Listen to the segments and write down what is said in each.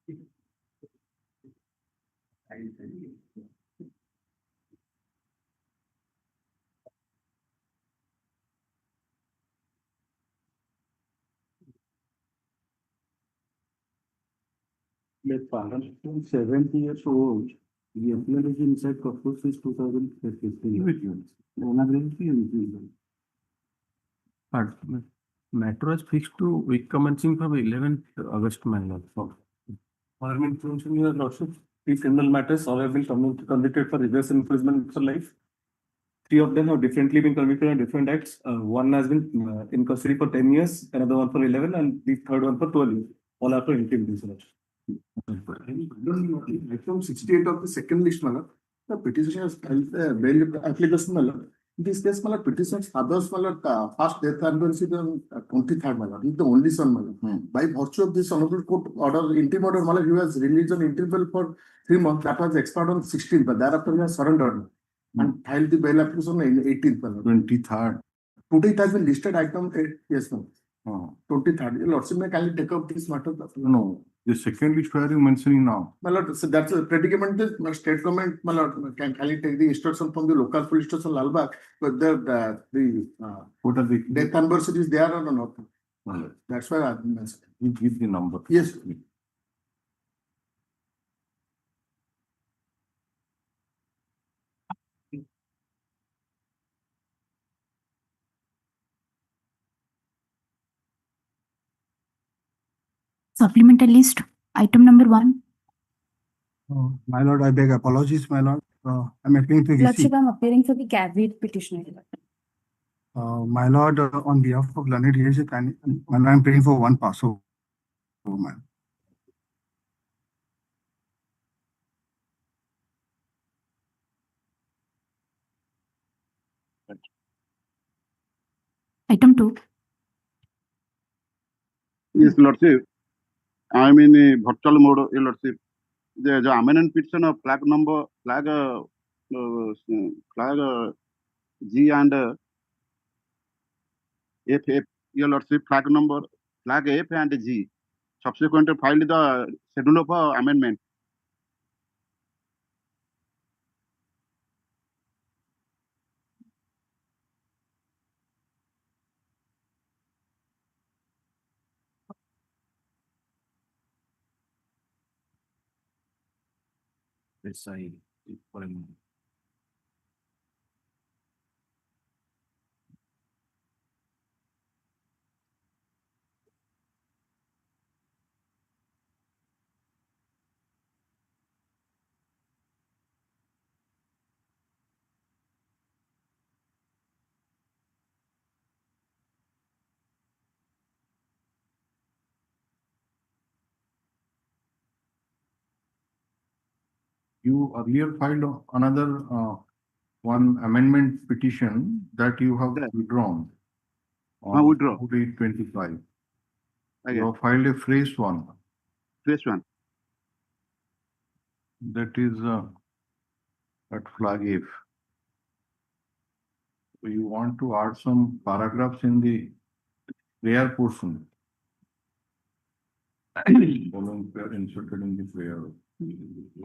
The parent 70 years old. The employee is inside Corpus is 2015. But metro is fixed to week commencing from 11th August. Foreign influence in your lordship. Three criminal matters all have been convicted for reverse infringement for life. Three of them have differently been convicted on different acts. One has been in custody for 10 years, another one for 11, and the third one for 12 years. All after interim discharge. Item 68 of the second list, the petitioner has filed a bail application. In this case, petitioner's father's first death anniversary on 23rd. He is the only son. By virtue of this honorable court order, interim order, he was released on interim bail for 3 months. That was expired on 16th, but thereafter he has surrendered and filed the bail application on 18th. 23rd. Today it has been listed item 8. Yes, ma'am. 23rd. Lordship may kindly take up this matter. No, the second list where you mentioning now. My lord, so that's a predicament. The state government, my lord, can kindly take the instruction from the local police station Lalbagh whether What are the death anniversary is there or not. That's why I mentioned. you give the number. Yes. Supplemental list, item number 1. My lord, I beg apologies, my lord. I'm appealing to Lordship, VC. I'm appearing for the caveat petitioner. My lord, on behalf of learned leadership, and I'm praying for one pass. So, man. Item 2. Yes, Lordship. I'm in a virtual mode, Lordship. The amendment petition of flag number, flag G and F, Your Lordship, flag number, flag F and G. Subsequently filed the schedule of amendment. This side. You earlier filed another one amendment petition that you have withdrawn. Withdraw. 25. Okay. You have filed a fresh one. Fresh one. That is at flag F. So you want to add some paragraphs in the prayer portion. Following prayer inserted in the prayer. IN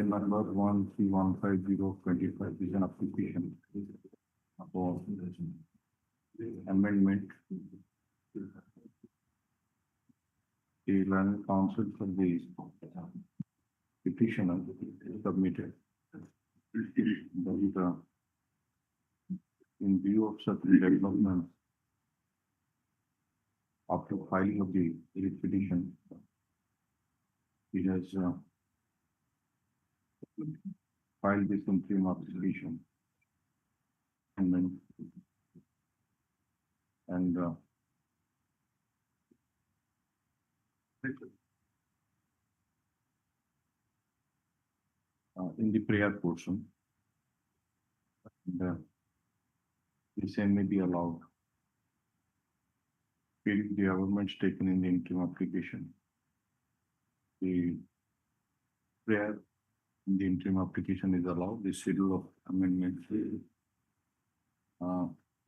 number 1315025 is an application for amendment. The Land Council for the petitioner submitted. But, in view of such development, after filing of the petition, it has filed this interim application and in the prayer portion, the same may be allowed. If the government's taken in the interim application, the prayer in the interim application is allowed. The schedule of amendments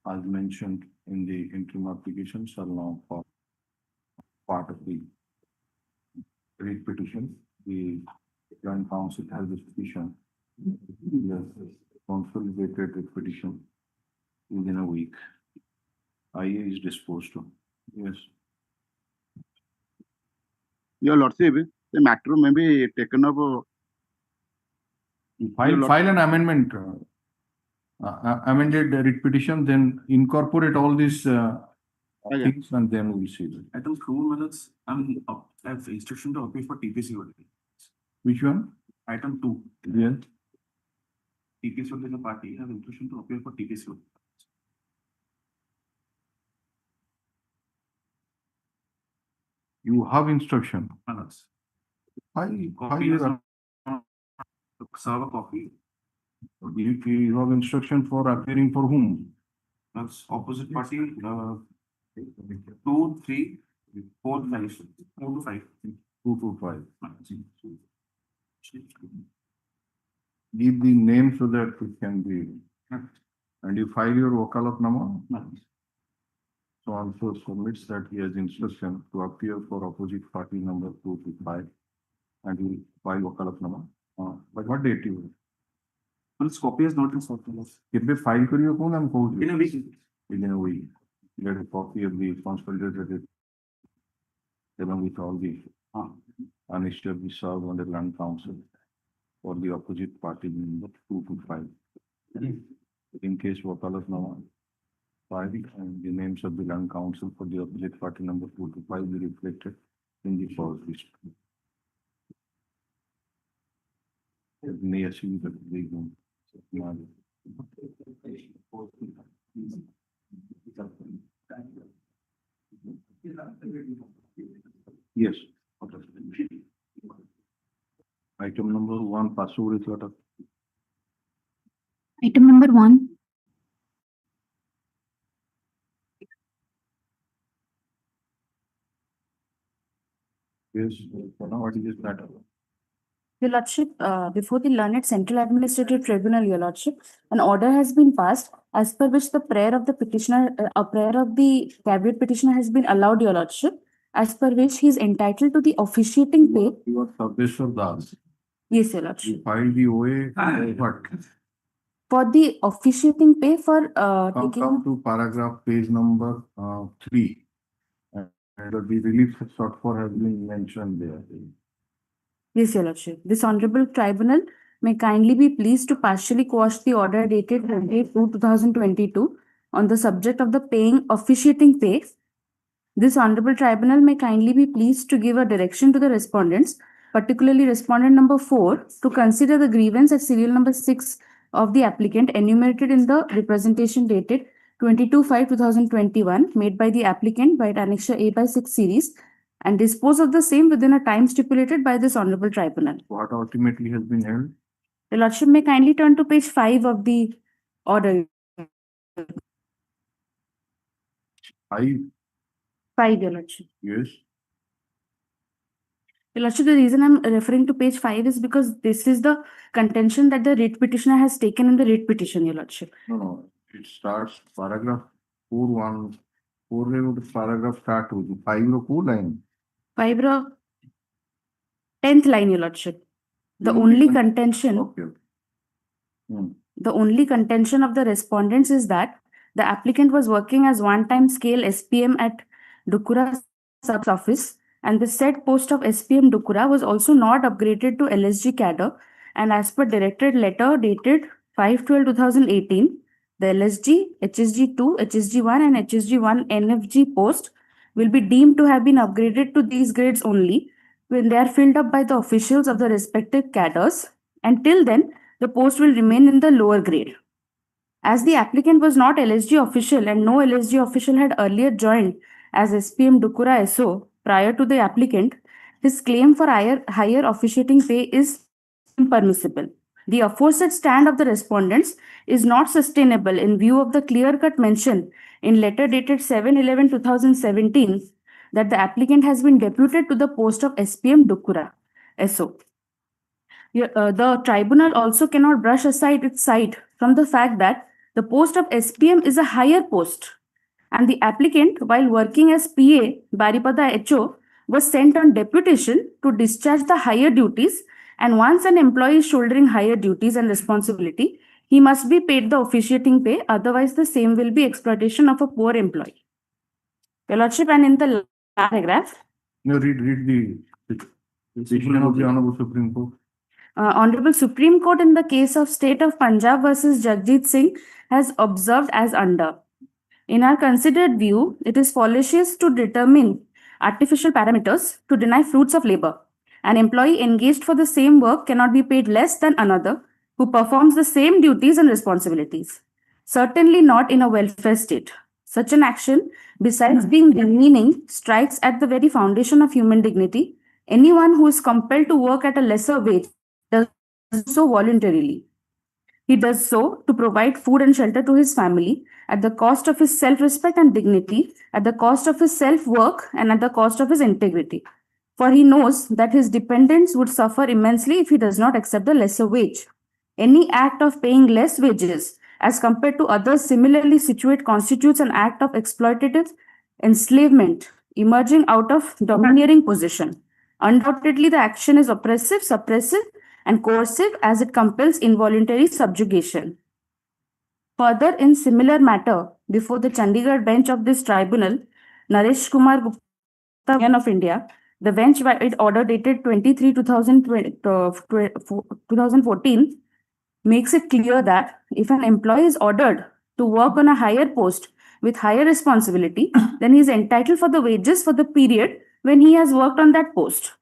as mentioned in the interim application shall now form part of the writ petition. The joint council has this petition. Yes, consolidated writ petition within a week. IA is disposed of. Yes. Your Lordship, the matter may be taken up. File an amendment, amended writ petition, then incorporate all these Okay. things and then we'll see. It. Item 2 minutes, I have instruction to appeal for TPC only. Which one? Item 2, Yes. TPC only the party have instruction to appeal for TPC only. You have instruction. Minutes. Why Copy you is are- serve a copy. you have instruction for appearing for whom? That's opposite party, 2, 3, 4, 5, 4 to 5. 2 to 5. Give the name so that it can be. And you file your wakalatnama. So also submits that he has instruction to appear for opposite party number 2 to 5. And he will file wakalatnama. But what date you? This copy is not in soft minutes. Kepe file kariyo kung I'm called. In a week. Within a week. Get a copy of the consolidated along with all the unestablished served under land council for the opposite party number 2 to 5. In case wakalatnama file and the names of the land council for the opposite party number 2 to 5 be reflected in the first list. May assume that they don't. Yes. Item number 1, password is what? Item number 1, Yes, for now, what is this matter? Your Lordship, before the learned Central Administrative Tribunal, Your Lordship, an order has been passed as per which the prayer of the petitioner, a prayer of the caveat petitioner has been allowed, Your Lordship, as per which he is entitled to the officiating pay. You are Sarveshwar Das. Yes, Your Lordship. You filed the OA for what? For the officiating pay for Come taking. to paragraph page number 3. And the relief sought for has been mentioned there. Yes, Your Lordship. This Honorable Tribunal may kindly be pleased to partially quash the order dated 28/2/2022 on the subject of the paying officiating pay. This Honorable Tribunal may kindly be pleased to give a direction to the respondents, particularly respondent number 4, to consider the grievance at serial number 6 of the applicant enumerated in the representation dated 22/5/2021 made by the applicant by Annexure A by 6 series and dispose of the same within a time stipulated by this Honorable Tribunal. What ultimately has been held? The Lordship may kindly turn to page 5 of the order. 5, 5, Your Lordship. yes. Your Lordship, the reason I'm referring to page 5 is because this is the contention that the writ petitioner has taken in the writ petition, Your Lordship. No. It starts paragraph 4 paragraph start with 5 line. 5 10th line, Your Lordship. The only contention. Okay. The only contention of the respondents is that the applicant was working as one-time scale SPM at Dukura sub's office, and the said post of SPM Dukura was also not upgraded to LSG cadre, and as per directed letter dated 5/12/2018, the LSG, HSG2, HSG1 and HSG1 NFG post will be deemed to have been upgraded to these grades only when they are filled up by the officials of the respective cadres. Until then, the post will remain in the lower grade. As the applicant was not LSG official and no LSG official had earlier joined as SPM Dukura SO prior to the applicant, his claim for higher officiating pay is impermissible. The aforesaid stand of the respondents is not sustainable in view of the clear-cut mention in letter dated 7/11/2017 that the applicant has been deputed to the post of SPM Dukura SO. The tribunal also cannot brush aside its sight from the fact that The post of SPM is a higher post, and the applicant, while working as PA, Baripada HO, was sent on deputation to discharge the higher duties, and once an employee is shouldering higher duties and responsibility, he must be paid the officiating pay, otherwise the same will be exploitation of a poor employee. Your Lordship, and in the last paragraph, You read the decision of the Honorable Supreme Court. Honorable Supreme Court in the case of State of Punjab versus Jagjit Singh has observed as under. In our considered view, it is fallacious to determine artificial parameters to deny fruits of labor. An employee engaged for the same work cannot be paid less than another who performs the same duties and responsibilities. Certainly not in a welfare state. Such an action, besides being demeaning, strikes at the very foundation of human dignity. Anyone who is compelled to work at a lesser wage does so voluntarily. He does so to provide food and shelter to his family at the cost of his self-respect and dignity, at the cost of his self-work, and at the cost of his integrity. For he knows that his dependents would suffer immensely if he does not accept the lesser wage. Any act of paying less wages as compared to others similarly situate constitutes an act of exploitative enslavement emerging out of domineering position. Undoubtedly, the action is oppressive, suppressive, and coercive as it compels involuntary subjugation. Further, in similar matter, before the Chandigarh bench of this tribunal, Naresh Kumar Gupta of India, the bench by it order dated 2014 makes it clear that if an employee is ordered to work on a higher post with higher responsibility, then he is entitled for the wages for the period when he has worked on that post.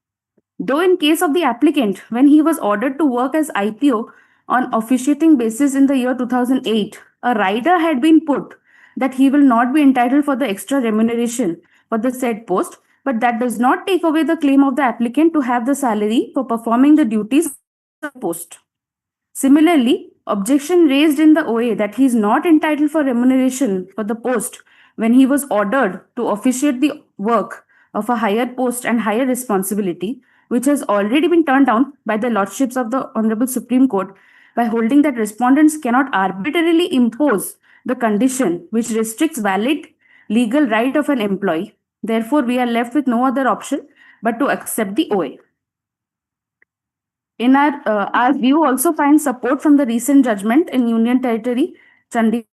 Though in case of the applicant, when he was ordered to work as IPO on officiating basis in the year 2008, a rider had been put that he will not be entitled for the extra remuneration for the said post, but that does not take away the claim of the applicant to have the salary for performing the duties of the post. Similarly, objection raised in the OA that he is not entitled for remuneration for the post when he was ordered to officiate the work of a higher post and higher responsibility, which has already been turned down by the Lordships of the Honorable Supreme Court by holding that respondents cannot arbitrarily impose the condition which restricts valid legal right of an employee. Therefore, we are left with no other option but to accept the OA. In our view also finds support from the recent judgment in Union Territory, Chandigarh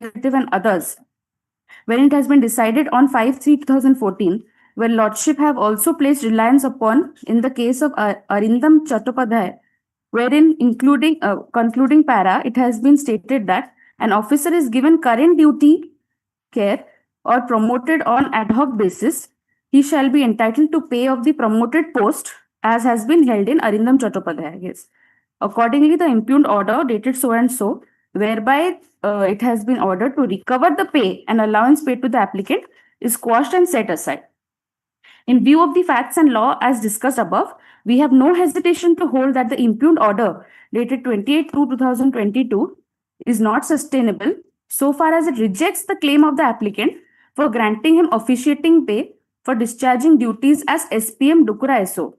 and others, when it has been decided on 5/3/2014, where Lordship have also placed reliance upon in the case of Arindam Chattopadhyay, wherein including concluding para, it has been stated that an officer is given current duty care or promoted on ad hoc basis, he shall be entitled to pay of the promoted post as has been held in Arindam Chattopadhyay case. Accordingly, the impugned order dated so and so, whereby it has been ordered to recover the pay and allowance paid to the applicant, is quashed and set aside. In view of the facts and law as discussed above, we have no hesitation to hold that the impugned order dated 28/2/2022 is not sustainable so far as it rejects the claim of the applicant for granting him officiating pay for discharging duties as SPM Dukura SO.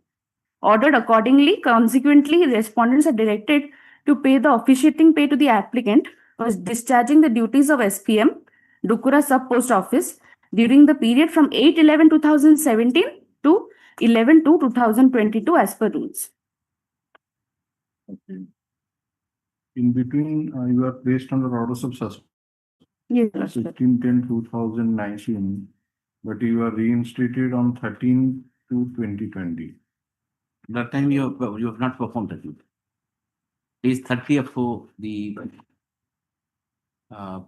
Ordered accordingly, consequently, respondents are directed to pay the officiating pay to the applicant for discharging the duties of SPM Dukura Sub Post Office during the period from 8/11/2017 to 11/2/2022 as per rules. Okay. In between, you are placed under orders of suspension. Yes, Lordship. 16/10/2019, but you are reinstated on 13/2/2020. That time you have not performed the duty. Page 30 of the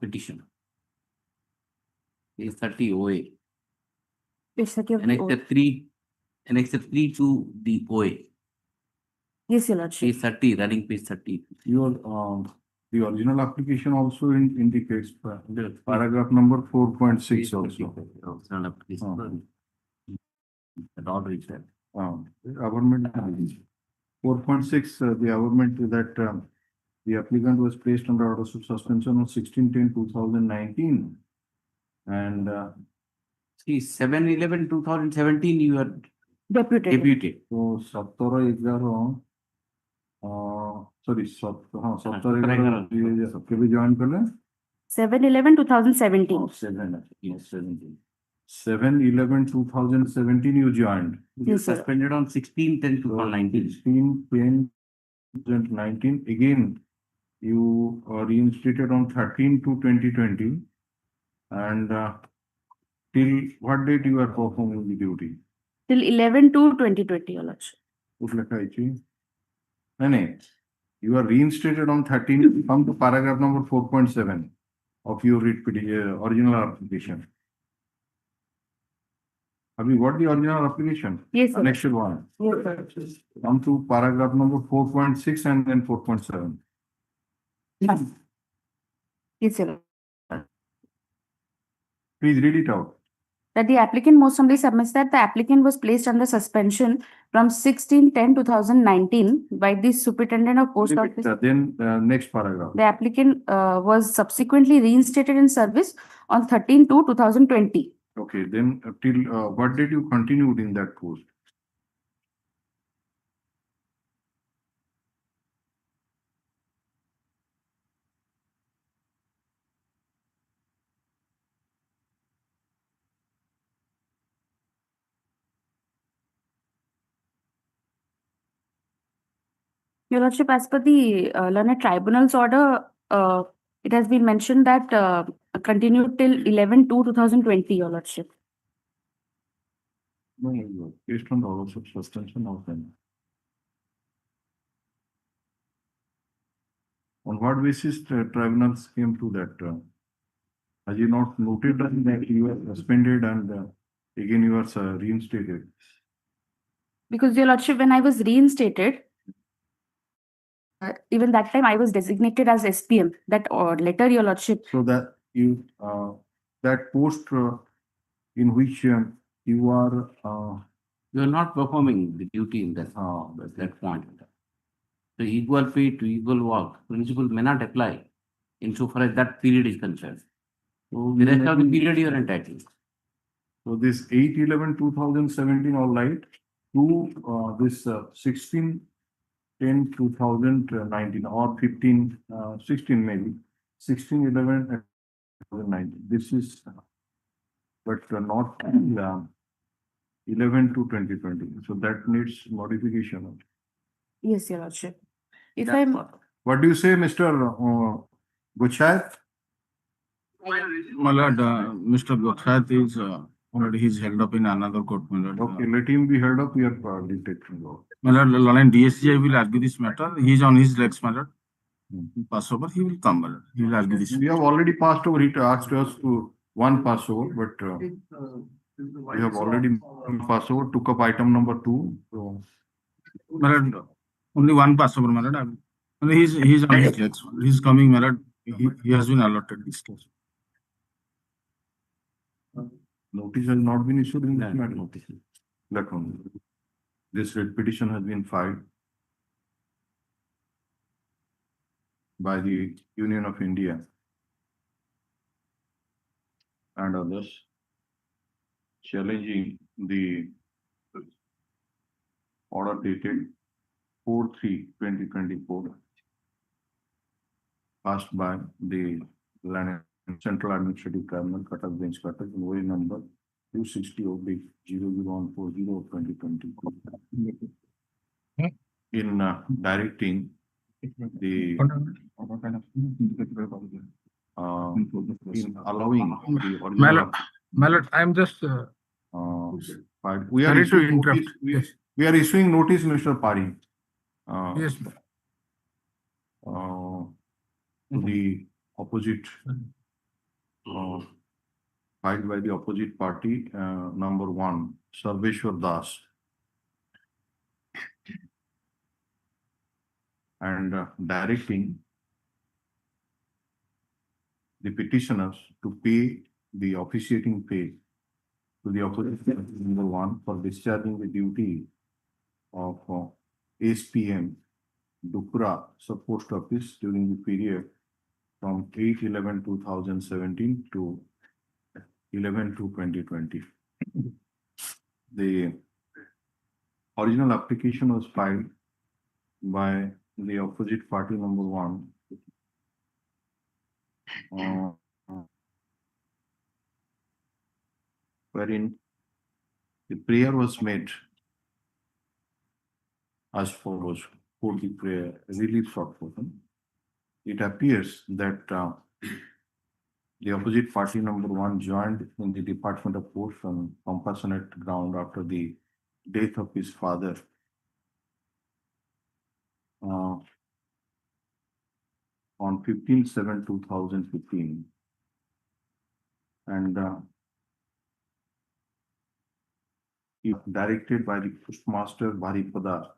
petition. Page 30 OA. Page 30 of the OA. Annexure 3 to the OA. Yes, Your Lordship. Page 30, running page 30. Your the original application also indicates the paragraph number 4.6 also. Original application. That order is there. Government 4.6, the government that the applicant was placed under orders of suspension on 16/10/2019, and See, 7/11/2017 you are Deputed. deputed. so 17/11 sorry 17/11 केवे join कर लें 7/11/2017. Oh, 17. 7/11/2017 you joined. You Yes, sir. suspended on 16/10/2019. 16/10/2019. Again, you are reinstated on 13/2/2020. And till what date you are performing the duty? Till 11/2/2020, Your Lordship. What লেখা আছে? No. You are reinstated on 13. Come to paragraph number 4.7 of your original application. Have you got the original application? Yes, sir. Next one. Yes, sir. Come to paragraph number 4.6 and then 4.7. Yes, sir. Please read it out. That the applicant most humbly submits that the applicant was placed under suspension from 16/10/2019 by the Superintendent of Post Office. Then next paragraph. The applicant was subsequently reinstated in service on 13/2/2020. Okay, then till what date you continued in that post? Your Lordship, as per the learned tribunal's order, it has been mentioned that continued till 11/2/2020, Your Lordship. No, based on the orders of suspension of them. On what basis the tribunals came to that? Has you not noted that you were suspended and again you are reinstated? Because, Your Lordship, when I was reinstated, even that time I was designated as SPM. That letter, Your Lordship. So that you that post in which you are You are not performing the duty in that point. The equal pay to equal work principle may not apply insofar as that period is concerned. so The rest of the period you are entitled. So this 8/11/2017, all right, to this 16/10/2019 or 16 maybe 16/11/2019. This is but not 11/2/2020. So that needs modification. Yes, Your Lordship. If That's I'm what- What do you say, Mr. Guchayat? My lord, Mr. Gokhat is already he's held up in another court, my lord. Okay, let him be held up. We are detecting. My lord, Lorraine DSCI will argue this matter. He's on his legs, my lord. Pass over, he will come, my lord. He will argue this. We have already passed over. He asked us to one pass over, but we have already passed over. Took up item number 2. So My lord, only one pass over, my lord. He's on his legs. He's coming, my lord. He has been allotted this case. notice has not been issued in this No, matter. notice. That one. This writ petition has been filed by the Union of India and others challenging the order dated 4/3/2024 passed by the Central Administrative Tribunal, Cuttack Bench, Cuttack, in OA number 260/00140/2020. In directing the in allowing the original. My lord, I'm just We are sorry to issuing interrupt. notice, Yes. we are issuing notice, Mr. Pari. Yes. To the opposite, filed by the opposite party, number 1, Sarveshwar Das. And directing the petitioners to pay the officiating pay to the opposite party, number 1, for discharging the duty of SPM Dukra Sub-Post Office during the period from 8/11/2017 to 11/2/2020. The original application was filed by the opposite party, number 1, wherein the prayer was made as follows for the prayer relief sought for them. It appears that the opposite party number one joined in the Department of Post on compassionate ground after the death of his father. On 15/7/2015, and if directed by the postmaster Bharipada,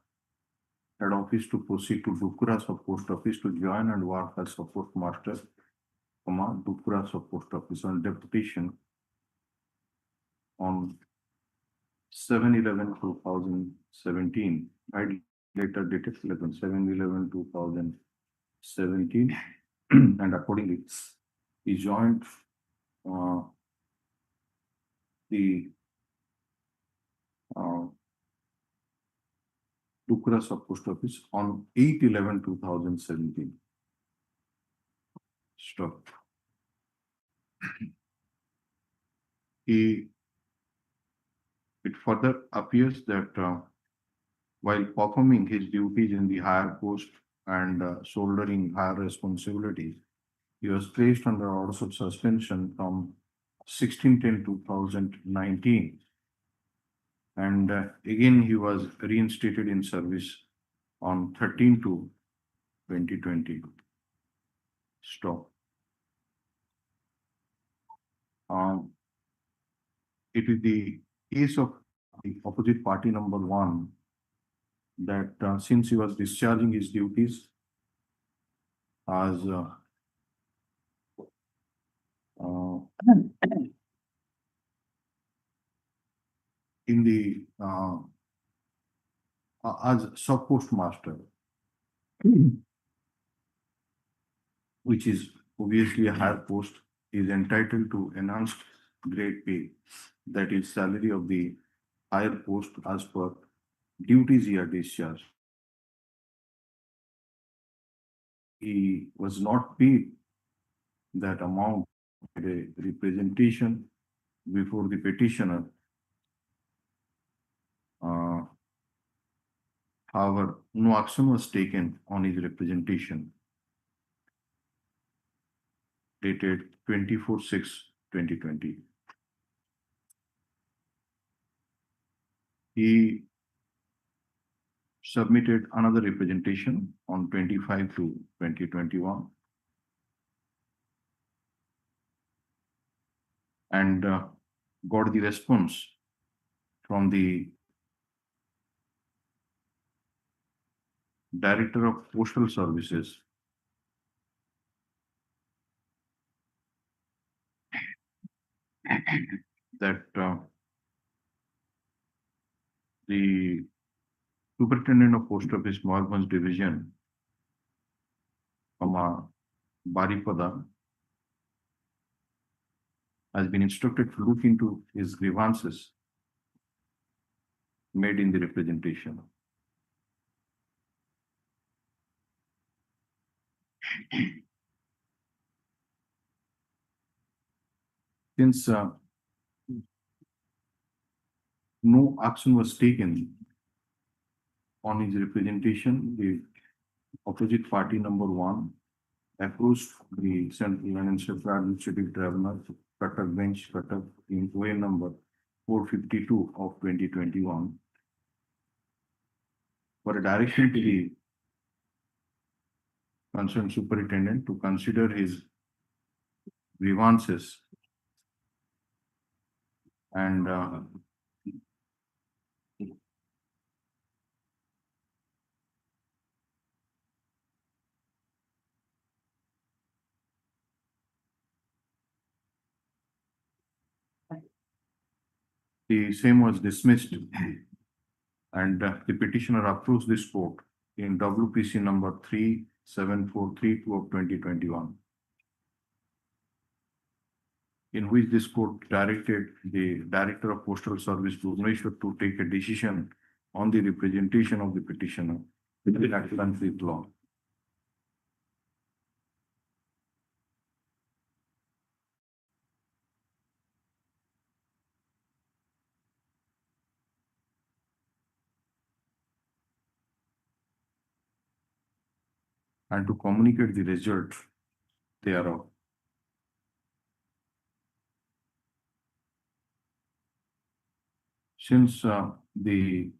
head office, to proceed to Dukura sub post office to join and work as a postmaster, Dukura sub post office on deputation on 7/11/2017, by later dated 7/11/2017, and accordingly he joined the Dukura sub post office on 8/11/2017. Stop. It further appears that while performing his duties in the higher post and shouldering higher responsibilities, he was placed under orders of suspension from 16/10/2019, and again he was reinstated in service on 13/2/2020. Stop. It is the case of the opposite party number one that since he was discharging his duties as in the as sub postmaster, which is obviously a higher post, is entitled to enhanced grade pay, that is salary of the higher post as per duties he had discharged. He was not paid that amount at a representation before the petitioner. However, no action was taken on his representation dated 24/6/2020. He submitted another representation on 25/2/2021 and got the response from the Director of Postal Services that the Superintendent of Post Office Mohabganj Division, Baripada, has been instructed to look into his grievances made in the representation. Since no action was taken on his representation, the opposite party number one approached the Central and Administrative Tribunal, Cuttack Bench, Cuttack, in OA number 452 of 2021 for a direction to the concerned superintendent to consider his grievances and the same was dismissed, and the petitioner approves this court in WPC number 37432 of 2021, in which this court directed the Director of Postal Service Bhubaneswar to take a decision on the representation of the petitioner in accordance with law. and to communicate the result thereof. Since the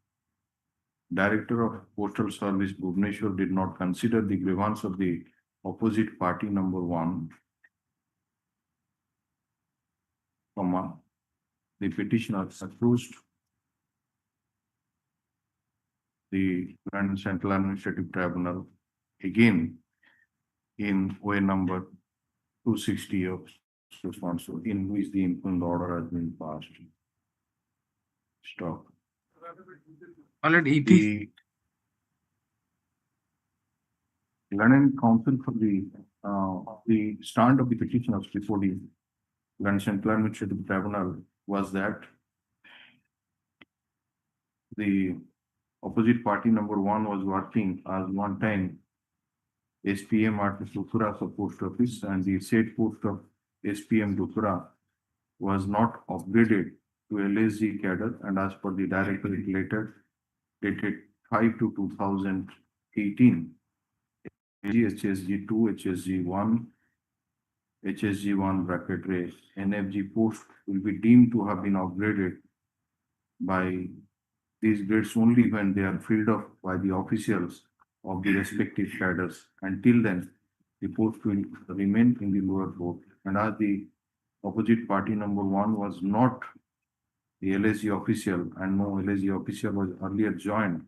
Director of Postal Service Bhubaneswar did not consider the grievance of the opposite party number 1, the petitioner accused the Grand Central Administrative Tribunal again in way number 260 of responsible, in which the impugned order has been passed. Stop. Alright, it is. The Learning Council for the stand of the petitioners before the Grand Central Administrative Tribunal was that the opposite party number 1 was working as one time SPM at the Dukura post office, and the said post of SPM Dukura was not upgraded to LSG cadre, and as per the directorate letter dated 5/2/2018, HSG 2, HSG 1, HSG 1 bracket race, NFG post will be deemed to have been upgraded by these grades only when they are filled up by the officials of the respective cadres. Until then, the post will remain in the lower court. And as the opposite party number 1 was not the LSG official, and no LSG official was earlier joined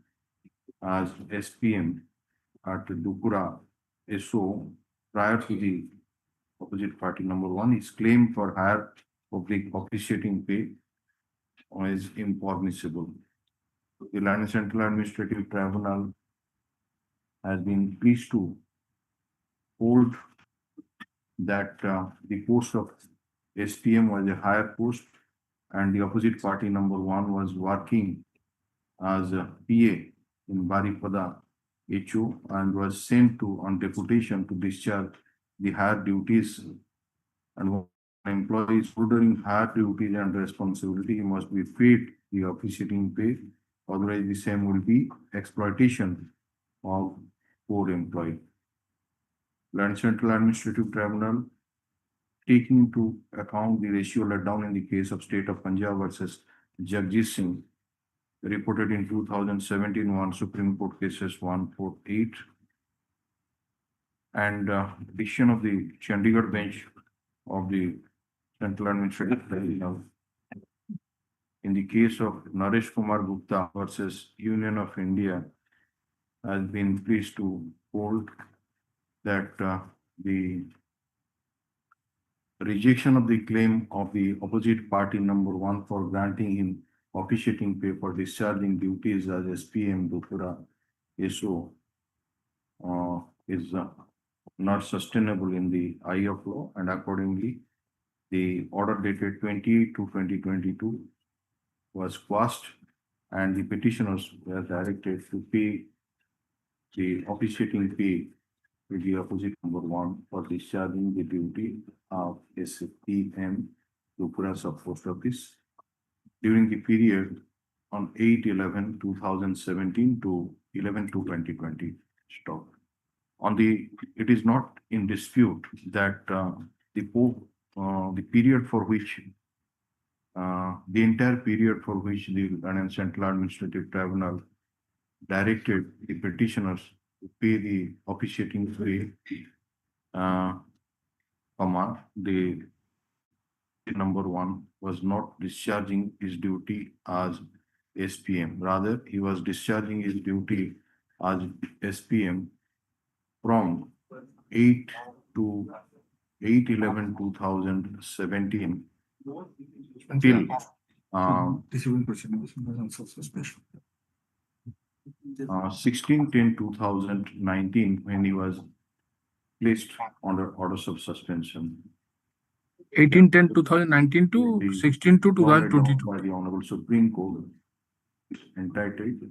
as SPM at Dukura SO prior to the opposite party number 1, his claim for higher public officiating pay is impermissible. The Land Central Administrative Tribunal has been pleased to hold that the post of SPM was a higher post, and the opposite party number 1 was working as a PA in Baripada HO and was sent to on deputation to discharge the higher duties. And when an employee is ordering higher duties and responsibility, he must be paid the officiating pay. Otherwise, the same will be exploitation of poor employee. Land Central Administrative Tribunal, taking into account the ratio let down in the case of State of Punjab versus Jagjit Singh, reported in 2017 1 Supreme Court cases 148, and decision of the Chandigarh bench of the Central Administrative Tribunal in the case of Naresh Kumar Gupta versus Union of India has been pleased to hold that the rejection of the claim of the opposite party number 1 for granting him officiating pay for discharging duties as SPM Dukura SO is not sustainable in the eye of law, and accordingly the order dated 20/2/2022 was quashed, and the petitioners were directed to pay the officiating pay to the opposite number 1 for discharging the duty of SPM Dukura Post Office during the period on 8/11/2017 to 11/2/2020. Stop. It is not in dispute that the period for which the entire period for which the Land Central Administrative Tribunal directed the petitioners to pay the officiating pay, the number 1 was not discharging his duty as SPM. Rather, he was discharging his duty as SPM from 8/11/2017 till 16/10/2019 when he was placed under orders of suspension. 18/10/2019 to 16/2/2022. By the Honorable Supreme Court, entitled,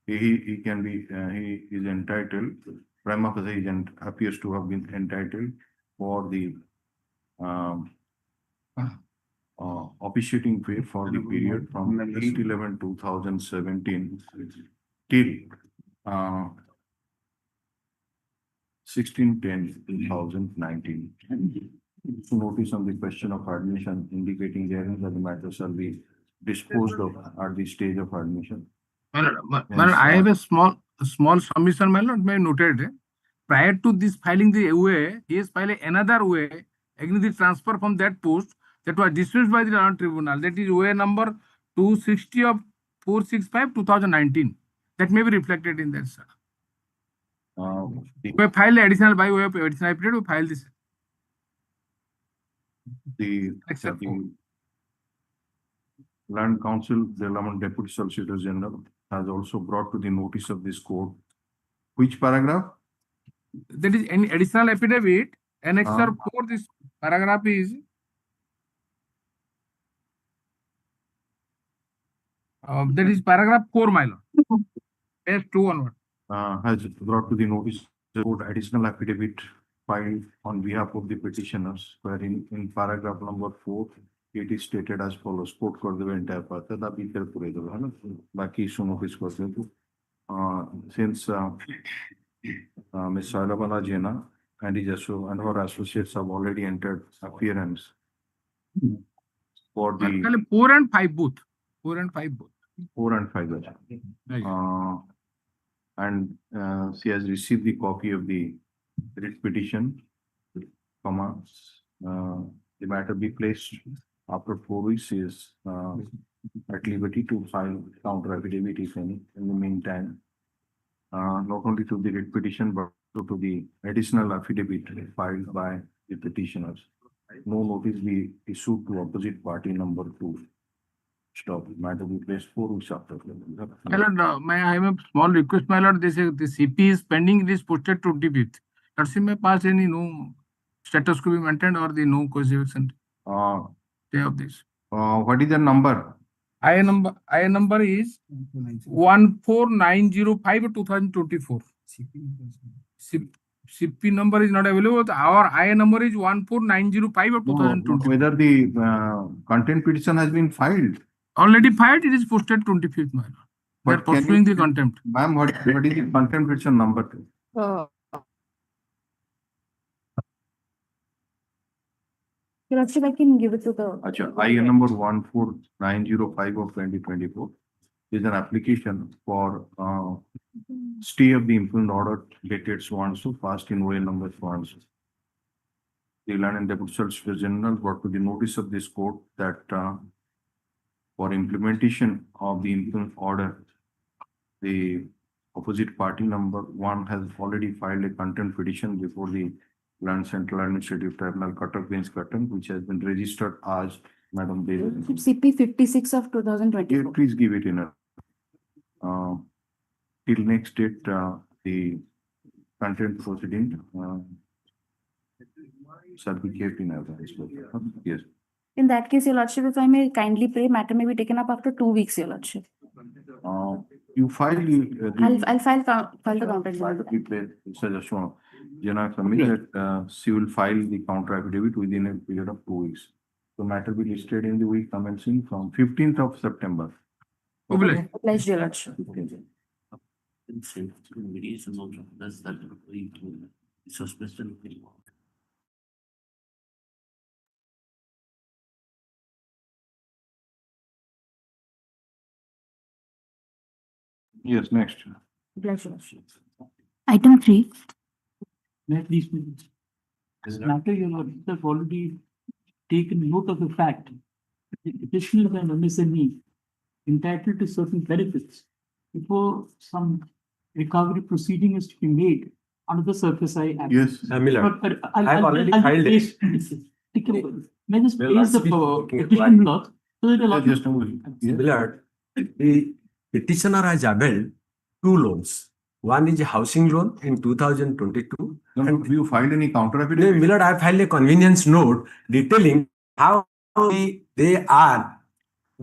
he can be, he is entitled, prima facie appears to have been entitled for the officiating pay for the period from 8/11/2017 till 16/10/2019. Notice on the question of admission indicating therein that the matter shall be disposed of at the stage of admission. My lord, I have a small submission, my lord, may noted. Prior to this filing the OA, he has filed another OA against the transfer from that post that was dismissed by the Tribunal. That is OA number 260 of 465/2019. That may be reflected in that, sir. We filed additional by way of additional period. We filed this. The Land Council, the London Deputy Solicitor General, has also brought to the notice of this court. Which paragraph? That is any additional affidavit. Annexure 4, this paragraph is that is paragraph 4, my lord. Page 2 onward. Has brought to the notice of the court additional affidavit filed on behalf of the petitioners, wherein in paragraph number 4, it is stated as follows. Quote कर देवे entire part है, तब इधर पूरे दो है ना, बाकी issue notice कर दे तो. Since Ms. Sailabala Jena and her associates have already entered appearance for the 4 and 5 both. 4 and 5 both. 4 and 5. And she has received the copy of the writ petition, the matter be placed after 4 weeks. She is at liberty to file counter affidavit if any in the meantime. Not only to the writ petition but also to the additional affidavit filed by the petitioners. No notice be issued to opposite party number 2. Stop. Matter be placed 4 weeks after. My lord, I have a small request, my lord. They say the CP is pending. It is posted 25th. Does it may pass any no status could be maintained or the no cause eviction day of this? What is the number? I number is 14905/2024. CP number is not available. Our I number is 14905/2024. Whether the content petition has been filed. Already filed, it is posted 25th, my lord. We are pursuing the contempt. Ma'am, what is the content petition number? I can give it to the. I number 14905/2024 is an application for stay of the imprisonment order dated so and so past in OL number so and so. The Land and Deputy Solicitor General brought to the notice of this court that for implementation of the imprisonment order, the opposite party number 1 has already filed a contempt petition before the Land Central Administrative Tribunal, Cuttack Bench, Cuttack, which has been registered as Madam Davis. CP 56 of 2024. Please give it in a till next date. The content proceeding shall be kept in abeyance. Yes. In that case, your lordship, if I may kindly pray, matter may be taken up after 2 weeks, your lordship. You file I'll file the counter. Jana that she will file the counter affidavit within a period of 2 weeks. The matter will be listed in the week commencing from 15th of September. Obliged, your lordship. Yes, next. Obliged, your lordship. Item 3. May I please, this matter, your lordship, have already taken note of the fact that the petitioners and MSME entitled to certain benefits before some recovery proceeding is to be made under the Surface Eye Act. Yes. But I've already filed it. May I just Well, place the petition lot so that a lot. Just a moment. Yes. Millard, the petitioner has availed 2 loans. One is a housing loan in 2022. No, have you filed any counter Today, affidavit? Millard, I filed a convenience note detailing how they are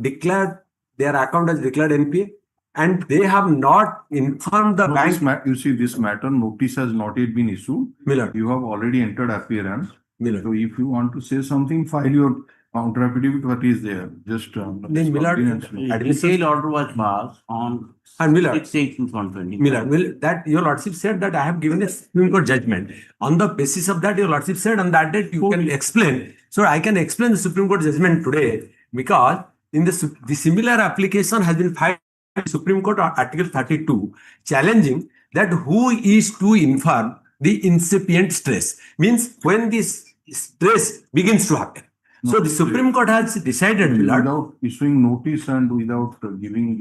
declared, their account as declared NPA, and they have not informed the No, bank. you see, this matter notice has not yet been issued. Millard, You have already entered appearance. Millard. So if you want to say something, file your Counter affidavit, what is there? Just. Then Millard, The sale order was passed on and Millard, 6/8/2020. Millard, will that your lordship said that I have given a Supreme Court judgment. On the basis of that, your lordship said on that date you can explain. So I can explain the Supreme Court judgment today because in the similar application has been filed in Supreme Court Article 32, challenging that who is to inform the incipient stress, means when this stress begins to happen. So the Supreme Court has decided, Millard, Without issuing notice and without giving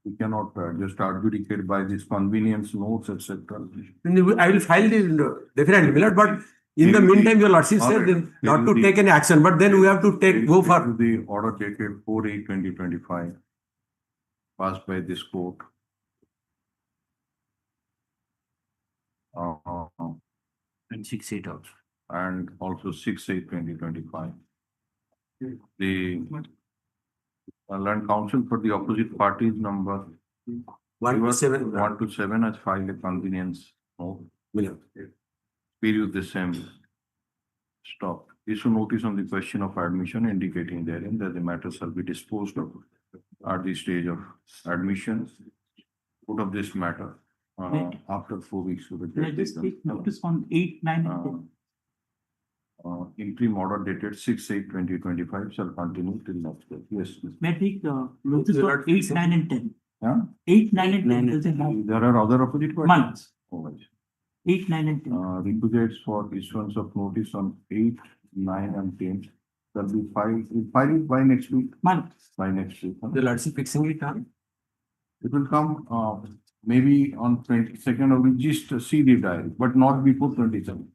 we cannot just adjudicate by this convenience notes, etc. I will file the definitely, Millard, but in the meantime, your lordship said not to take any action, but then we have to go for the order dated 4/8/2025 passed by this court. And 6/8 also. And also 6/8/2025. The Land Council for the opposite parties number 1 to 7. 1 to 7 has filed a convenience note. Millard. Period the same. Stop. Issue notice on the question of admission indicating therein that the matter shall be disposed of at the stage of admission. Put of this matter after 4 weeks to the Can I just take notice on 8, 9, and 10? Interim order dated 6/8/2025 shall continue till next day. Yes. May I take notice on 8, 9, and 10? Yeah. 8, 9, and 10. 9 and There's a month. There are other opposite parties. Months. Oh, yes. 8, 9, and 10. Requisites for issuance of notice on 8, 9, and 10 shall be filed. We'll file it by next week. Months. By next week. The lordship fixing it on. It will come maybe on 22nd, or we'll just see the diary, but not before 27th.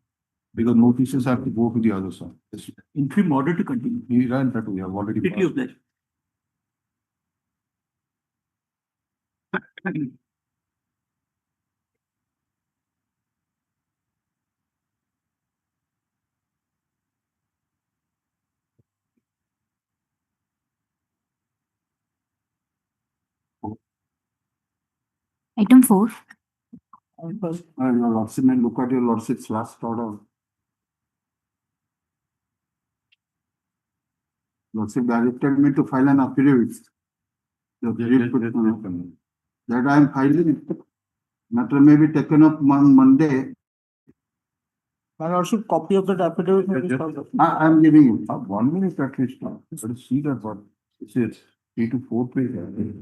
Because notices have to go to the other side. Yes. Interim order to continue. We ran that we have already. Quickly of that. Item 4. Your lordship may look at your lordship's last order. Lordship directed me to file an affidavit. That I am filing it. Matter may be taken up on Monday. And also copy of that affidavit. I am giving you. 1 minute at least. Let us see that what it says. 3 to 4 pages.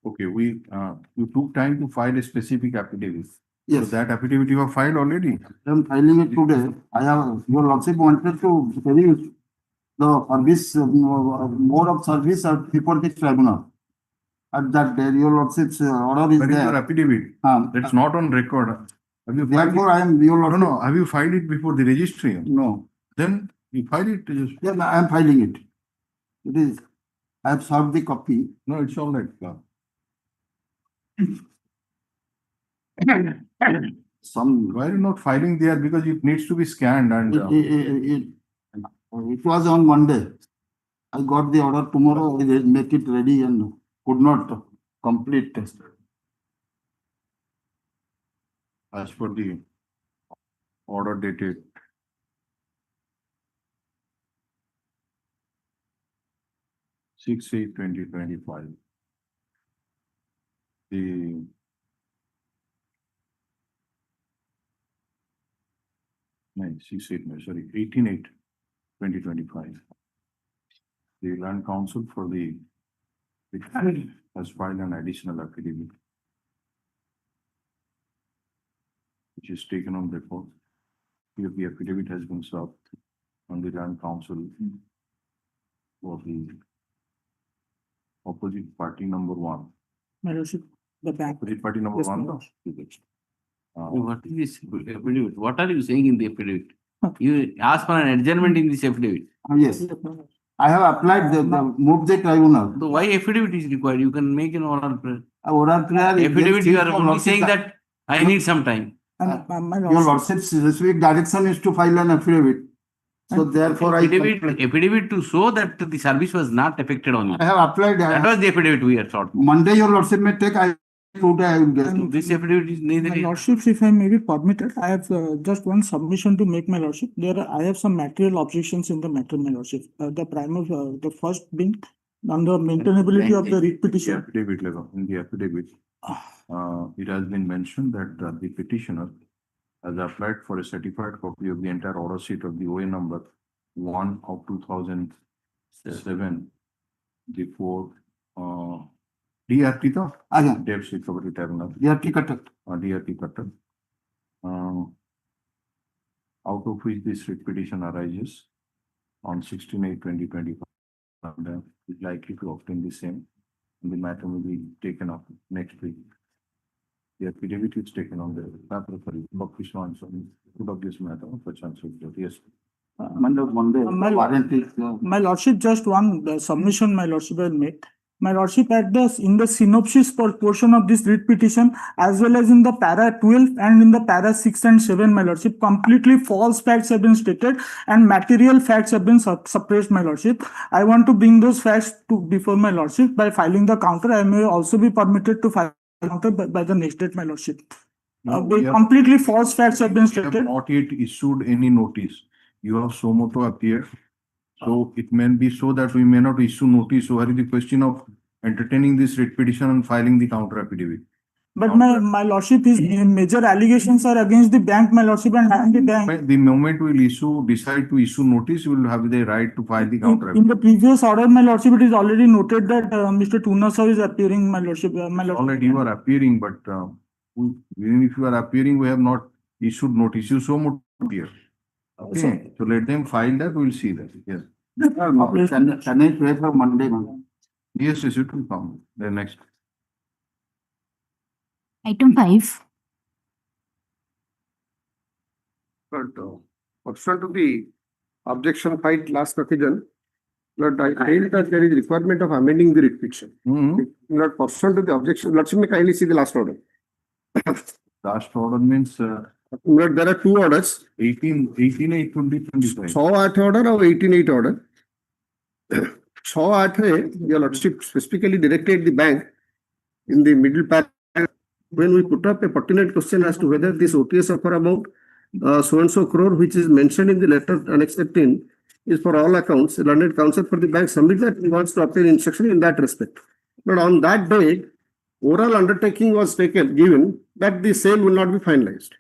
Okay, you took time to file a specific affidavit. So Yes, that affidavit you have filed already. I am filing it today. Your lordship wanted to tell you the service, mode of service before the tribunal. At that day, your lordship's order is But it's your there. affidavit. That's not on record. Have you filed it? Therefore, I am your No, lordship. no. Have you filed it before the registry? No, Then you file it. Just, yeah, I am filing it. It is, I have served the copy. no, it's all right. Some, Why are you not filing there? Because it needs to be scanned and. it was on Monday. I got the order tomorrow, I will make it ready and could not complete. As per the order dated 6/8/2025. The no, 6/8, no, sorry, 18/8/2025. The Land Council for the has filed an additional affidavit which is taken on record. Here the affidavit has been served on the land council for the opposite party number one. My lordship, the bank. Opposite party number Yes, one. my no? What is this affidavit? What are you saying in the affidavit? Huh. You ask for an adjournment in this affidavit. Yes, I have applied the move the tribunal. So why affidavit is required? You can make an oral prayer. Oral prayer. Affidavit, you are only saying that I need some time. And my Your lordship, lordship's specific direction is to file an affidavit. So therefore I. Affidavit to show that the service was not affected on you. I have applied. That was the affidavit we are sought. Monday your lordship may take, today I will get. This affidavit is neither. my lordships, if I may be permitted, I have just one submission to make, my lordship. I have some material objections in the matter, my lordship. The first being on the maintainability of the writ The petition. affidavit level, in the affidavit, it has been mentioned that the petitioner has applied for a certified copy of the entire order sheet of the OA number 1 of 2007 before DRT though? Again, Debt Recovery Tribunal, they are ticketed. DRT cutter. Out of which this writ petition arises on 16/8/2025. And is likely to obtain the same. And the matter will be taken up next week. The affidavit is taken on the paper for official answer of this matter for chance of death. Yes. Monday, my warrant is. My lordship, just one submission, my lordship, I will make. My lordship, in the synopsis portion of this writ petition, as well as in the para 12 and in the para 6 and 7, my lordship, completely false facts have been stated and material facts have been suppressed, my lordship. I want to bring those facts before my lordship. By filing the counter, I may also be permitted to file counter by the next date, my lordship. Completely false facts have been We have stated. not yet issued any notice. You have so moto appeared. So it may be so that we may not issue notice. So what is the question of entertaining this writ petition and filing the counter affidavit? But my lordship, his major allegations are against the bank, my lordship, and I am the bank. The moment we'll decide to issue notice, you will have the right to file the counter In the previous order, my lordship, it is already noted that Mr. Tunasau is appearing, my lordship. Already you are appearing, but even if you are appearing, we have not issued notice. You so much appear. Okay, so let them file that, we will see that. Yes. Can I pray for Monday, ma'am? Yes, yes, it will come. The next. Item 5. But pursuant to the objection filed last occasion, Lord, I feel that there is requirement of amending the writ petition. Lord, pursuant to the objection, Lordship, may kindly see the last order. Last order means Lord, there are two orders. 18/8/2025. 108 order or 18/8 order. 108, your Lordship specifically directed the bank in the middle paragraph when we put up a pertinent question as to whether this OTS offer about so and so crore, which is mentioned in the letter Annex 13, is for all accounts. The learned counsel for the bank submit that he wants to obtain instruction in that respect. But on that day, oral undertaking was given that the sale will not be finalized.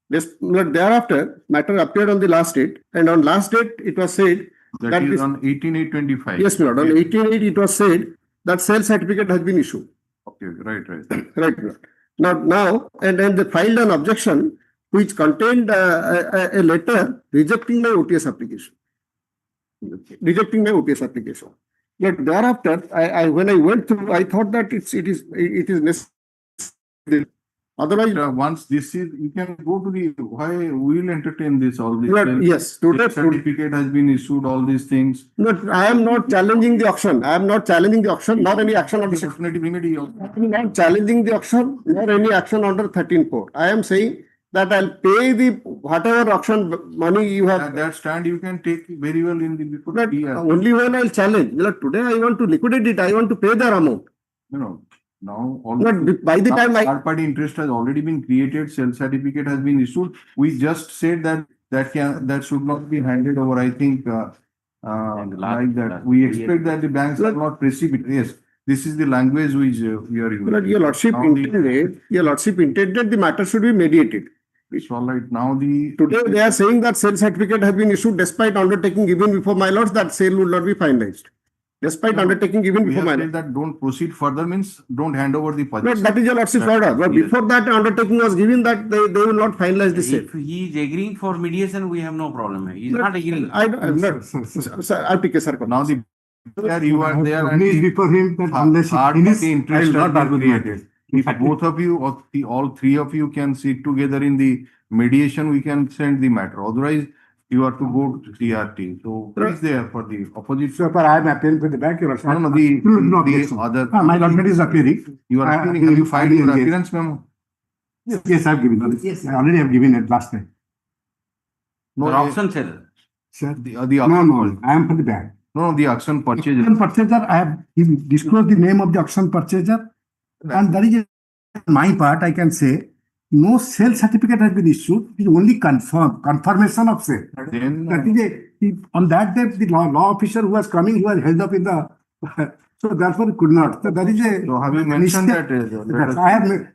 Thereafter, matter appeared on the last date, and on last date, it was said That is on 18/8/25. yes, my lord, on 18/8, it was said that sale certificate has been issued. Okay, right. Right, my lord. Now, and then they filed an objection which contained a letter rejecting my OTS application. But thereafter, when I went through, I thought that it is necessary. Otherwise, Once this is, you can go to the, why we will entertain this, all these. yes, today, Certificate has been issued, all these things. I am not challenging the auction. Nor any action on the Definitely remedy. I am not challenging the auction, nor any action under 13(4). I am saying that I'll pay the whatever auction money you have. That stand you can take very well in the before. But only when I'll challenge. Today I want to liquidate it. I want to pay the amount. Now all By the time third party interest has already been created, sale certificate has been issued. We just said that should not be handed over. I think like that. We expect that the banks are not precipitate. Yes, this is the language which we are using. Your Lordship intended the matter should be mediated. It's all right. Now Today they are saying that sale certificate has been issued despite undertaking given before my lords that sale would not be finalized. despite undertaking even We before have my. said that don't proceed further means don't hand over the No, purchase. that is your lordship's That- order, but yes. before that undertaking was given that they will not finalize the sale. If he is agreeing for mediation, we have no problem. He is No, not agreeing. I don't, not, sir, I'll take a sir. Now the, there you are there and Please the before him that unless he third finishes, party I interest will has not been argue. created. If both of you or all three of you can sit together in the mediation, we can send the matter. Otherwise, you have to go to CRT. So who is there for the opposite? So, I am appealing for the bank, your lordship. No, no, No the objection. other. My lord is appearing. You are I- appealing. Have you filed your yes. appearance memo? Yes, I have given. Yes, I already have given it last time. No, For auction seller. Sir, the no, auction. no, I am for the bank. No, the auction purchase. Auction purchaser, I have disclosed the name of the auction purchaser. And that is my part, I can say, no sale certificate has been issued, it is only confirmation of sale. Then That is on that day, the law officer who was coming, he was held up in the, so therefore he could not. So that is a. So have you mentioned mistake. that? I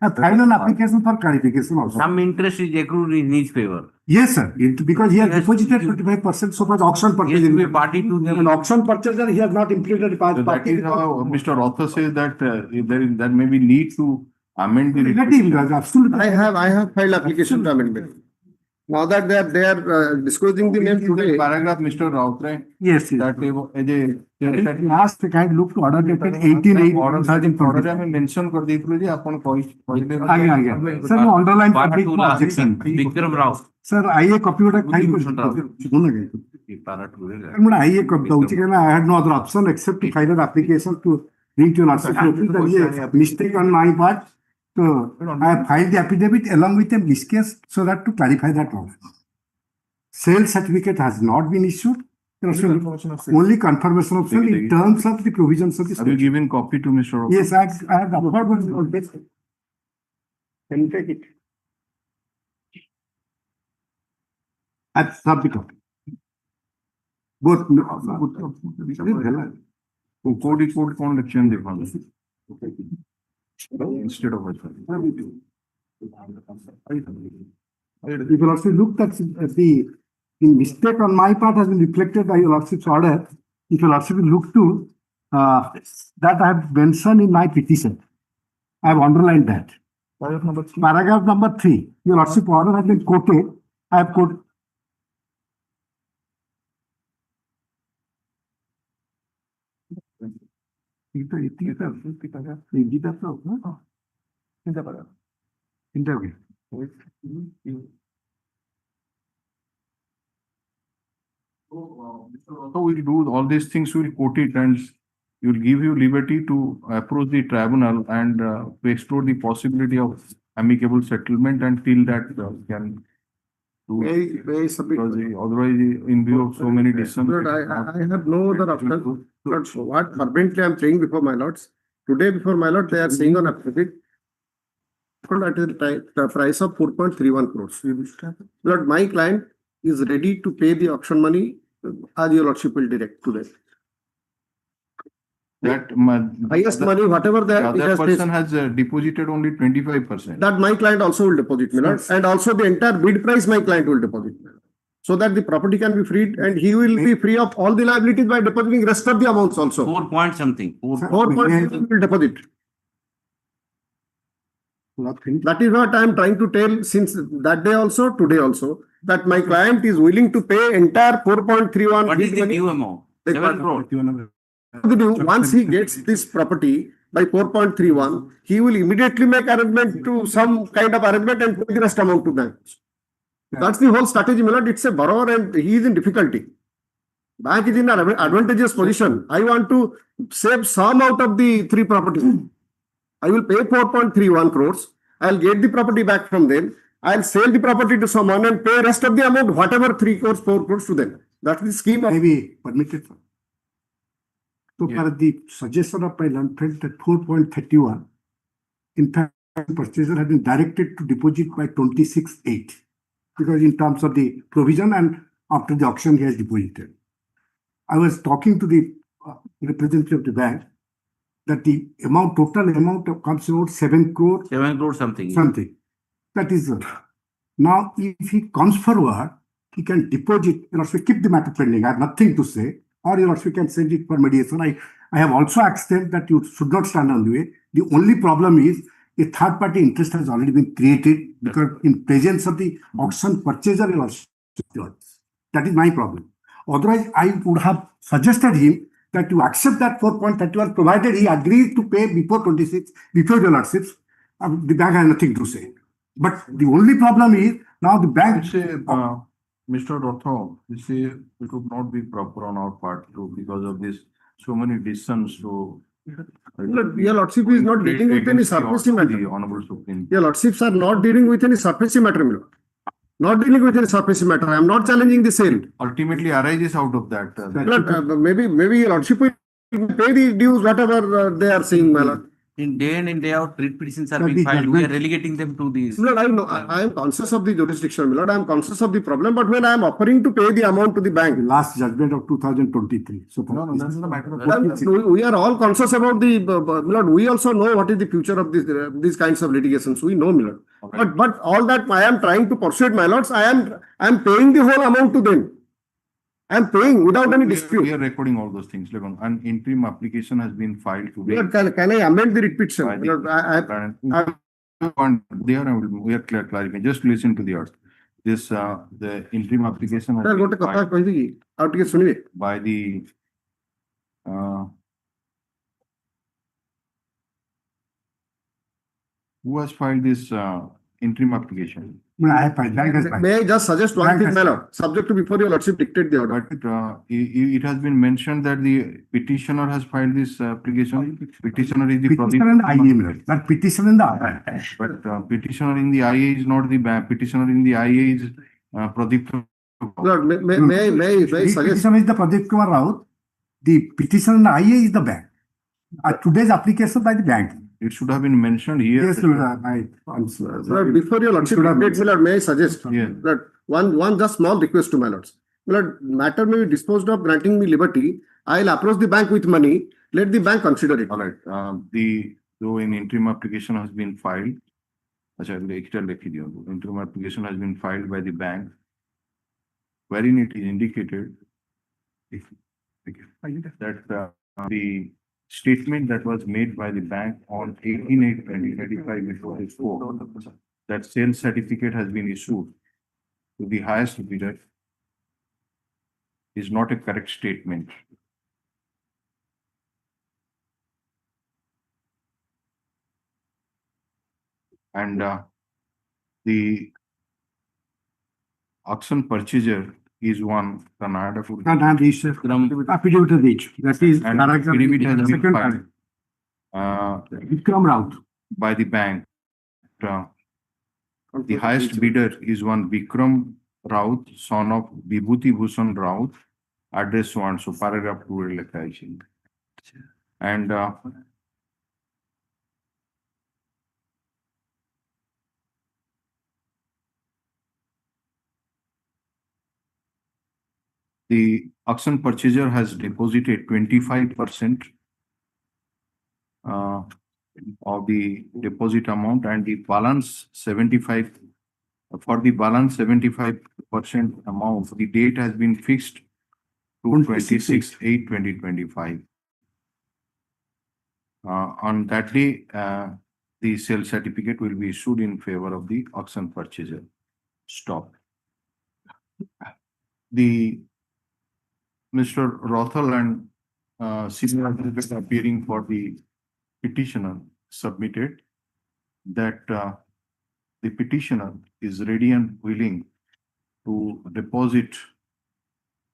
have filed an application for clarification also. Some interest is accrued in his favor. Yes, sir, because he has Yes, deposited you- 25% so far auction He has to be purchase. party to An the. auction purchaser, he has not implemented the So that party. is how Mr. Author says that there may be need to amend the. Relative, absolutely. I have filed application to amendment. Now that they are disclosing the name today. Paragraph, Mr. Rautre, Yes, yes. that Last kind look to order dated 18/8/2020. order ଆମେ mention କରିଦେଇଥିଲୁ ଯେ ଆପଣ କହିଲେ ଆଜ୍ଞା ଆଜ୍ଞା sir ମୁଁ underline Para public to no last, objection Vikram Rao. sir IA copy ଗୋଟେ Good file motion, Rao. କରିଛି Para to. ମୁଁ IA copy ଦଉଛି କାରଣ I had no other option except to file an application to bring to your lordship notice that is a mistake on my part. So I have filed the affidavit along with a miscase so that to clarify that also. Sale certificate has not been issued. Only confirmation of sale in terms of the provisions of the Have you statute. given copy to Mr. Rautre? Yes, I have offered one. Can you take it? At the copy. Both. କୋଉଠି କଣ ଲେଖିଛନ୍ତି ଦେଖନ୍ତୁ instead of it. If you also look at the mistake on my part has been reflected by your lordship's order. If you lordship will look to that I have mentioned in my petition. I have underlined that. Paragraph number 3. Your lordship order has been quoted. I have quoted. So we'll do all these things, we'll quote it and you'll give you liberty to approach the tribunal and to explore the possibility of amicable settlement until that can do. May submit. Because otherwise, in view of so many decisions. Lord, I have no other option. Lord, so what fervently I am saying before my lords. Today before my lord, they are saying on affidavit. At the price of 4.31 crores. Lord, my client is ready to pay the auction money as your lordship will direct to them. That Highest money, whatever the that it other has person paid, has deposited only 25%. that my client also will deposit, my lord. And also the entire bid price my client will deposit. My lord. So that the property can be freed and he will be free of all the liabilities by depositing rest of the amounts also. 4 point something. 4.6 will deposit. That is what I am trying to tell since that day also, today also, that my client is willing to pay entire 4.31. What is bid the money. due amount? 7 crore. The due. Once he gets this property by 4.31, he will immediately make arrangement to some kind of arrangement and pay the rest amount to bank. That's the whole strategy, my lord. It's a borrower and he is in difficulty. Bank is in an advantageous position. I want to save some out of the 3 properties. I will pay 4.31 crores. I'll get the property back from them. I'll sell the property to someone and pay rest of the amount, whatever 3 crores, 4 crores to them. That's the scheme. Maybe permitted. So for the suggestion of my learned friend that 4.31, in fact, the purchaser has been directed to deposit by 26/8 because in terms of the provision and after the auction he has deposited. I was talking to the representative of the bank that the total amount comes about 7 crore. 7 crore something. Something. That is now if he comes forward, he can deposit and also keep the matter pending. I have nothing to say. or your lordship can send it for mediation. I have also accepted that you should not stand on the way. The only problem is a third party interest has already been created because in presence of the auction purchaser, your lordship. That is my problem. Otherwise, I would have suggested him that you accept that 4.31 provided he agrees to pay before 26, before your lordships. The bank has nothing to say. But the only problem is now the bank. Mr. Rotho, you say it would not be proper on our part too because of this so many decisions to. Your lordship is not dealing with any surfacing matter. The Honorable Supreme. Your lordships are not dealing with any surfacing matter, my lord. Not dealing with any surfacing matter. I am not challenging the sale. Ultimately arises out of that. Maybe your lordship will pay the dues, whatever they are saying, my lord. In day in and day out, writ petitions are being filed. We are relegating them to these. Lord, I am conscious of the jurisdiction, my lord. I am conscious of the problem, but when I am offering to pay the amount to the bank. Last judgment of 2023. So No, that's not a matter of. We are all conscious about the, Lord, we also know what is the future of these kinds of litigations. We know, my lord. Okay. But all that I am trying to persuade, my lords, I am paying the whole amount to them. I am paying without any dispute. We are recording all those things. An interim application has been filed today. Lord, can I amend the writ petition? Lord, we are clarifying. Just listen to the order. This the interim application has been filed by the who has filed this interim application? I have filed. May I just suggest one thing, my lord, subject to before your lordship dictate the order. But it has been mentioned that the petitioner has filed this application. Petitioner is the petitioner in the IA. That petitioner in the IA. But petitioner in the IA is not the petitioner in the IA is Pradeep. Lord, may I suggest? Petitioner is the Pradeep Kumar Raut. The petitioner in the IA is the bank. Today's application by the bank. It should have been mentioned here. Yes, Lord, before your lordship dictates, Lord, may I suggest that one just small request to my lords. Lord, matter may be disposed of, granting me liberty. I'll approach the bank with money. Let the bank consider it. All right. Though an interim application has been filed, interim application has been filed by the bank, wherein it is indicated that the statement that was made by the bank on 18/8/2025 before this court, that sales certificate has been issued to the highest bidder, is not a correct statement. And the auction purchaser is one Kannada food. Affidavit of each. That is Second paragraph. Vikram Raut. By the bank. The highest bidder is one Vikram Raut, son of Vibhuti Bhushan Raut, address one, so paragraph 2. And the auction purchaser has deposited 25% of the deposit amount, and the balance 75 for the balance 75% amount. The date has been fixed to 26/8/2025. On that day, the sale certificate will be issued in favor of the auction purchaser. Stop. The Mr. Rothel and senior advocate appearing for the petitioner submitted that the petitioner is ready and willing to deposit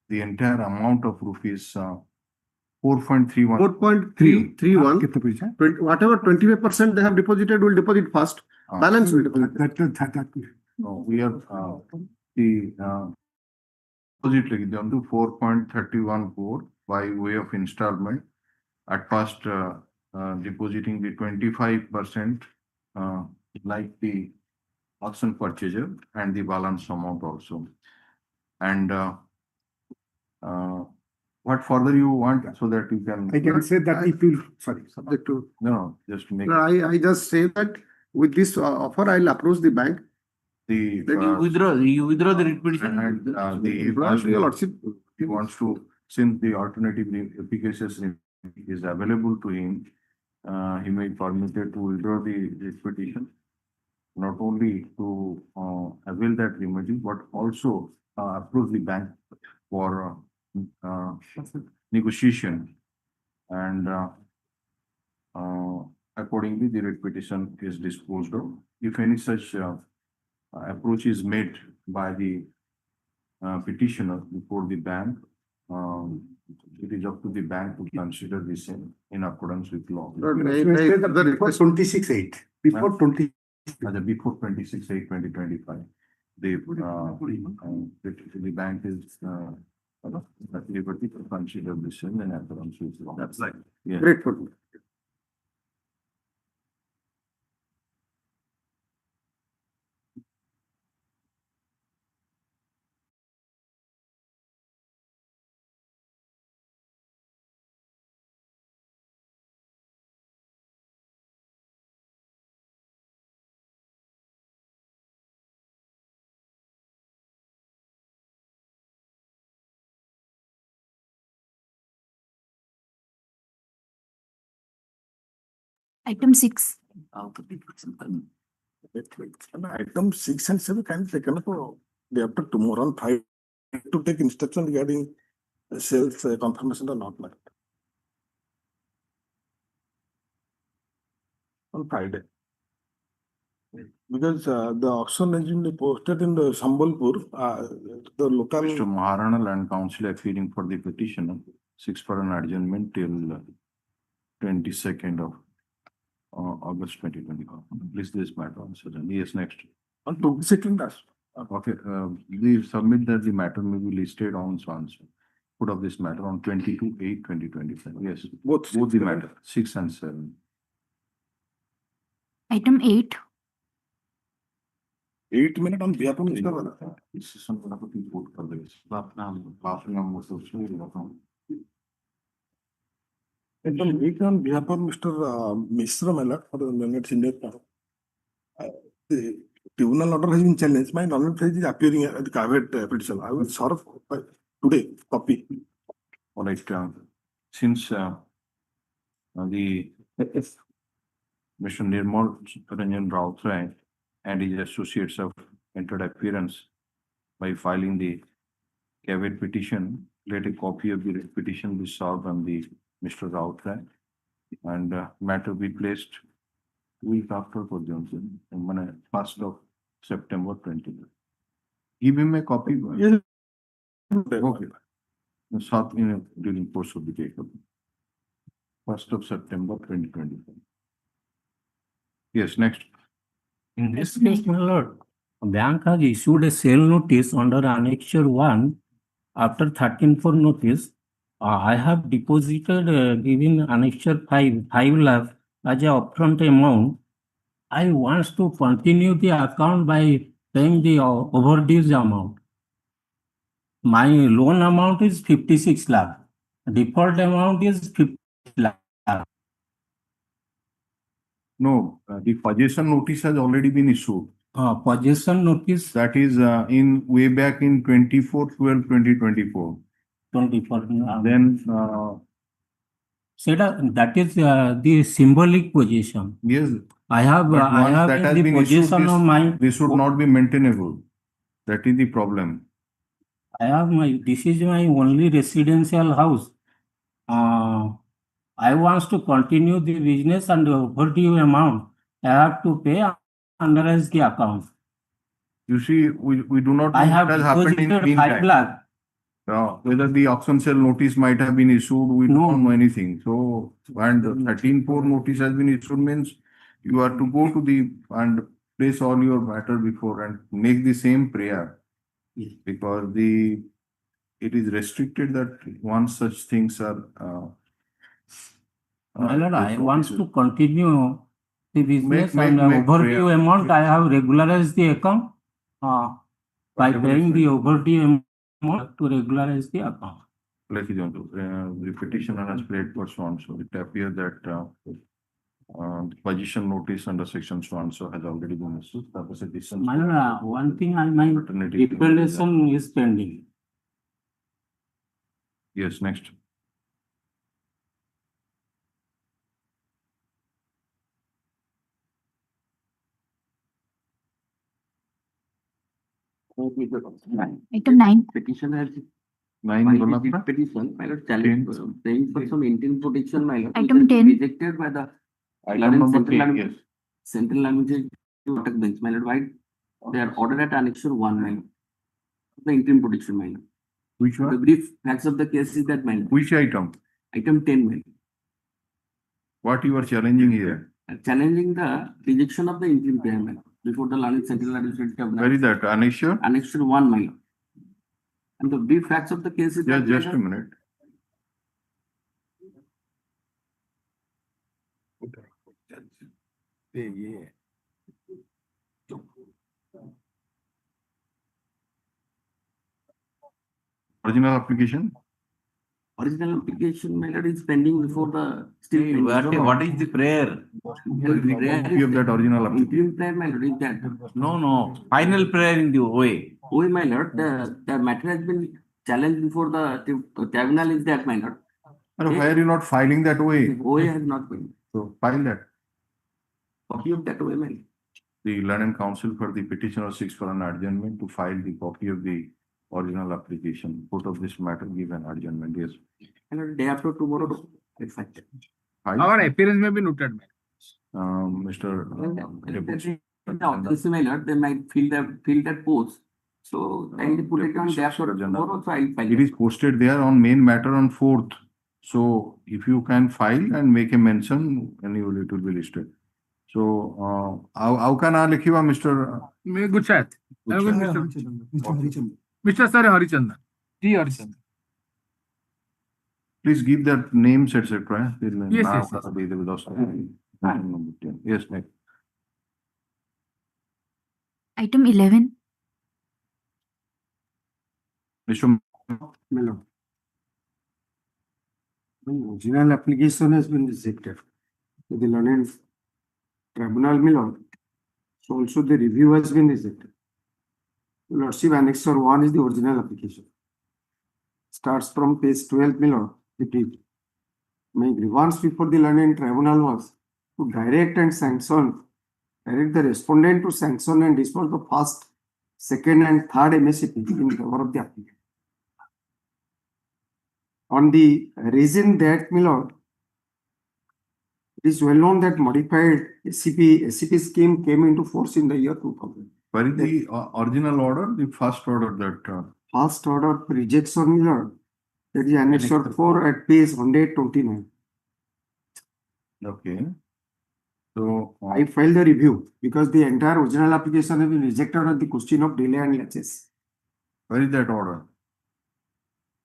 the entire amount of rupees 4.31. 4.331. Whatever 25% they have deposited will deposit first. Balance will deposit. No, we are the deposit down to 4.314 by way of installment. At first, depositing the 25% like the auction purchaser and the balance amount also. And what further you want so that you can. I can say that if you, subject to. No, just to make. No, I just say that with this offer, I'll approach the bank. You withdraw the writ petition. And he wants to since the alternative efficacious is available to him, he may be permitted to withdraw the petition, not only to avail that remedy, but also approach the bank for negotiation. And accordingly, the writ petition is disposed of. If any such approach is made by the petitioner before the bank, it is up to the bank to consider the same in accordance with law. The report 26/8, before 20. Before 26/8/2025, the bank is at liberty to consider the same in accordance with law. That's right. Yeah. Great photo. Item 6. Item 6 and 7 can be taken up day after tomorrow on 5 to take instruction regarding sales confirmation or not. On Friday. Because the auction has been posted in the Sambalpur, the local. Mr. Maharana Land Council appearing for the petitioner, 6 for an adjournment till 22nd of August 2024. Please this matter answer. Yes, next. On 22nd. Okay, we submit that the matter may be listed on answer. Put of this matter on 22/8/2025. Yes, both the matter, 6 and 7. Item 8. 8 minutes on behalf of Mr. This is something that we put for this. Last name was also. Item 8 on behalf of Mr. Mishra for the minutes in the Tribunal order has been challenged. My knowledge is appearing at the private petition. I will serve today copy. All right, since the Mr. Nirmal Ranjan Rautrai and his associates have entered appearance by filing the caveat petition, let a copy of the petition be served on the Mr. Rautrai and matter be placed week after for Johnson, 1st of September 20. Give him a copy. Yes. Okay. During course of the day. 1st of September 2025. Yes, next. In this case, my lord, bank has issued a sale notice under Annexure 1 after 13/4 notice. I have deposited giving Annexure 5 lakh as a upfront amount. I want to continue the account by paying the overdue amount. My loan amount is 56 lakh. Default amount is 50 lakh. No, the possession notice has already been issued. Possession notice. That is in way back in 24/12/2024. 24. Then Said that is the symbolic possession. yes, I have that has the been issued, possession of my. this should not be maintainable. That is the problem. I have this is my only residential house. I want to continue the business and the overdue amount I have to pay under the account. You see, we do not know I have what has happened in deposited 5 meantime. lakh. Whether the auction sale notice might have been issued, we don't know anything. So, and 13/4 notice has been issued means you are to go to the and place all your matter before and make the same prayer. Yes. Because it is restricted that once such things are. My lord, I want to continue the business Make and overdue prayer. amount I have regularized the account by paying the overdue amount to regularize the account. Like the petitioner has prayed for so and so. It appears that the position notice under section so and so has already been issued. That was a distance. My lord, one thing my Paternity. declaration is pending. Yes, next. Item 9. Petition has Nine filed बोला the आपने? petition, my lord, challenge, saying for some interim protection, my lord, which Item has been 10. rejected by the Item London number Central 10, Limit- yes. Central Limited Attack Bench, my lord, why they are ordered at annexure 1, my lord. The interim protection, my lord. Which The one? brief facts of the case is that, my lord, Which item? item 10, my lord, What you are challenging here? challenging the rejection of the interim prayer, my lord, before the London Central Administrative Tribunal. Where is that? Annexure? Annexure 1, my lord. And the brief facts of the case is Yeah, that, my just a lord, minute. Original application? original application, my lord, is pending before the still pending. What is the prayer? Where is the copy of that original application? Interim prayer, my lord, is that. No. Final prayer in the OA. Oh, my lord, the matter has been challenged before the tribunal is that, my lord. Why are you not filing that way? OA has not been. So file that. Copy of that OA, my lord. The London Council for the petitioner seeks for an adjournment to file the copy of the original application. Court of this matter give an adjournment, yes. My lord, day after tomorrow, it's fine. File. Our appearance may be noted. Mr. Deposition. Obviously, my lord, they might fill that post. So kindly put it on day after tomorrow, so I'll file It is posted there on main matter on 4th. So if you can file and make a mention, then it will be listed. So how can I लिखिवा Mr. Guchat. Mr. Sir Harichandra. T. Harichandra. Please give their names, etc. Yes. Yes, next. Item 11. Mr. Miller. The original application has been rejected. The London Tribunal, Miller. So also the review has been rejected. Lordship Annexure 1 is the original application. Starts from page 12, Miller. Repeat. My grievance before the London Tribunal was to direct the respondent to sanction and dispose the first, second, and third MSCP in favor of the applicant. On the reason that, Miller, it is well known that modified SCP scheme came into force in the year 2000. Where is the original order, the first order that? First order rejection, Miller. That is Annexure 4 at page 129. Okay. So I filed the review because the entire original application has been rejected on the question of delay and latches. where is that order?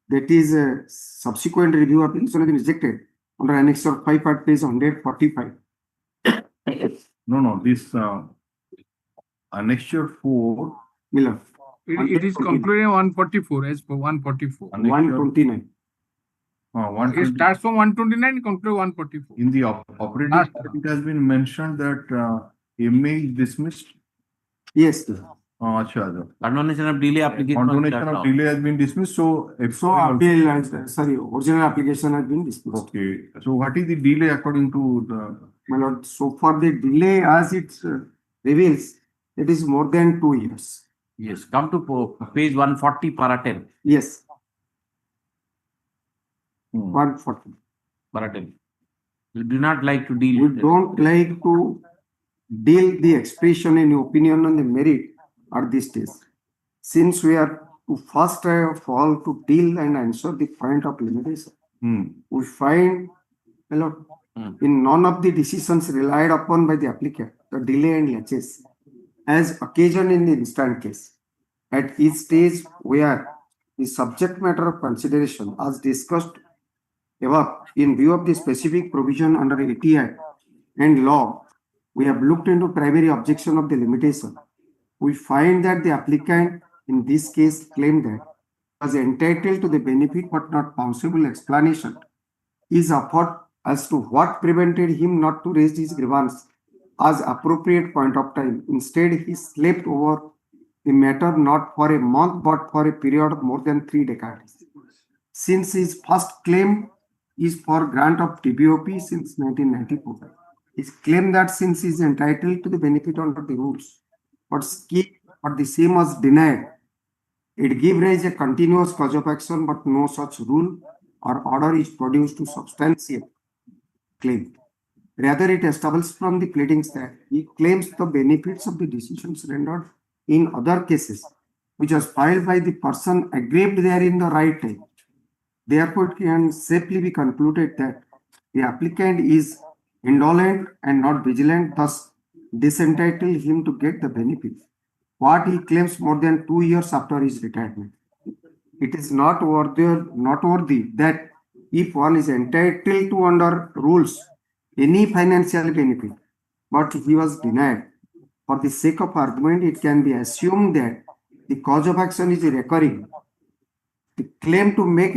That is a subsequent review application has been rejected under Annexure 5 at page 145. No, this Annexure 4. Miller. It is concluded in 144 as per 144. 129. It starts from 129 and concludes 144. In the operating, it has been mentioned that MA is dismissed. Yes. Condonation of delay application. Condonation of delay has been dismissed. So, Original application has been dismissed. Okay. So, what is the delay according to the? My lord, so far the delay as it reveals, it is more than 2 years. Yes. Come to page 140 para 10. Yes. 140. Para 10. We do not like to deal. We don't like to deal the expression in opinion on the merit at this stage. Since we are to first of all to deal and answer the point of limitation, we find in none of the decisions relied upon by the applicant, the delay and latches, as occasion in the instant case. At each stage where the subject matter of consideration, as discussed above, in view of the specific provision under ATI and law, we have looked into primary objection of the limitation. We find that the applicant in this case claimed that was entitled to the benefit but not possible explanation is offered as to what prevented him not to raise his grievance as appropriate point of time. Instead, he slept over the matter not for a month but for a period of more than 3 decades. since his first claim is for grant of TBOP since 1994. His claim that since he is entitled to the benefit under the rules, but the same was denied. It gives rise a continuous cause of action, but no such rule or order is produced to substantiate claim. Rather, it establishes from the pleadings that he claims the benefits of the decisions rendered in other cases, which was filed by the person aggrieved there in the right time. Therefore, it can safely be concluded that the applicant is indolent and not vigilant, thus disentitle him to get the benefit. What he claims more than 2 years after his retirement. It is not worthy that if one is entitled to under rules any financial benefit, but he was denied. For the sake of argument, it can be assumed that the cause of action is recurring. The claim to make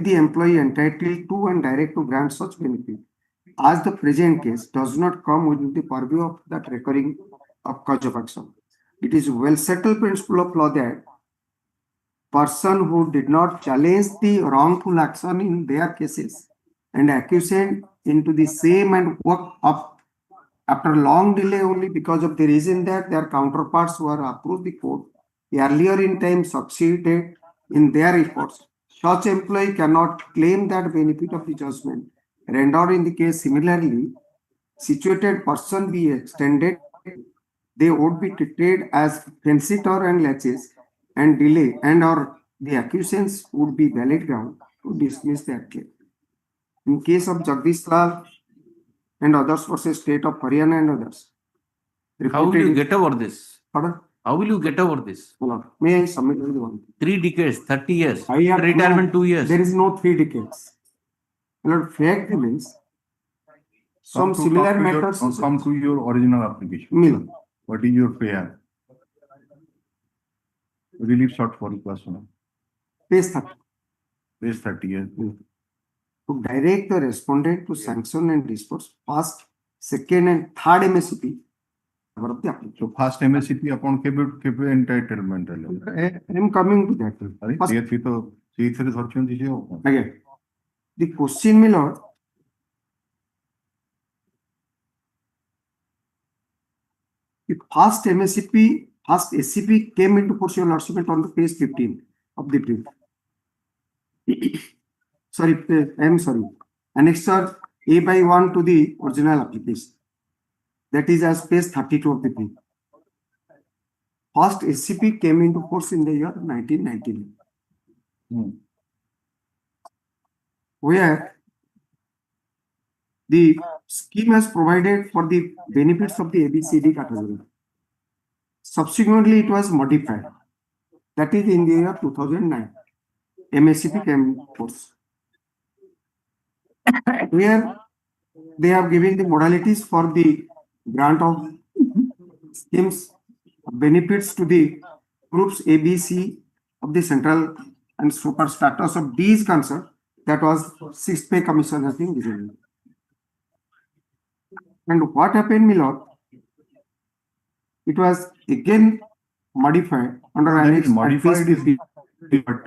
the employee entitled to and direct to grant such benefit, as the present case, does not come within the purview of that recurring of cause of action. It is well settled principle of law that person who did not challenge the wrongful action in their cases and accused into the same and work up after long delay only because of the reason that their counterparts were approved the court earlier in time succeeded in their efforts. Such employee cannot claim that benefit of the judgment rendered in the case. Similarly, situated person be extended, they would be treated as fencitor and laches and delay or the accusations would be valid ground to dismiss their claim. In case of Jagdish Lal and others versus state of Haryana and others. How will you get over this? Pardon? How will you get over this? May I submit the one? 3 decades, 30 years, I have retirement 2 years. There is no 3 decades. Lord, fact remains. Some similar matters. Come to your original application. Milan. What is your prayer? Relief sought for request. Page 30. Page 30 years. To direct the respondent to sanction and disperse first, second and third MSCP. So first MSCP upon keep entitlement. I am coming to that. Again, the question, my lord, the first MSCP, first SCP came into force, your lordship, on the page 15 of the brief. Sorry, I am sorry. Annexure A/1 to the original application. That is as page 32 of the brief. First SCP came into force in the year 1999. Where the scheme has provided for the benefits of the ABCD category. Subsequently, it was modified. That is in the year 2009. MSCP came into force. Where they have given the modalities for the grant of schemes benefits to the groups A, B, C of the central and super status of these concerned. That was 6th pay commission has been given. And what happened, my lord? It was again modified under annex. Modified is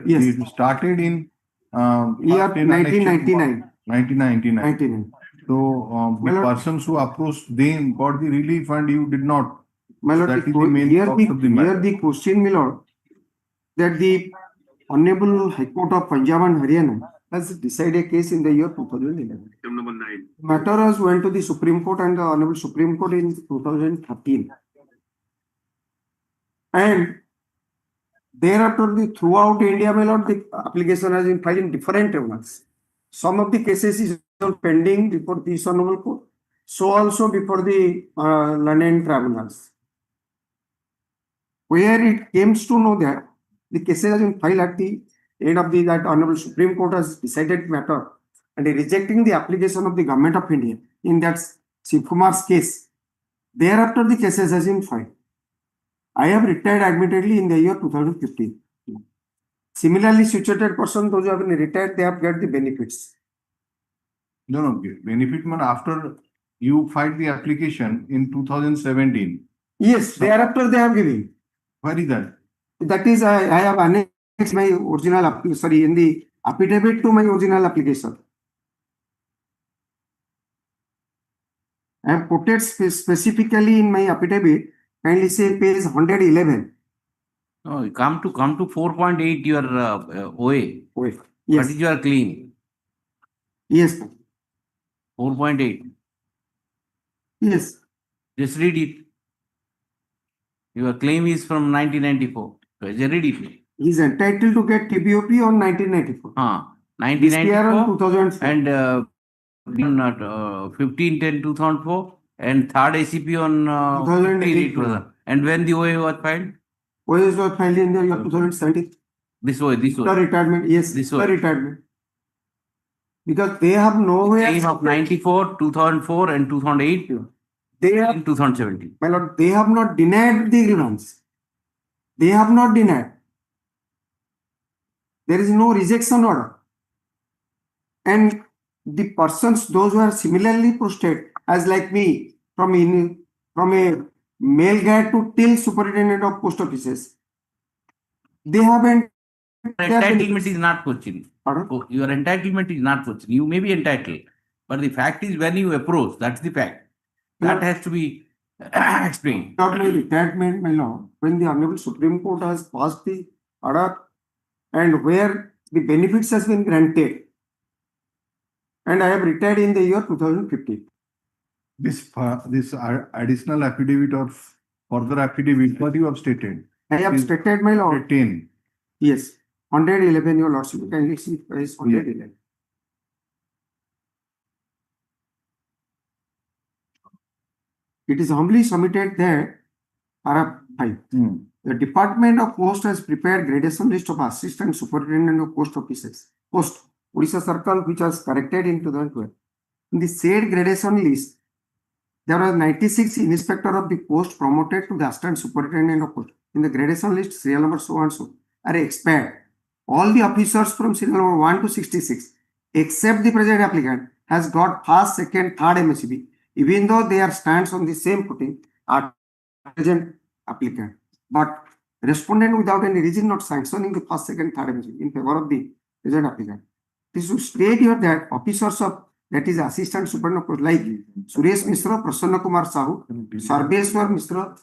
yes. It started in year 1999. 1999. So the persons who approached them got the relief and you did not. My lord, That is the main crux of the matter. Here the question, my lord, that the Honorable High Court of Punjab and Haryana has decided a case in the year 2011. Number 9. Matter has went to the Supreme Court and the Honorable Supreme Court in 2013. And thereafter, throughout India, my lord, the application has been filed in different tribunals. Some of the cases is pending before this Honorable Court, so also before the London tribunals. Where it comes to know that the cases has been filed at the end of that Honorable Supreme Court has decided matter and rejecting the application of the Government of India in that Shiv-Kumar's case. Thereafter, the cases has been filed. I have retired admittedly in the year 2015. Similarly situated person, those who have been retired, they have got the benefits. No, benefit man after you filed the application in 2017. Yes, thereafter they have given. Where is that? That is, I have annexed my original, in the affidavit to my original application. I have quoted specifically in my affidavit, kindly say page 111. No, you come to 4.8 your OA. Wait, What yes, is your claim? yes, 4.8. yes. Just read it. Your claim is from 1994. So just read it. He is entitled to get TBOP on 1994. This year on 1994 2004. and 15/10/2004 and third ACP on 2008. 2000. And when the OA was filed? OAS was filed in the year 2017. This OA. The retirement, yes, This the OA. retirement. Because they have nowhere. Claim of 94, 2004 and 2008 They have, in 2017. my lord, they have not denied the grievance. They have not denied. There is no rejection order. And the persons, those who are similarly posted, as like me, from a mail guy to till superintendent of post offices, they haven't. Entitlement is not questioned. Pardon? Oh, your entitlement is not questioned. You may be entitled, but the fact is when you approach, that's the fact. That has to be explained. Not my retirement, my lord, when the Honorable Supreme Court has passed the order and where the benefits has been granted, and I have retired in the year 2015. This additional affidavit or further affidavit, what you have stated? I have is stated, my lord. 10. Yes, 111, your lordship, kindly see page 111. It is humbly submitted there, para 5. The Department of Post has prepared gradation list of assistant superintendent of post offices, post Orissa Circle, which was corrected in 2012. In the said gradation list, there were 96 inspector of the post promoted to the assistant superintendent of post. In the gradation list, serial number so and so are expired. All the officers from serial number 1 to 66, except the present applicant, has got first, second, third MSCB, even though they are stands on the same footing at present applicant. But respondent without any reason not sanctioning the first, second, third MSCB in favor of the present applicant. This should state here that officers of, that is assistant superintendent of post, like S.S.Mishra, Prasanna Kumar Sahoo, Sarveshwar Mishra,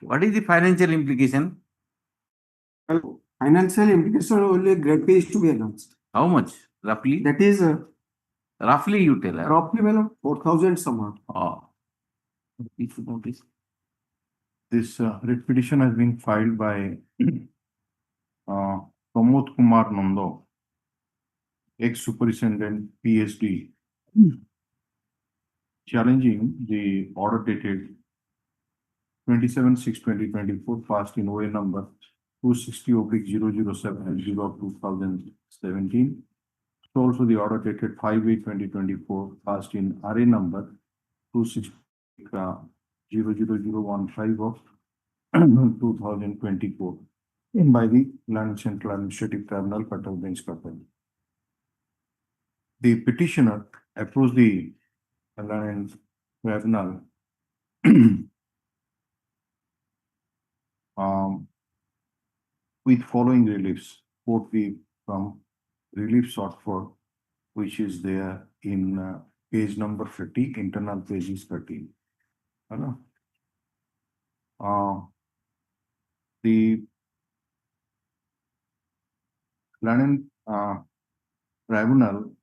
What is the financial implication? financial implication only grade pay is to be announced. How much? Roughly? That is Roughly you tell us. roughly well 4,000 somehow. If you notice. This writ petition has been filed by Pramod Kumar Nando, ex-superintendent PSD, challenging the order dated 27/6/2024 passed in OA number 260/007 of 2017. So also the order dated 5/8/2024 passed in RA number 260/00015 of 2024 by the Land Central Administrative Tribunal, Patal Bench, Patal. The petitioner approached the Land Tribunal with following reliefs, quote from relief sought for, which is there in page number 30, internal page is 30. The Land Tribunal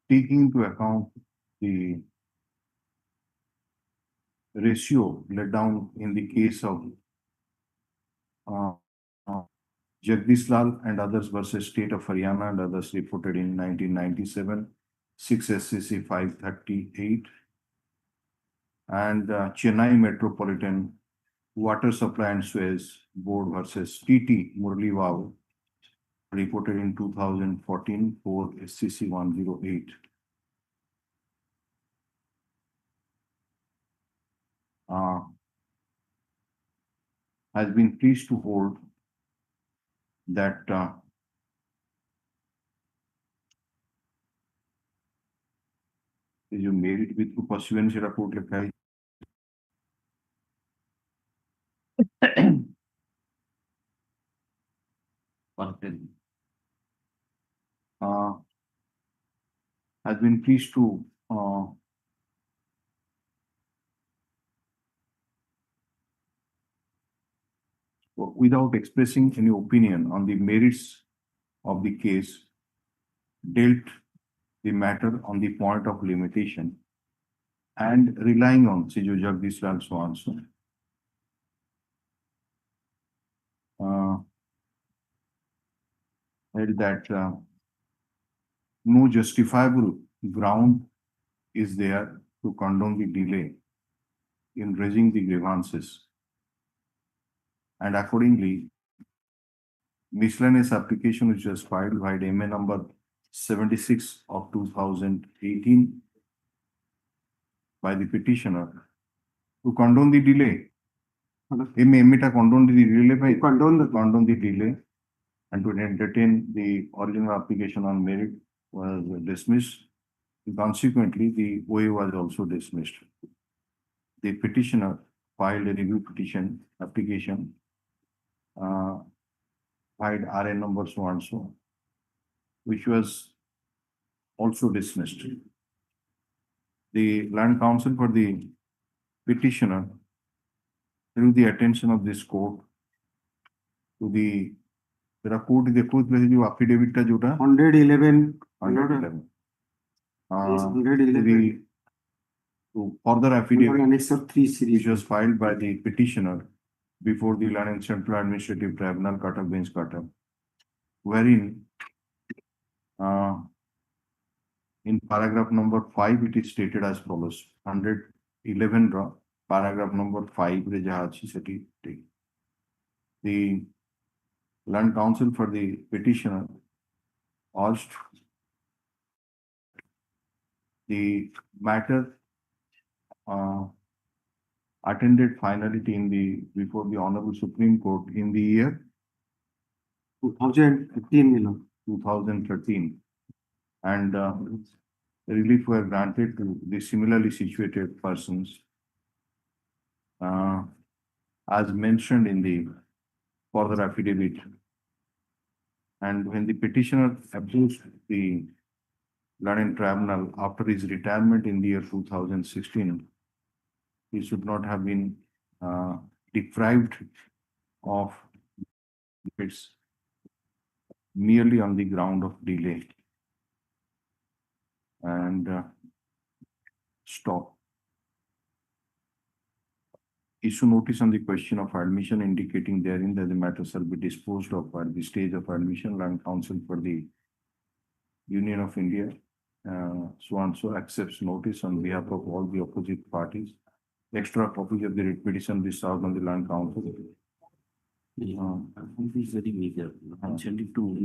taking into account the ratio laid down in the case of Jagdish Lal and others versus State of Haryana and others reported in 1997, 6 SCC 538, and Chennai Metropolitan Water Supply and Suez Board versus TT Murli Wow, reported in 2014 for SCC 108. has been pleased to hold that जो merit with pursuant से court लिखा है has been pleased to without expressing any opinion on the merits of the case, dealt the matter on the point of limitation and relying on Siju Jagdish Lal Swanson. Held that no justifiable ground is there to condone the delay in raising the grievances. And accordingly, miscellaneous application which was filed by MA number 76 of 2018 by the petitioner to condone the delay. MA condone the delay, condone the delay, and to entertain the original application on merit was dismissed. Consequently, the OA was also dismissed. The petitioner filed a review petition application, filed RN number so and so, which was also dismissed. The Land Council for the petitioner drew the attention of this court to the court जो affidavit था जोटा 111 to further affidavit Annex of 3 series. which was filed by the petitioner before the Land and Central Administrative Tribunal, Cuttack Bench, Cuttack, wherein in paragraph number 5 it is stated as follows: 111 paragraph number 5 the Land Council for the petitioner urged the matter attended finality in the before the Honorable Supreme Court in the year 2013, and relief were granted to the similarly situated persons as mentioned in the further affidavit. And when the petitioner approached the Land Tribunal after his retirement in the year 2016, he should not have been deprived of benefits merely on the ground of delay and stop. Issue notice on the question of admission, indicating therein that the matter shall be disposed of at the stage of admission. Land Council for the Union of India so and so accepts notice on behalf of all the opposite parties. Extra copies of the writ petition be served on the Land Council. Is very major. I'm sending to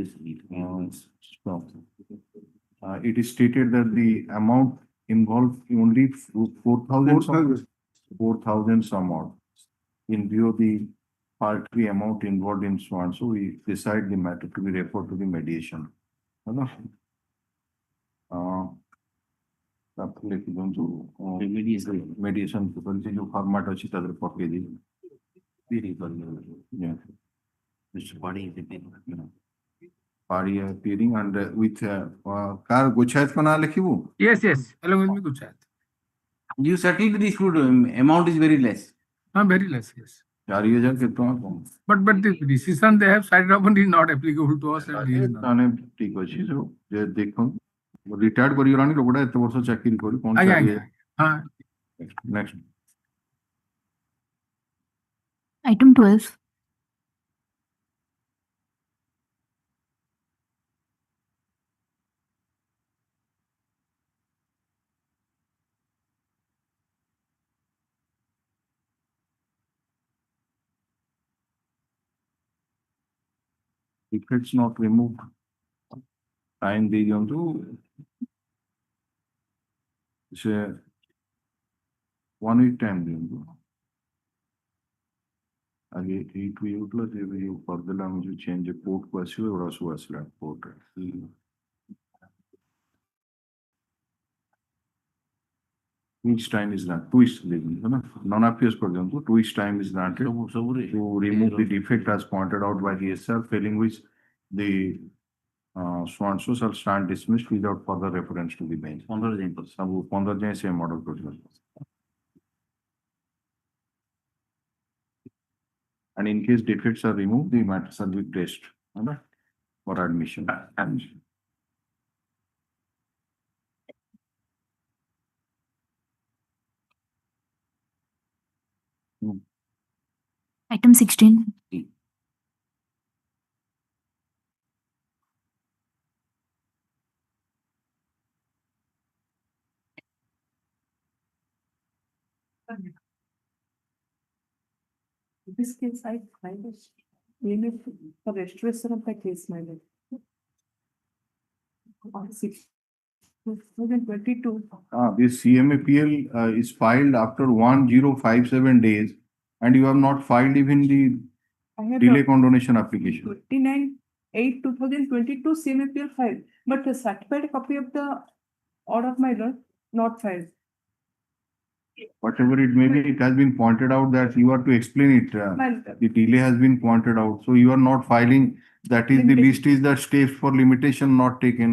it is stated that the amount involved only 4,000 some odd. In view of the paltry amount involved in so and so, we decide the matter to be referred to the mediation. Mediation जो format अच्छी तरह पके दी Mr. Body is party appearing and with car Guchayat pana likhibu. Yes, along with me Gujarat. You settled the dispute, amount is very less. Very less, yes. 4,000 कितना कम. But the decision they have cited upon is not applicable to us. And he is not. ताने ठीक अछि जो जे देखो retired करियोरानी लोगडा एते वर्ष चाकरी करी कोन चाकरी. Next. Item 12. If it's not removed, time they don't do. Say 1 week time they do. ଆଗେ ଏଇଠୁ ହେଇଥିଲା ଯେ ଏବେ କରିଦେଲେ ଆମେ ଯୋଉ ଚେଞ୍ଜ କୋର୍ଟକୁ ଆସିବ ଏଗୁଡ଼ା ସବୁ ଆସିଲା କୋର୍ଟରେ। Twist time is not twist non-obvious ପର୍ଯ୍ୟନ୍ତ twist time is granted to remove the defect as pointed out by the SR, failing which the so and so shall stand dismissed without further reference to the bench. 15 ଯାଏଁ ସବୁ 15 ଯାଏଁ same order କରୁଛନ୍ତି. And in case defects are removed, the matter shall be placed for admission. Item 16. In this case, I find it limit for restoration of the case, my lord. On 2022. This CMAPL is filed after 1057 days, and you have not filed even the I have delay condonation application. 29/8/2022 CMAPL filed, but the certified copy of the order of my lord not filed. Whatever it may be, it has been pointed out that you are to explain it. The delay has been pointed out, so you are not filing. That is the list is the steps for limitation not taken.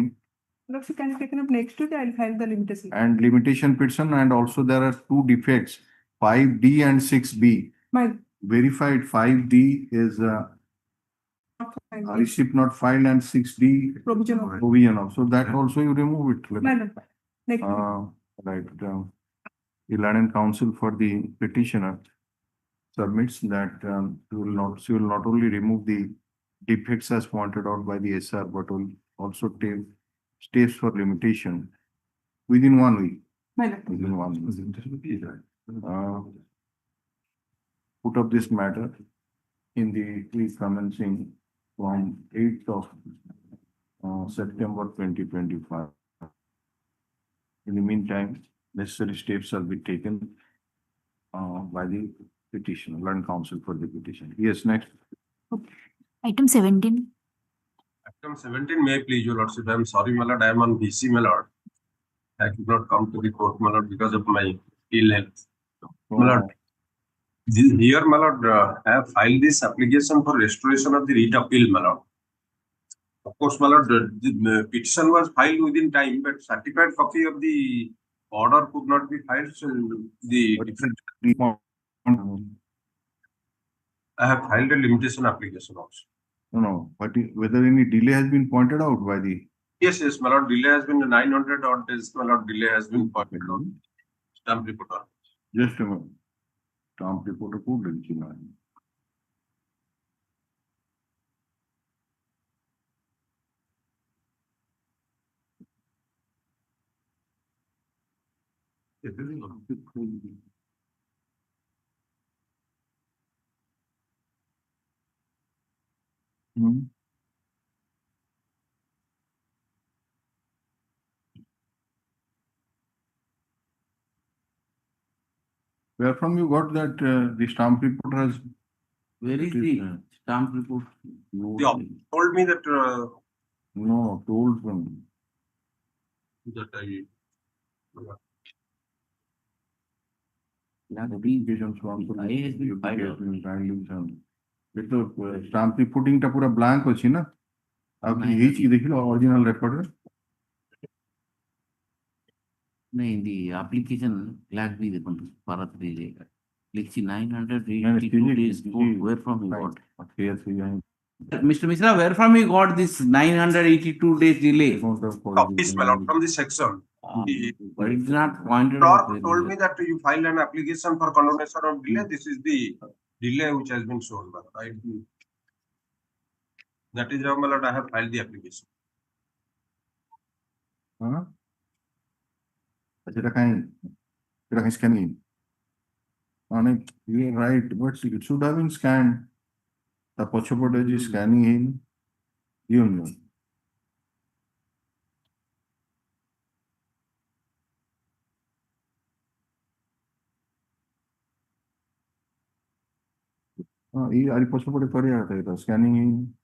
Lord, so can you take it up next Tuesday? I'll file the limitation. And limitation petition, and also there are two defects, 5D and 6B. My Verified 5D is receipt not filed, and 6D provision of. So that also you remove it. My lord, next. Right. The Land Council for the petitioner submits that she will not only remove the defects as pointed out by the SR, but will also take steps for limitation within 1 week. Within 1 week. Put up this matter in the plea commencing from 8th of September 2025. In the meantime, necessary steps shall be taken by the petitioner, Land Council for the petition. Yes, next. Item 17. Item 17, may I please, your lordship? I am sorry, my lord, I am on BC, my lord. I could not come to the court, my lord, because of my ill health. My lord, here, my lord, I have filed this application for restoration of the writ appeal, my lord. Of course, my lord, the petition was filed within time, but certified copy of the order could not be filed, so the different. I have filed a limitation application also. No, but whether any delay has been pointed out by the. Yes, my lord, delay has been 900 odd days, my lord, delay has been pointed out. Stamp report. Just a moment. Stamp report approved. Where from you got that the stamp report has? Where is the stamp report? They told me that. No, told from. That I. Notifications from stamp reporting टा पूरा blank अछि ना आप ये चीज देखिए original record नहीं the application flag भी देखो भारत भेजेगा लिखी 982 days where from you got Mr. Mishra, where from you got this 982 days delay? Copies, my lord, from the section. But it's not pointed out. out. Told me that you filed an application for condonation of delay. This is the delay which has been shown. Right? That is how, my lord, I have filed the application. Scanning. You're right, but it should have been scanned. The Pochopod is scanning in. You know. Are you possible to carry out scanning?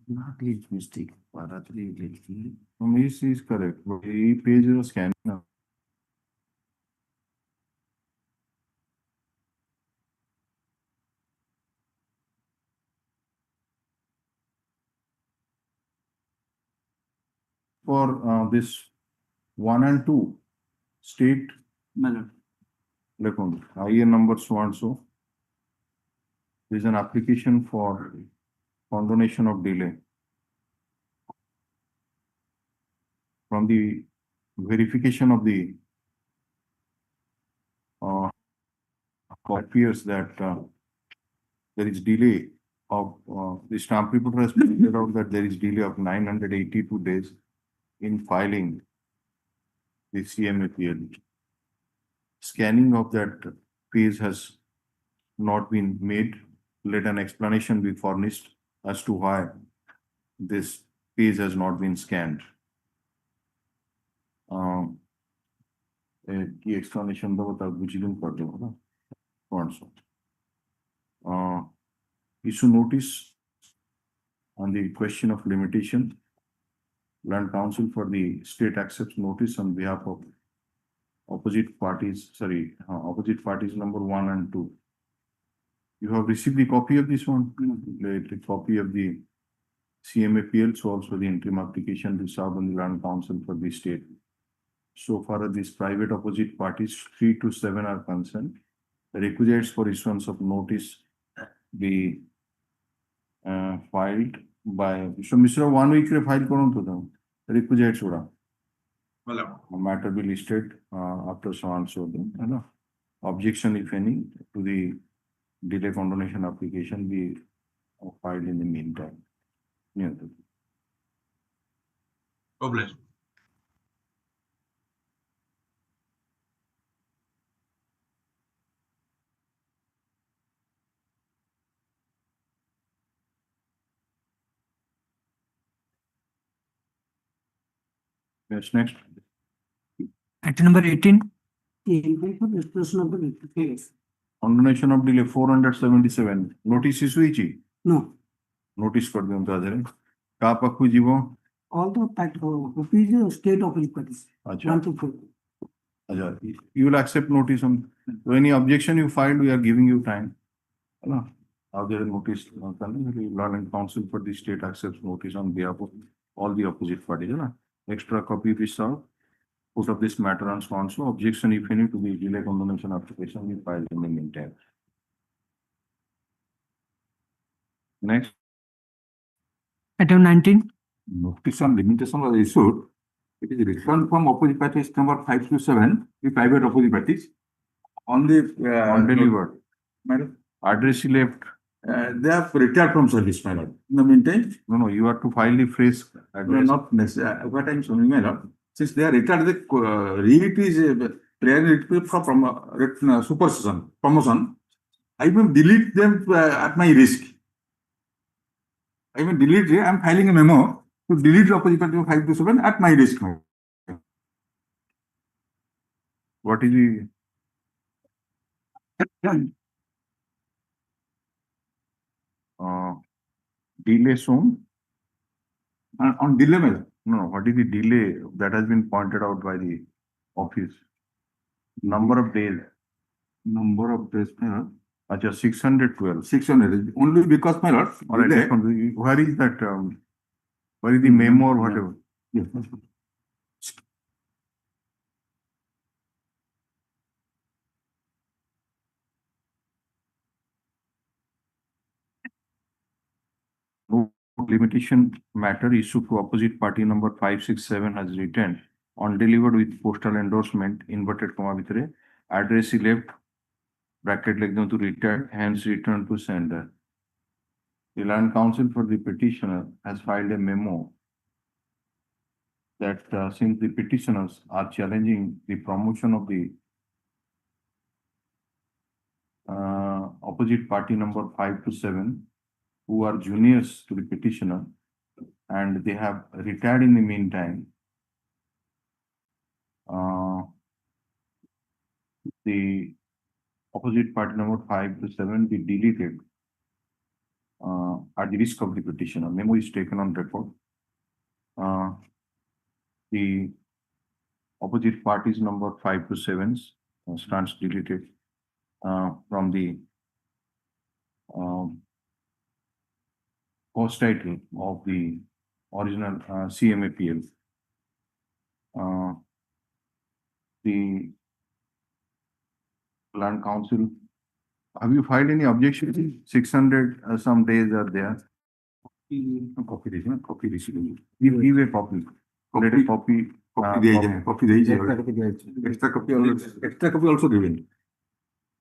Not his mistake. Paratri Lekhi. Is correct. But he page is scanning now. For this 1 and 2 state IN number so and so. There is an application for condonation of delay. From the verification of the appears that there is delay of the stamp reporter has pointed out that there is delay of 982 days in filing the CMAPL. Scanning of that page has not been made. Let an explanation be furnished as to why this page has not been scanned. की explanation दो तब बुझिलूं कर दो ना कौन सा issue notice on the question of limitation. Land Council for the state accepts notice on behalf of opposite parties number 1 and 2. You have received the copy of this one, the copy of the CMAPL, so also the interim application reserved on the Land Council for the state. So far as these private opposite parties 3 to 7 are concerned, the requisites for issuance of notice be filed by S.S.Mishra 1 week file karon to them. Requisites oda. Matter be listed after so and so then. Objection if any to the delay condonation application be filed in the meantime. Yeah. Problem. Yes, next. Item number 18. Condonation of delay 477. Notice issue ichi? No. Notice kar diyo tadare. Ka pakku jibo? All the office state office parties. Acha. 1 to 4. Acha. You will accept notice on so any objection you filed, we are giving you time. Now there is notice Land Council for the state accepts notice on behalf of all the opposite parties. Extra copy we serve. Put of this matter on so and so. Objection if any to the delay condonation application we filed in the meantime. Next. Item 19. Notice on limitation was issued. It is returned from opposite parties number 5 to 7, the private opposite parties. On the undelivered. Madam, Address left. they have retired from service, my lord. In the meantime, No, you have to file the phrase address. not necessary. What I am saying, my lord, since they are retired, the REIT is prior from supersession, promotion. I will delete them at my risk. I will delete it. I am filing a memo to delete the opposite party of 5 to 7 at my risk. What is the delay shown? On delay, my lord. No, what is the delay that has been pointed out by the office? Number of days. Number of days, my lord. Acha, 612. 600. Only because, my lord. All right, delay- where is that? Where is the memo or whatever? Yes. No limitation matter issued to opposite party number 567 has written on delivered with postal endorsement inverted comma bhitere address is left bracket like them to return hence return to sender. The Land Council for the petitioner has filed a memo that since the petitioners are challenging the promotion of the opposite party number 5 to 7 who are juniors to the petitioner and they have retired in the meantime, the opposite party number 5 to 7 be deleted at the risk of the petitioner. Memo is taken on record. The opposite parties number 5 to 7 stands deleted from the cost title of the original CMAPL. The Land Council, have you filed any objection? 600 some days are there. Copy this, no? Copy this. Give a copy. Let a copy. Extra copy also given.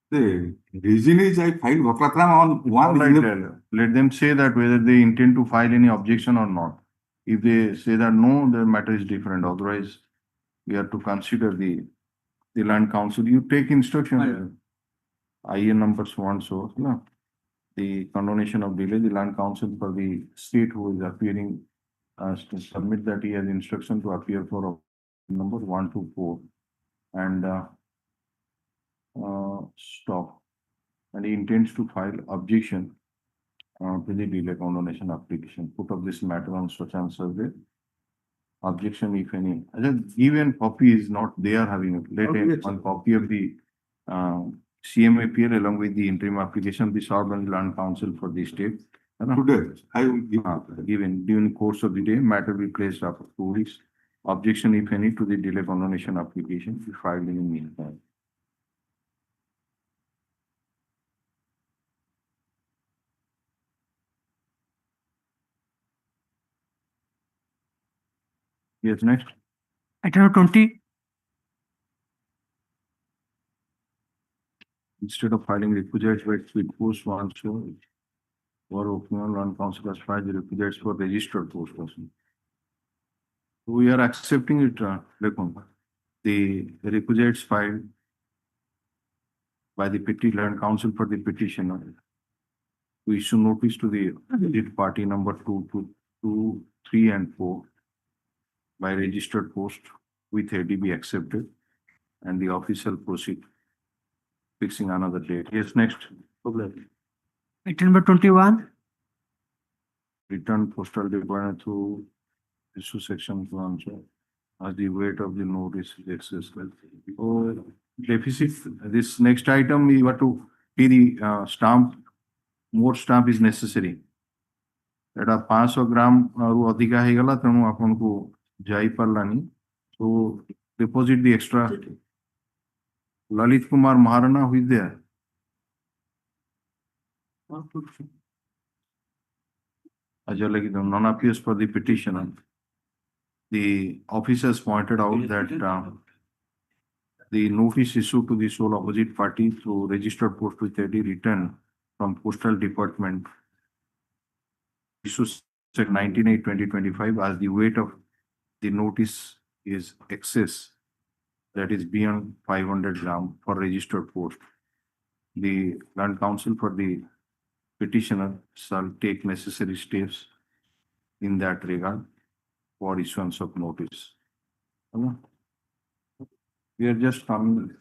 The reason is I filed Vakratram on one. Let them say that whether they intend to file any objection or not. If they say that no, the matter is different. Otherwise, we have to consider the Land Council. You take instruction. IN numbers one so no. The condonation of delay, the Land Council for the state who is appearing to submit that he has instruction to appear for number 1 to 4 and stop. And he intends to file objection to the delay condonation application. Put up this matter on such and survey. Objection, if any. Even copy is not there having it. Let one copy of the CMAPL along with the interim application be served on the Land Council for the state. Today, I will give given during course of the day, matter will be placed after 2 weeks. Objection, if any, to the delay condonation application be filed in the meantime. Yes, next. Item number 20. Instead of filing refugees by speed post one show or opinion Land Council has filed the refugees for registered post person. We are accepting it, the refugees filed by the Land Council for the petitioner. We issue notice to the party number 2, 3 and 4 by registered post with ADB accepted and the official proceed fixing another date. Yes, next. Item number 21. Return postal department to issue section 1 as the weight of the notice is excess. Oh, deficit. This next item we have to pay the stamp. More stamp is necessary. एटा 500 ग्राम रु अधिका हे गला तेणु आपन को जाई परलानी तो deposit the extra Lalit Kumar Maharana हुई there. Ajay the non-appeals for the petitioner. The officers pointed out that the notice issued to the sole opposite party through registered post with AD return from postal department issues 19/8/2025 as the weight of the notice is excess, that is beyond 500 gram for registered post. The Land Council for the petitioner shall take necessary steps in that regard for issuance of notice. We are just coming.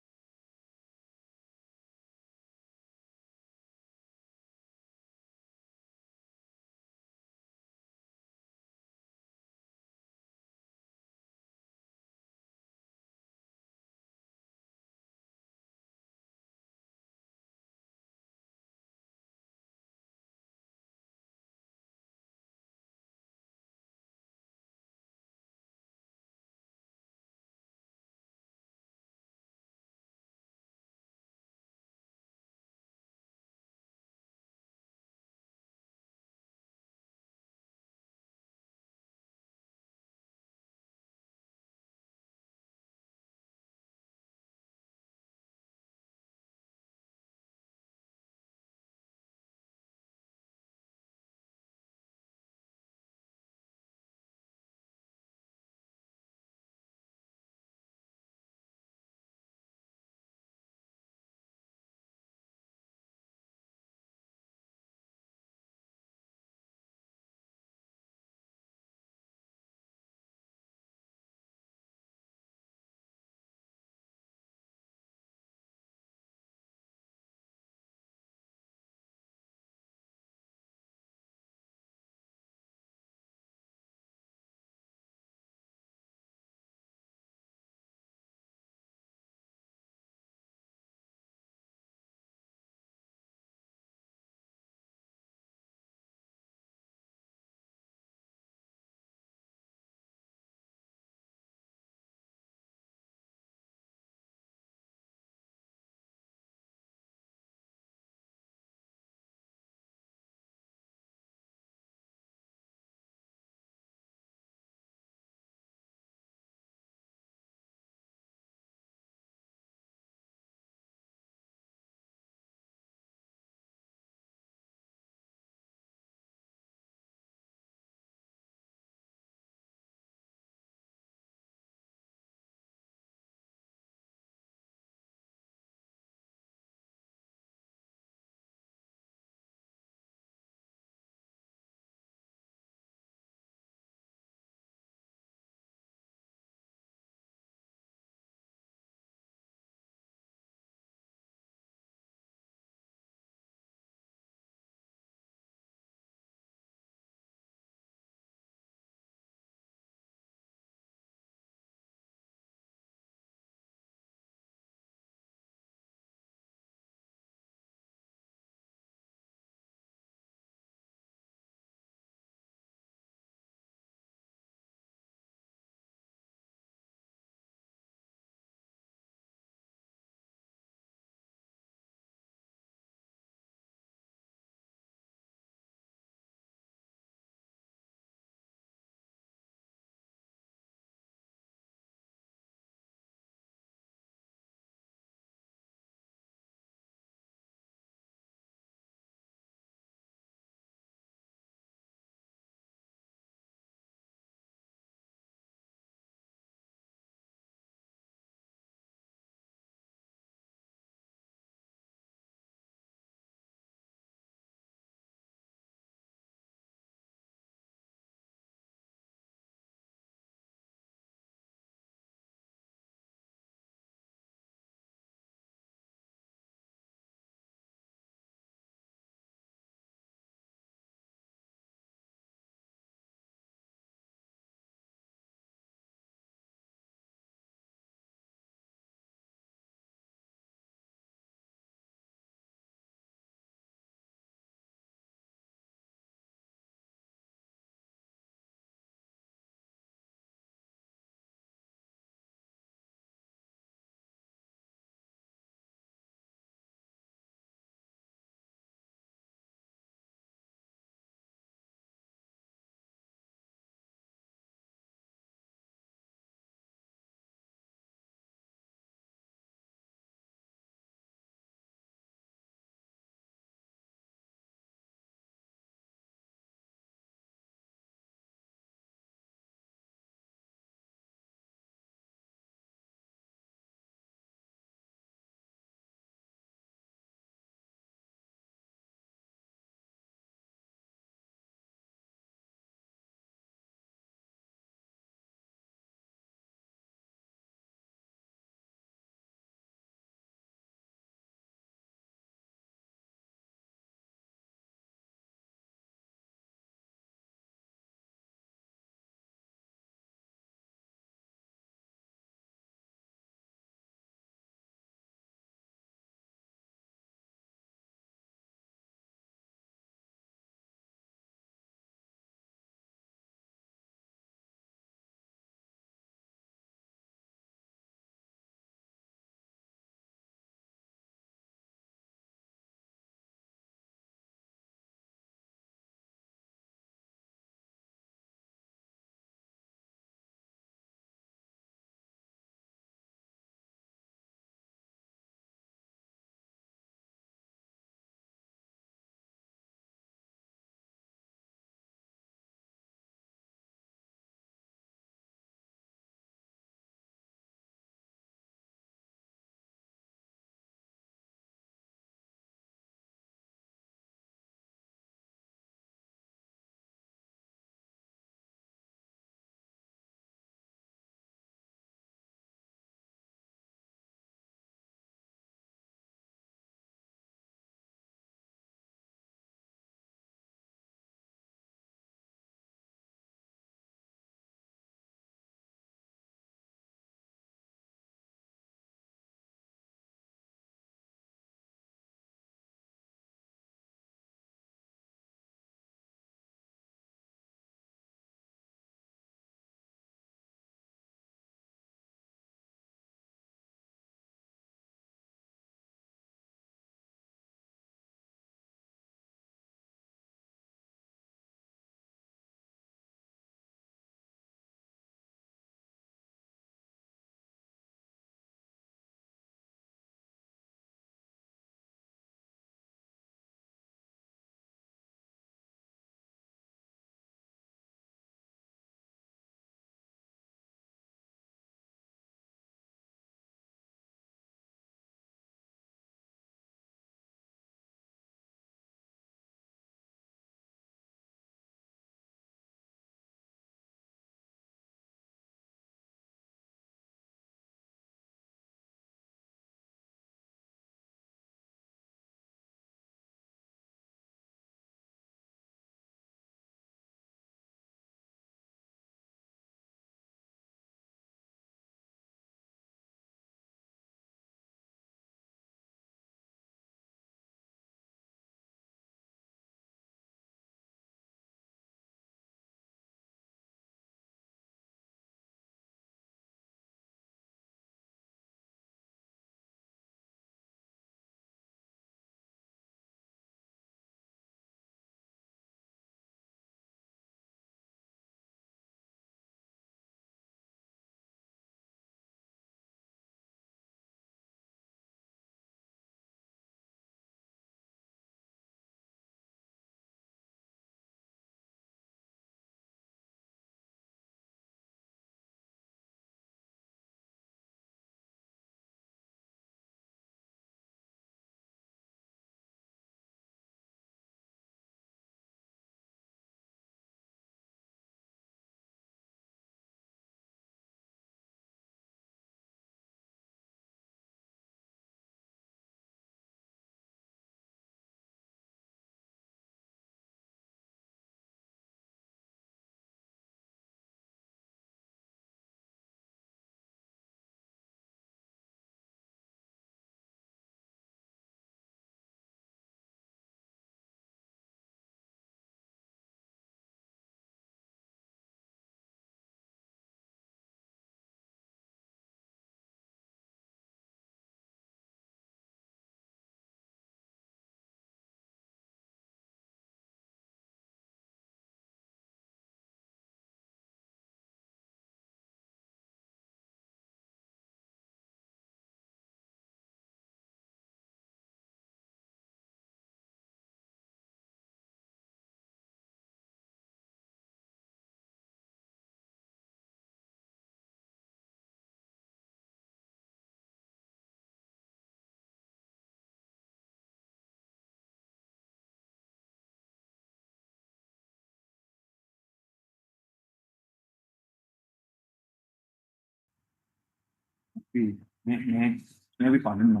Maybe pardon me.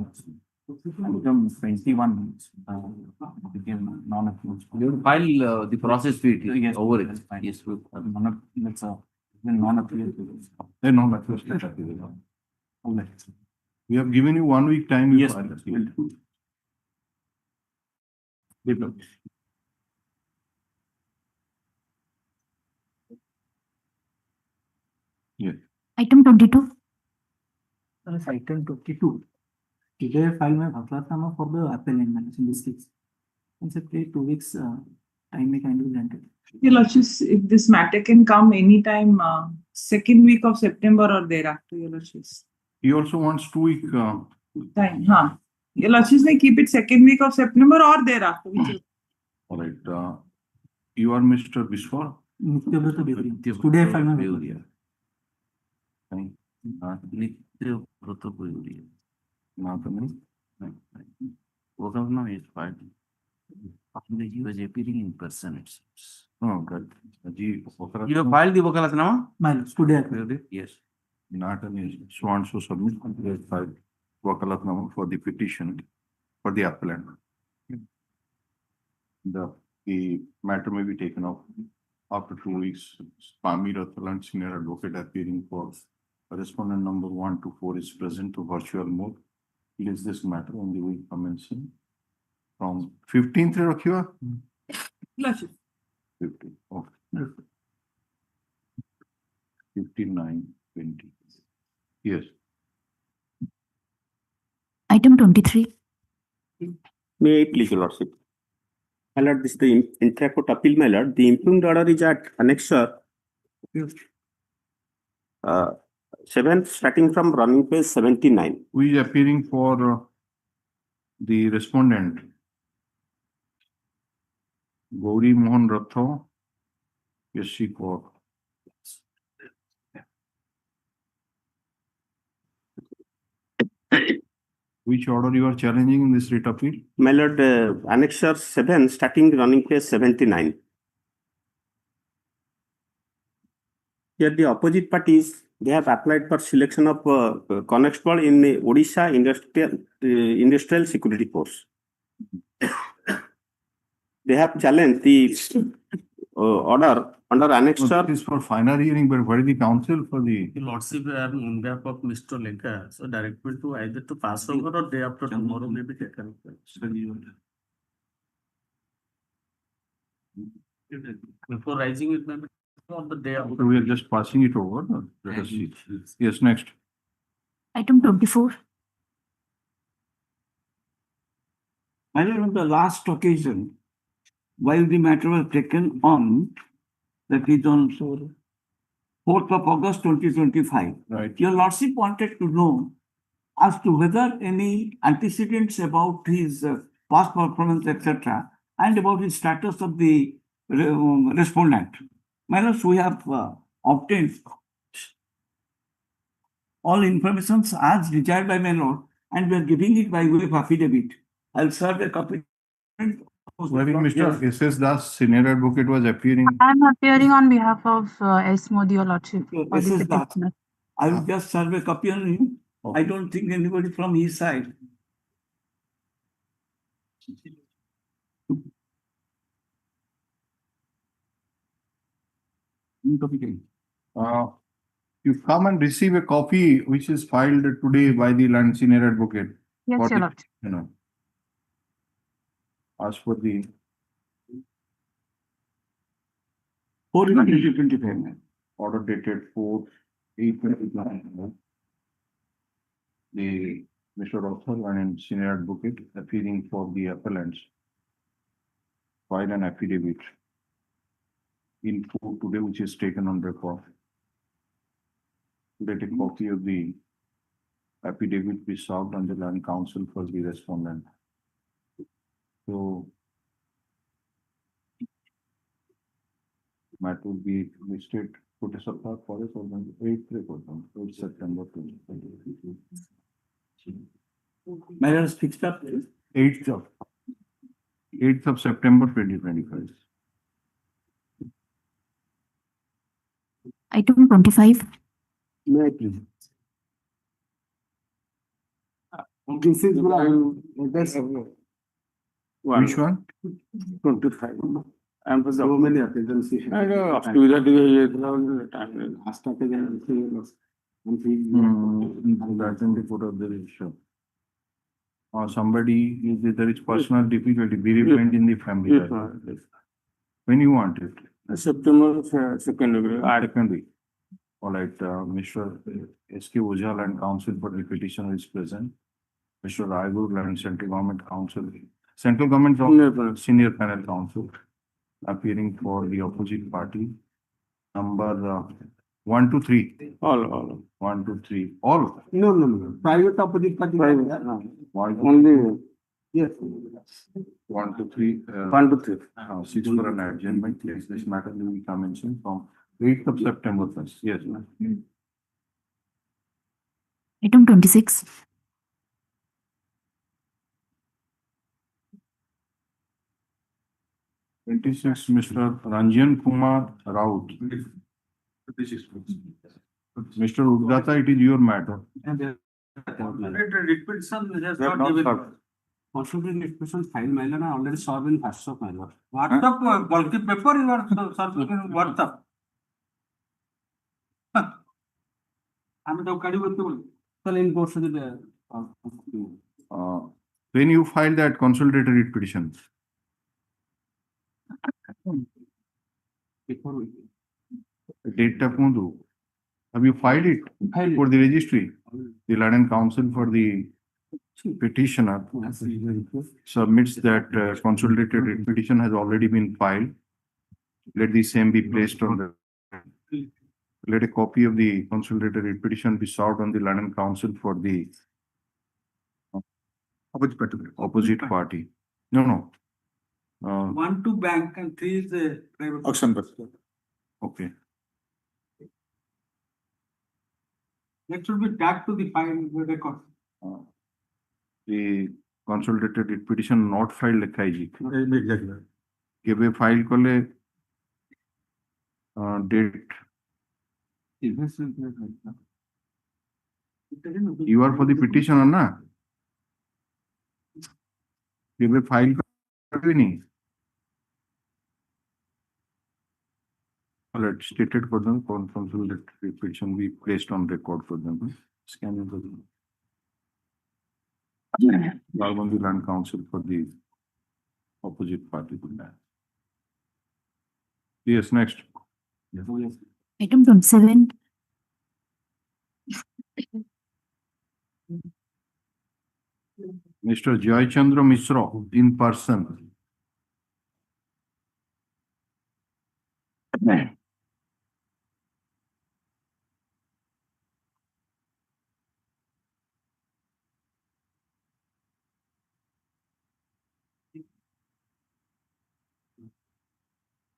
Item 21 became non-appealable. You will file the process fee Yes, over it. that's fine. Yes, we- That's non-appealable. Non-appealable. Okay. We have given you 1 week time. You Yes, file please. it. Yes. Item 22. That's item 22. Today I file my Bhaklatnama for the appellant in this case. And say, please 2 weeks time may kindly granted. Your Lordships, if this matter can come anytime, second week of September or thereafter, Your Lordships. He also wants 2 week. Time, huh? Your Lordships may keep it second week of September or thereafter, whichever. All right. You are Mr. Biswar. Nityabrata Beguria. Today I file my Beguria. Fine. Nityabrata Beguria. Nathan. Both of them is filed. He was appearing in person. It seems. Oh, good. You have filed the Vakalatnama? Miles, today I filed. Yes. Nathan is sworn to submit Vakalatnama for the petition for the appellant. The matter may be taken up after 2 weeks. Spami Rathalan, senior advocate appearing for respondent number 1 to 4 is present to virtual mode. Is this matter on the week commencing from 15th October? Lordship. 15. Okay. 59, 20. Yes. Item 23. May I please, Your Lordship? My lord, this is the intra-court appeal, my lord. The impugned order is at annexure 7, starting from running page 79. Who is appearing for the respondent? Gauri Mohan Ratho, SC Court. Which order you are challenging in this writ appeal? My lord, annexure 7, starting running page 79. Here the opposite parties, they have applied for selection of constable in the Odisha Industrial Security Force. They have challenged the order under annexure. This is for final hearing, but what is the counsel for the? The Lordship, on behalf of Mr. Lekha, so direct me to either to pass over or day after tomorrow may be taken. Before rising, it may be on the day after. So we are just passing it over. Let us see. Yes, next. Item 24. My lord, on the last occasion, while the matter was taken on, that is on 4th of August 2025. Right. Your Lordship wanted to know as to whether any antecedents about his past performance, etc., and about his status of the respondent. My lords, we have obtained all information as desired by my lord, and we are giving it by way of affidavit. I'll serve a copy. Mr. S.S. Das, senior advocate, was appearing. I am appearing on behalf of S. Modi, Your Lordship. for the S.S. Das. petitioner. I will just serve a copy on him. I don't think anybody from his side. You come and receive a copy which is filed today by the land senior advocate. Yes, for Your the- Lordship. You know. As for the 4/2025. order dated 4/8/2025. The Mr. Author and senior advocate appearing for the appellants file an affidavit in full today, which is taken on record. Let a copy of the affidavit be served on the land council for the respondent. So matter will be listed, put a support for us on the 8th September 2022. My lord is fixed up. 8th of September 2025. Item 25. May I please? This is Which one? 25. And for so many occasions. That's in the photo of the issue. Or somebody, there is personal difficulty, bereavement in the family. Yes, sir. When you want it? September second week. Second week. All right, Mr. S.K. Ojal and Counsel for the petitioner is present. Mr. Raigur and Central Government Counsel, Central Government Senior Panel Counsel appearing for the opposite party. Number 1 to 3. All. 1 to 3. All. No. Private opposite party. Only. Yes. 1 to 3. 1 to 3. 6 for an adjournment. Yes, this matter will be commencing from 8th of September 1st. Yes, ma'am. Item 26. Mr. Ranjan Kumar Raut. Mr. Udgata, it is your matter. Possibly discussion file mail already solved in WhatsApp mail. WhatsApp bulky paper you are solving in WhatsApp. I'm the When you file that consultatory petition, date have you filed it for the registry? The Land and Council for the petitioner submits that consolidated petition has already been filed. Let the same be placed on the. Let a copy of the consolidated petition be served on the Land and Council for the opposite party. No. 1 to bank and 3 is the private. Auction. Okay. That should be tagged to the file record. The consolidated petition not filed lekhaiji. Exactly. Kebe file kole date. You are for the petitioner, na? Kebe file kole nahi. All right, stated for them, consolidated petition be placed on record for them. Scan it for them. Lalbandi Land Council for the opposite party. Yes, next. Item 27. Mr. Joy Chandra Mishra in person.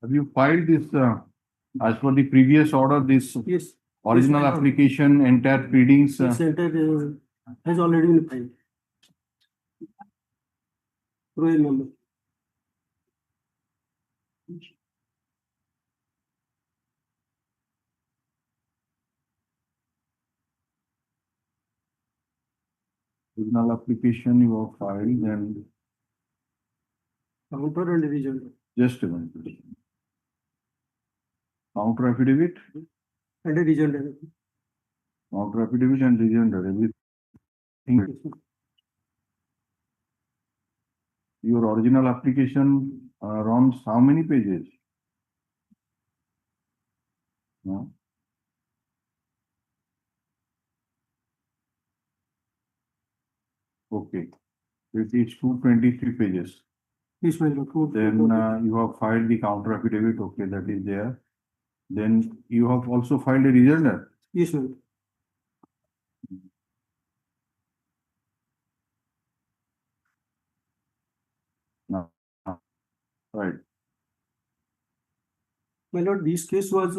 Have you filed this as per the previous order? This Yes. original application, entire pleadings. Center has already been filed. Royal number. Original application you have filed and Counter and rejoinder. just a minute. Counter affidavit, And a rejoinder. counter affidavit and rejoinder, everything. Your original application runs how many pages? No? Okay, it is 223 pages. Yes, my lord. Then you have filed the counter affidavit, okay, that is there. Then you have also filed a rejoinder. Yes, my lord. No. Right, My lord, this case was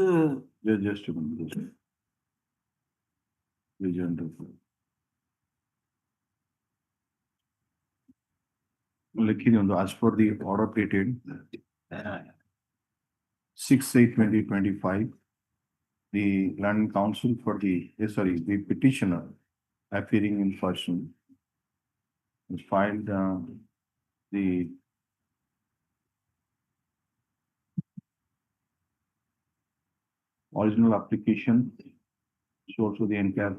just a minute. Rejoinder. As per the order dated 6/8/2025, the Land Council for the the petitioner appearing in person has filed the original application, so also the entire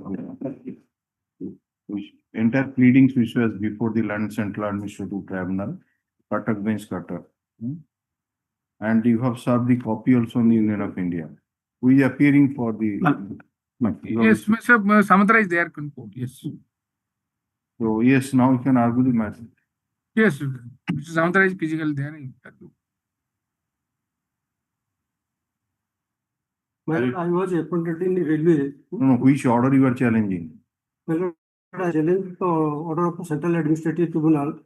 pleadings which was before the Land Central Administrative Tribunal, Cuttack Bench Cuttack. And you have served the copy also in the Union of India, who is appearing for the. Yes, Mr. Samantra is there in court. Yes. So yes, now you can argue the matter. Yes, Mr. Samantra is physically there. Well, I was appointed in the railway. No, which order you are challenging? Well, I challenged the order of the Central Administrative Tribunal,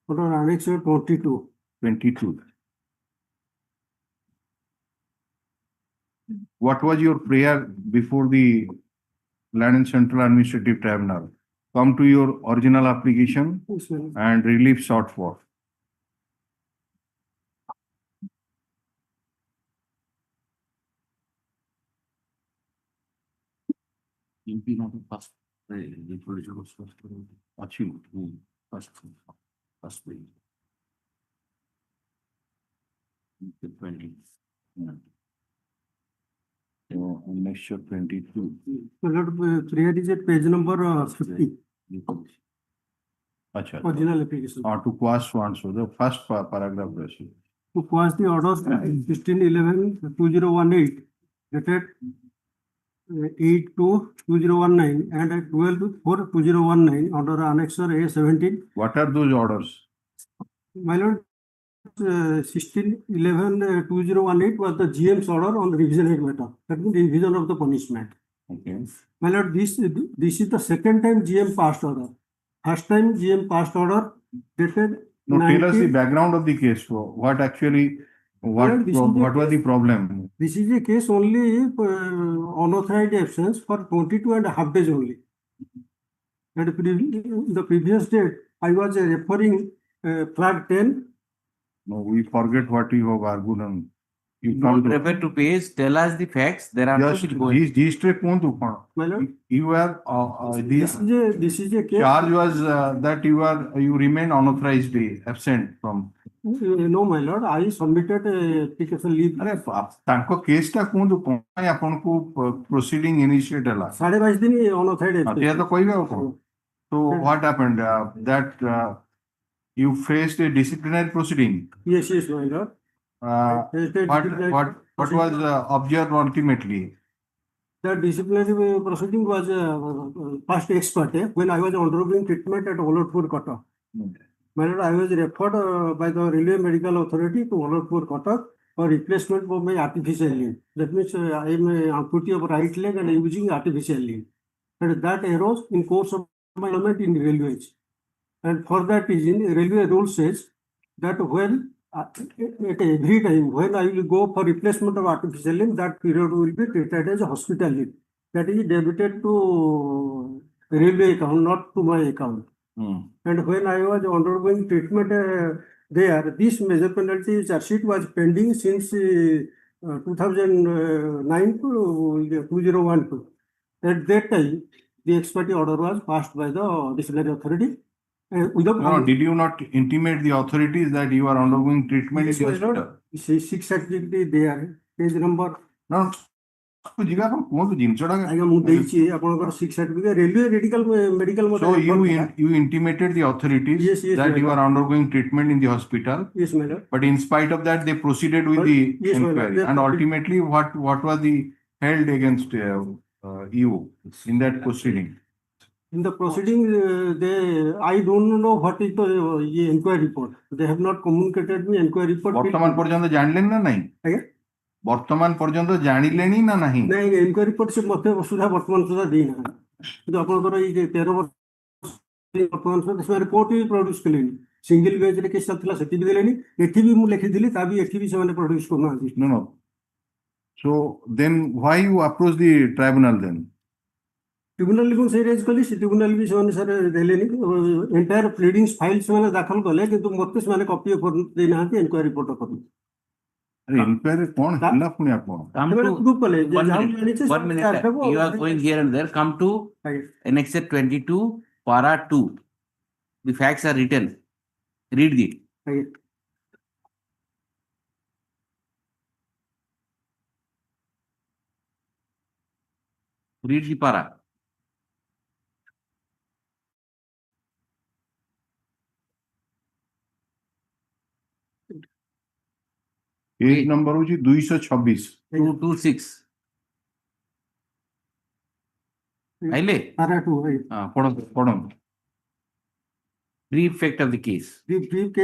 order Annex 22. 22. What was your prayer before the Land and Central Administrative Tribunal? Come to your original application and relief sought for. First page. 20. So, annexure 22. Prayer is at page number 50. Achha. Original application. To quash one, so the first paragraph. To quash the orders 16/11/2018 dated 8/2/2019 and 12/4/2019 under Annexure A17. What are those orders? My lord, 16/11/2018 was the GM's order on the revision head matter. That means revision of the punishment. Okay. My lord, this is the second time GM passed order. First time GM passed order dated. No, tell us the background of the case. So what actually, what was the problem? This is a case only unauthorized absence for 22.5 days only. And the previous date, I was referring flag 10. No, we forget what you have argued on. You Don't refer to page, tell us the facts. There are just these you are this is a case. Charge was that you remain unauthorized absent from. No, my lord, I submitted a application leave. अरे तांको case टा कौन तो कौन है अपन को proceeding initiate ला 22 दिन unauthorized absent. तो कोई भी हो. So what happened? That you faced a disciplinary proceeding. Yes, my lord. What was observed ultimately? The disciplinary proceeding was past ex parte when I was undergoing treatment at Unauthorized Cuttack. My lord, I was referred by the Railway Medical Authority to Unauthorized Cuttack for replacement of my artificial limb. That means I am an amputee of right leg and using artificial limb. And that arose in course of my employment in railways. And for that reason, railway rule says that when at every time when I will go for replacement of artificial limb, that period will be treated as a hospital leave. That is debited to railway account, not to my account. And when I was undergoing treatment there, this major penalty charge sheet was pending since 2009 to 2012. At that time, the ex parte order was passed by the disciplinary authority. No, did you not intimate the authorities that you are undergoing treatment in the hospital? 6 activity there, page number. No. So you intimated the authorities that you are undergoing treatment in the hospital. Yes, madam. But in spite of that, they proceeded with the inquiry. And ultimately, what was the held against you in that proceeding? In the proceeding, I don't know what is the inquiry report. They have not communicated me inquiry report. বর্তমান পর্যন্ত জানলেন না নাই? বর্তমান পর্যন্ত জানিলেনি না ନାହିଁ? ନାଇଁ ଇନକ୍ୱାରି ରିପୋର୍ଟ ସେ ମୋତେ ସୁଦ୍ଧା ବର୍ତ୍ତମାନ ସୁଦ୍ଧା ଦେଇନାହାନ୍ତି କିନ୍ତୁ ଆପଣଙ୍କର ଏଇ 13 ବର୍ଷ ବର୍ତ୍ତମାନ ସୁଦ୍ଧା ସେମାନେ ରିପୋର୍ଟ ବି ପ୍ରଡ୍ୟୁସ କଲେନି ସିଙ୍ଗଲ ବେଞ୍ଚରେ କେସ୍ ଚାଲିଥିଲା ସେଠି ବି ଦେଲେନି ଏଠି ବି ମୁଁ ଲେଖିଥିଲି ତା ବି ଏଠି ବି ସେମାନେ ପ୍ରଡ୍ୟୁସ କରୁନାହାନ୍ତି. No. So then why you approach the tribunal then? Tribunal को से रेज कली ट्रिब्यूनल भी ସେମାନେ ସାର୍ ଦେଲେନି ଏଣ୍ଟାୟାର ପ୍ଲିଡିଂସ୍ ଫାଇଲ ସେମାନେ ଦାଖଲ କଲେ କିନ୍ତୁ ମୋତେ ସେମାନେ କପି ଦେଇନାହାନ୍ତି ଇନକ୍ୱାରି ରିପୋର୍ଟ କପି. Inquiry कौन हिला पुणे आपण come to 1 minute you are going here and there come to annexure 22 para 2 The facts are written. Read it. Right. Read the para. Page number होची 226. 226. Aile? पढ़ो. Brief fact of the case. The brief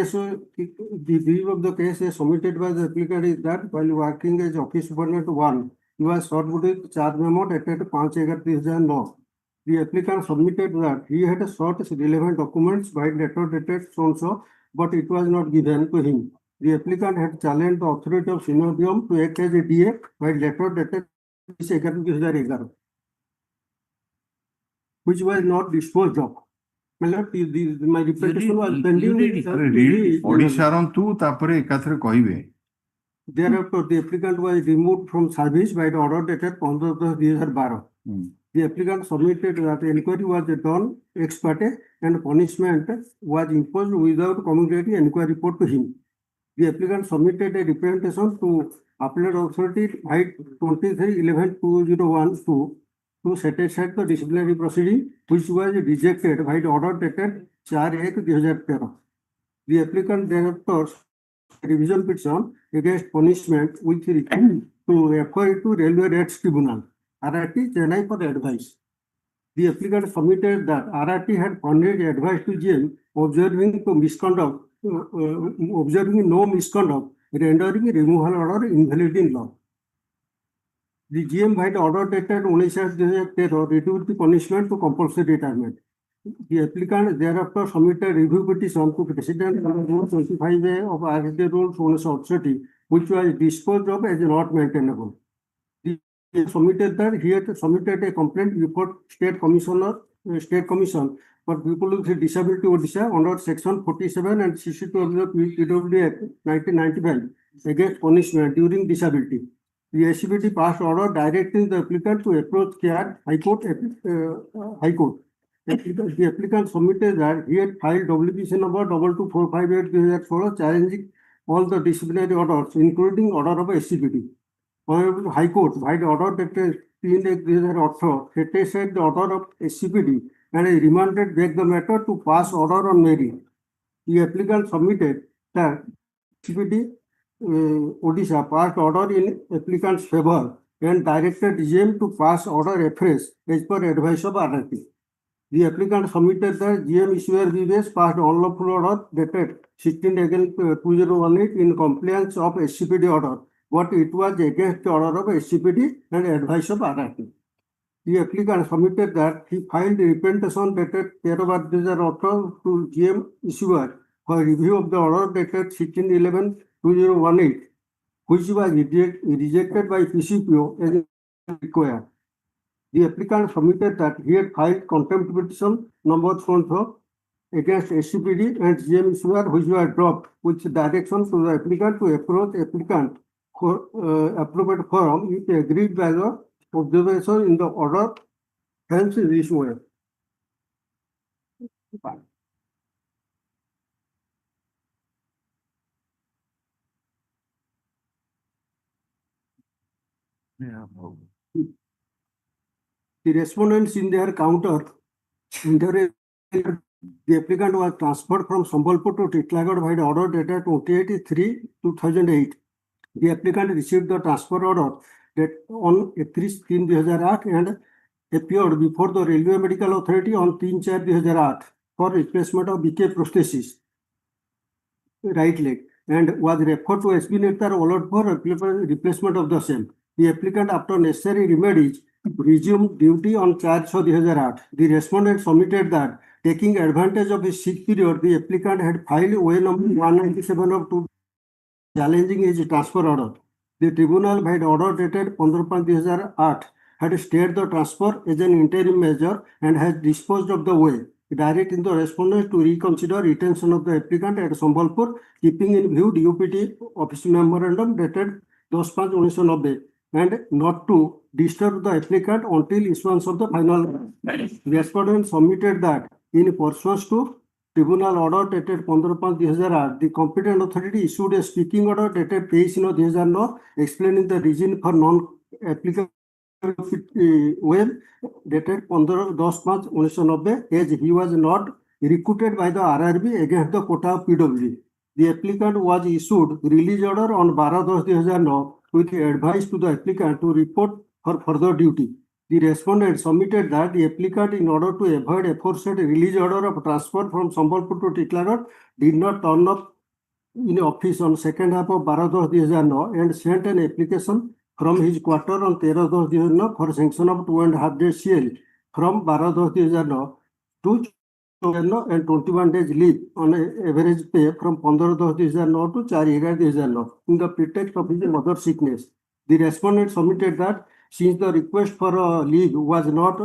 of the case is submitted by the applicant is that while working as office superintendent 1, he was short with charge memo dated 5/11/2009. The applicant submitted that he had sought relevant documents by letter dated so, but it was not given to him. The applicant had challenged the authority of Synodium to act as a DA by letter dated 11/2011, which was not disposed of. My reputation was pending. Odisharon tu tapare ekatre kohibe. Thereafter, the applicant was removed from service by the order dated 15/2012. The applicant submitted that the inquiry was done ex parte and punishment was imposed without communicating inquiry report to him. The applicant submitted a representation to appellate authority by 23/11/2012 to set aside the disciplinary proceeding, which was rejected by the order dated 4/1/2013. The applicant thereafter revision petition against punishment which required to refer it to Railway Rates Tribunal, RRT, Chennai for advice. The applicant submitted that RRT had furnished advice to GM observing no misconduct, rendering removal order invalid in law. The GM by the order dated 19/2013 reduced the punishment to compulsory retirement. The applicant thereafter submitted review petition to President Rule 25A of RRT Rules 1968, which was disposed of as not maintainable. He submitted that he had submitted a complaint before State Commission for People with Disability Odisha under Section 47 and 62 of the PWD Act 1995 against punishment during disability. The SCPD passed order directing the applicant to approach High Court. The applicant submitted that he had filed WPC number 22458/2016 challenging all the disciplinary orders, including order of SCPD. However, High Court, by the order dated 3/2018, set aside the order of SCPD and remanded back the matter to pass order on merit. The applicant submitted that SCPD Odisha passed order in applicant's favor and directed GM to pass order afresh as per advice of RRT. The applicant submitted that GM issuer BBS passed unlawful order dated 16/2018 in compliance of SCPD order, but it was against the order of SCPD and advice of RRT. The applicant submitted that he filed a representation dated 13/2018 to GM issuer for review of the order dated 16/11/2018, which was rejected by PCPO as required. The applicant submitted that he had filed contempt petition number 4 against SCPD and GM issuer, which was dropped, with direction to the applicant to approach applicant for appropriate forum if agreed by the observation in the order. Hence, this way. The respondents in their counter, the applicant was transferred from Sambalpur to Titlagarh by the order dated 28/3/2008. The applicant received the transfer order that on 3/3/2008 and appeared before the Railway Medical Authority on 3/4/2008 for replacement of BK prosthesis, right leg, and was referred to SB Nektar Olot for replacement of the same. The applicant, after necessary remedies, resumed duty on 4/2008. The respondent submitted that, taking advantage of his sick period, the applicant had filed OA number 197 of 2 challenging his transfer order. The tribunal, by the order dated 15/2008, had stayed the transfer as an interim measure and has disposed of the OA, directing the respondents to reconsider retention of the applicant at Sambalpur, keeping in view DUPT office memorandum dated 10/5/1990, and not to disturb the applicant until issuance of the final. The respondent submitted that in pursuance to Tribunal order dated 15/5/2008, the competent authority issued a speaking order dated 23/9/2009 explaining the reason for non-applicable web dated 15/10/5/1990 as he was not recruited by the RRB against the quota of PWD. The applicant was issued release order on 12/10/2009 with advice to the applicant to report for further duty. The respondent submitted that the applicant, in order to avoid aforesaid release order of transfer from Sambalpur to Tiklanot, did not turn up in office on second half of 12/10/2009 and sent an application from his quarter on 13/10/2009 for sanction of 2.5 days CL from 12/10/2009 to 2009 and 21 days leave on average pay from 15/10/2009 to 4/11/2009 in the pretext of his mother's sickness. The respondent submitted that since the request for leave was not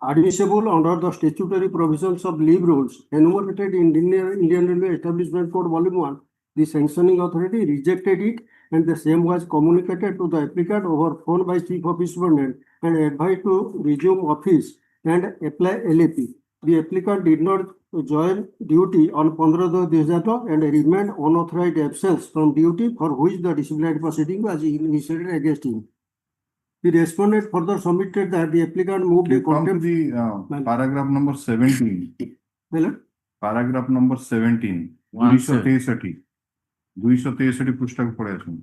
admissible under the statutory provisions of leave rules enumerated in Indian Railway Establishment Code Volume 1, the sanctioning authority rejected it and the same was communicated to the applicant over phone by Chief Office Superintendent and advised to resume office and apply LAP. The applicant did not join duty on 15/10/2009 and remained unauthorized absence from duty for which the disciplinary proceeding was initiated against him. The respondent further submitted that the applicant moved a Come to contempt. the paragraph number 17. Paragraph number 17. One, sir. 263. 263 পুস্তক পড়ে আসুন।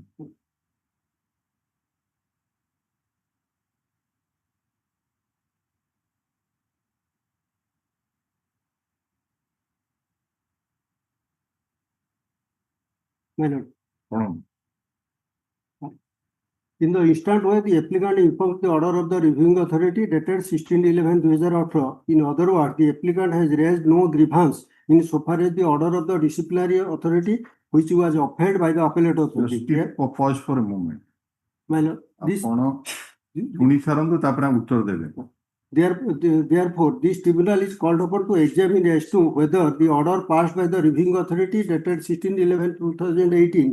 My lord. পড়ুন। In the instant where the applicant informs the order of the reviewing authority dated 16/11/2018, in other words, the applicant has raised no grievance in so far as the order of the disciplinary authority which was upheld by the appellate authority. Just keep a pause for a moment. My lord, this, ଆପଣ ଶୁଣି ସାରନ୍ତୁ ତାପରେ ଉତ୍ତର ଦେବେ। therefore, this tribunal is called upon to examine as to whether the order passed by the reviewing authority dated 16/11/2018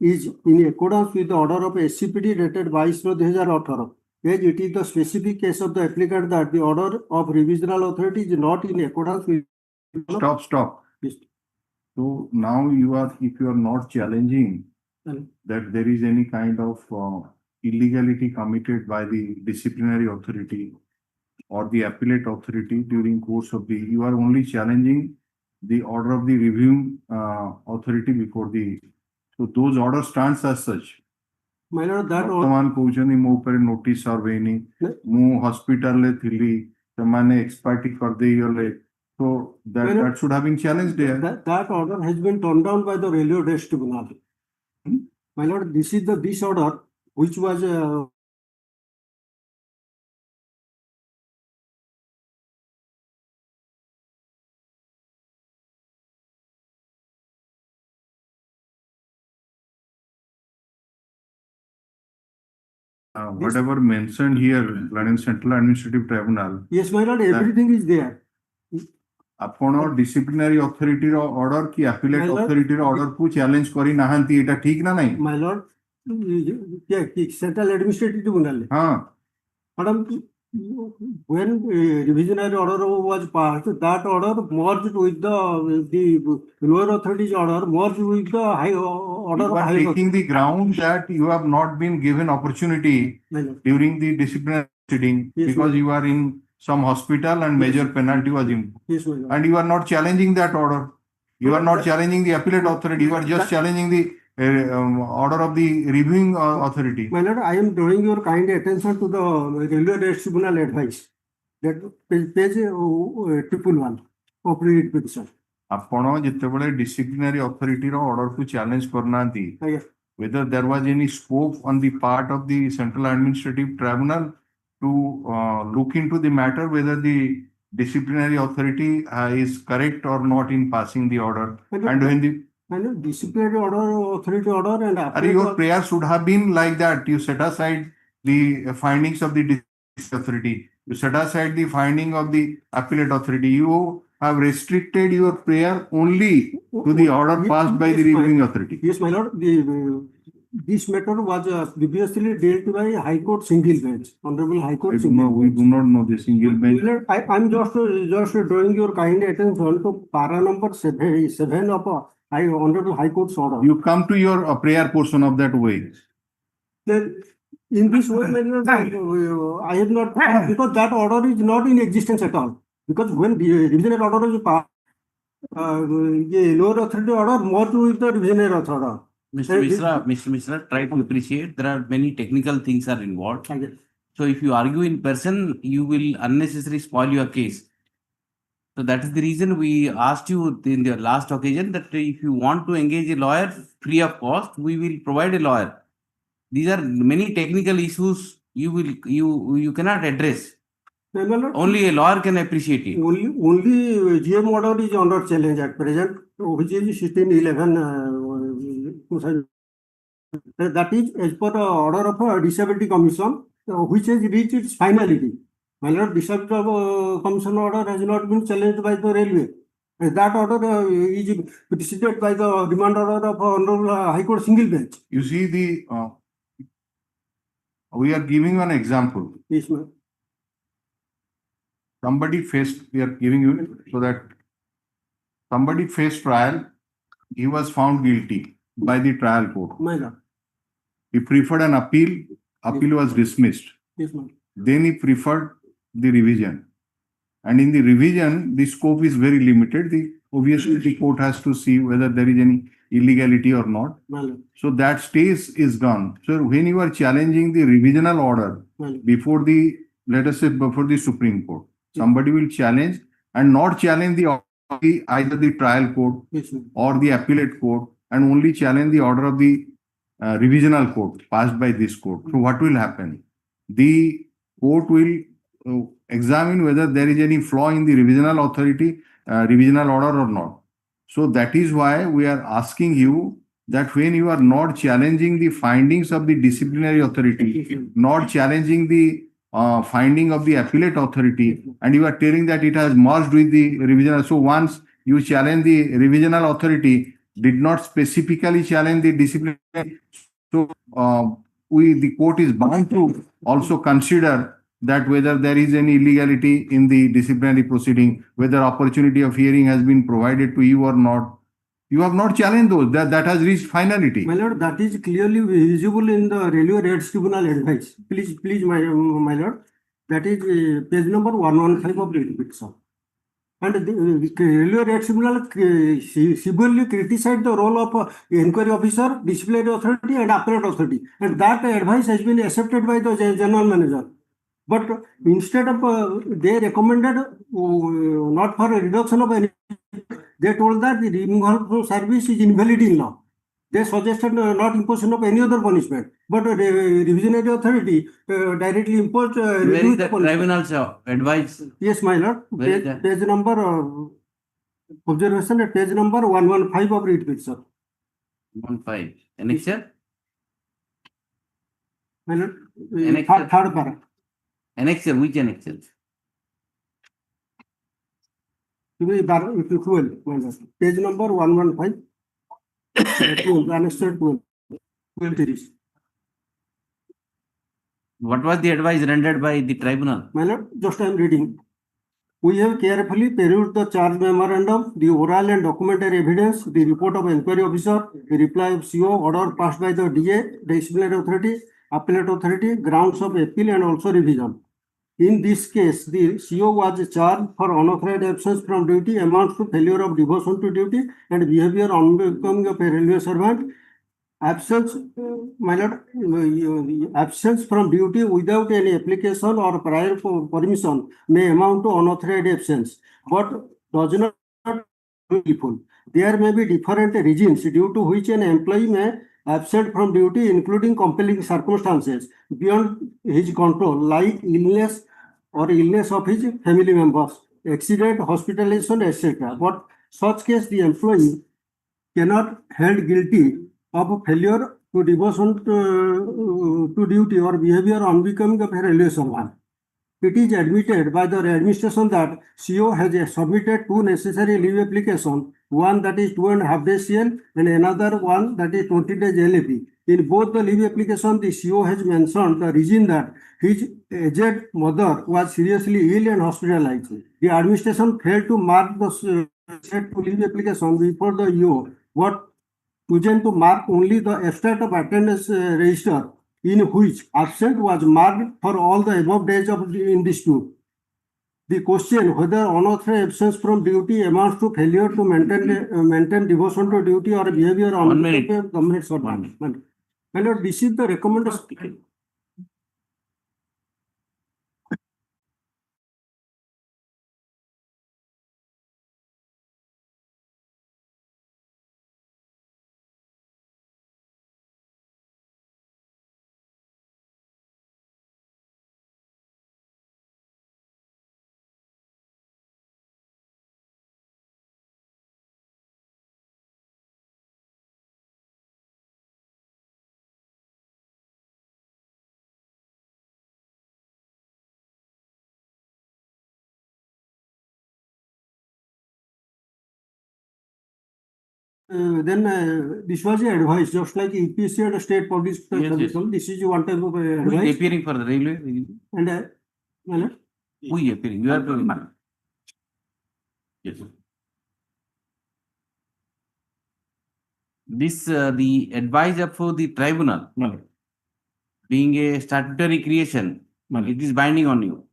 is in accordance with the order of SCPD dated 22/2018. As it is the specific case of the applicant that the order of revisional authority is not in accordance with. Stop. Yes. So now if you are not challenging that there is any kind of illegality committed by the disciplinary authority or the appellate authority during course of you are only challenging the order of the reviewing authority before the. So those orders stands as such. My lord, that ବର୍ତ୍ତମାନ କହୁଛନ୍ତି ମୋ ଉପରେ notice serve ହେଇନି, ମୁଁ ହସ୍ପିଟାଲରେ ଥିଲି, ସେମାନେ ଏକ୍ସପାର୍ଟି କରିଦେଇଗଲେ, so that should have been challenged there. That order has been turned down by the Railway Race Tribunal. My lord, this is this order which was whatever mentioned here, Central Administrative Tribunal. Yes, my lord, everything is there. ଆପଣ disciplinary authority ର order କି appellate authority ର order କୁ challenge କରି ନାହାନ୍ତି, ଏଟା ଠିକ ନା ନାହିଁ? My lord, Central Administrative Tribunal. Madam, when revisionary order was passed, that order merged with the lower authorities order, merged with the high order You of are high taking the ground that you have not been given opportunity during the disciplinary proceeding because you are in some hospital and major penalty was imposed. Yes, my lord. And you are not challenging that order. You are not challenging the appellate authority. You are just challenging the order of the reviewing authority. My lord, I am drawing your kind attention to the Railway Race Tribunal advice. That page 111 of the petition. ଆପଣ ଯେତେବେଳେ disciplinary authority ର order କୁ challenge କରୁନାହାନ୍ତି, whether there was any scope on the part of the Central Administrative Tribunal to look into the matter whether the disciplinary authority is correct or not in passing the order. And when the disciplinary order, authority order, and your prayer should have been like that. You set aside the findings of the disciplinary authority. You set aside the finding of the appellate authority. You have restricted your prayer only to the order passed by the reviewing authority. Yes, my lord. this matter was previously dealt by High Court single bench, Honorable High Court single No, we bench. do not know the single bench. Well, I'm just drawing your kind attention to para number 7 of Honorable High Court's order. You come to your prayer portion of that way. Then in this way, I have not, because that order is not in existence at all. Because when the revisional order is passed, lower authority order merged with the revisional authority. Mr. Mishra, try to appreciate there are many technical things are involved. So if you argue in person, you will unnecessarily spoil your case. So that is the reason we asked you in the last occasion that if you want to engage a lawyer free of cost, we will provide a lawyer. These are many technical issues you cannot address. Only a lawyer can appreciate it. Only GM order is under challenge at present, which is 1611. That is as per the order of a Disability Commission, which has reached its finality. My lord, Disability Commission order has not been challenged by the railway. That order is preceded by the demand order of Honorable High Court single bench. You see we are giving an example. Yes, ma'am. Somebody faced, we are giving you so that somebody faced trial, he was found guilty by the trial court. My lord. He preferred an appeal, appeal was dismissed. Yes, ma'am. Then he preferred the revision. And in the revision, the scope is very limited. Obviously, the court has to see whether there is any illegality or not. My lord. So that stage is gone. So when you are challenging the revisional order before the, let us say before the Supreme Court, somebody will challenge and not challenge either the trial court or the appellate court, and only challenge the order of the revisional court passed by this court. So what will happen? The court will examine whether there is any flaw in the revisional authority, revisional order or not. So that is why we are asking you that when you are not challenging the findings of the disciplinary authority, not challenging the finding of the appellate authority, and you are telling that it has merged with the revisional. So once you challenge the revisional authority, did not specifically challenge the disciplinary. So the court is bound to also consider that whether there is any illegality in the disciplinary proceeding, whether opportunity of hearing has been provided to you or not. You have not challenged those. That has reached finality. My lord, that is clearly visible in the Railway Rates Tribunal advice. Please, my lord, that is page number 115 of the petition. And the Railway Rates Tribunal severely criticized the role of inquiry officer, disciplinary authority, and appellate authority. And that advice has been accepted by the general manager. But instead of they recommended not for a reduction of any, they told that the removal from service is invalid in law. They suggested not imposition of any other punishment, but the revisionary authority directly imposed. Where is the tribunal's advice? Yes, my lord. Page number observation at page number 115 of read picture. 15. Annexure? My lord, Annexure. third para. Annexure, which annexure? Page number 115. Annexure 12. What was the advice rendered by the tribunal? My lord, just I am reading. We have carefully perused the charge memorandum, the oral and documentary evidence, the report of inquiry officer, the reply of CO, order passed by the DA, disciplinary authority, appellate authority, grounds of appeal, and also revision. In this case, the CO was charged for unauthorized absence from duty, amounts to failure of devotion to duty, and behavior unbecoming of a railway servant. Absence, my lord, absence from duty without any application or prior permission may amount to unauthorized absence, but does not be full. There may be different reasons due to which an employee may absent from duty, including compelling circumstances beyond his control, like illness or illness of his family members, accident, hospitalization, etc. But such case, the employee cannot held guilty of failure to devotion to duty or behavior unbecoming of a railway servant. It is admitted by the administration that CO has submitted two necessary leave applications one that is 2.5 days CL and another one that is 20 days LAP. In both the leave application, the CO has mentioned the reason that his aged mother was seriously ill and hospitalized. The administration failed to mark the set to leave application before the EO, but chosen to mark only the abstract of attendance register, in which absent was marked for all the above days in dispute. The question whether unauthorized absence from duty amounts to failure to maintain devotion to duty or behavior on government servant. My lord, this is the recommendation. This was the advice, just like EPC and state public service. This is one type of advice. Who is appearing for the railway? And my lord? Who is appearing? You are doing. Yes. This the advice for the tribunal, being a statutory creation, it is binding on you.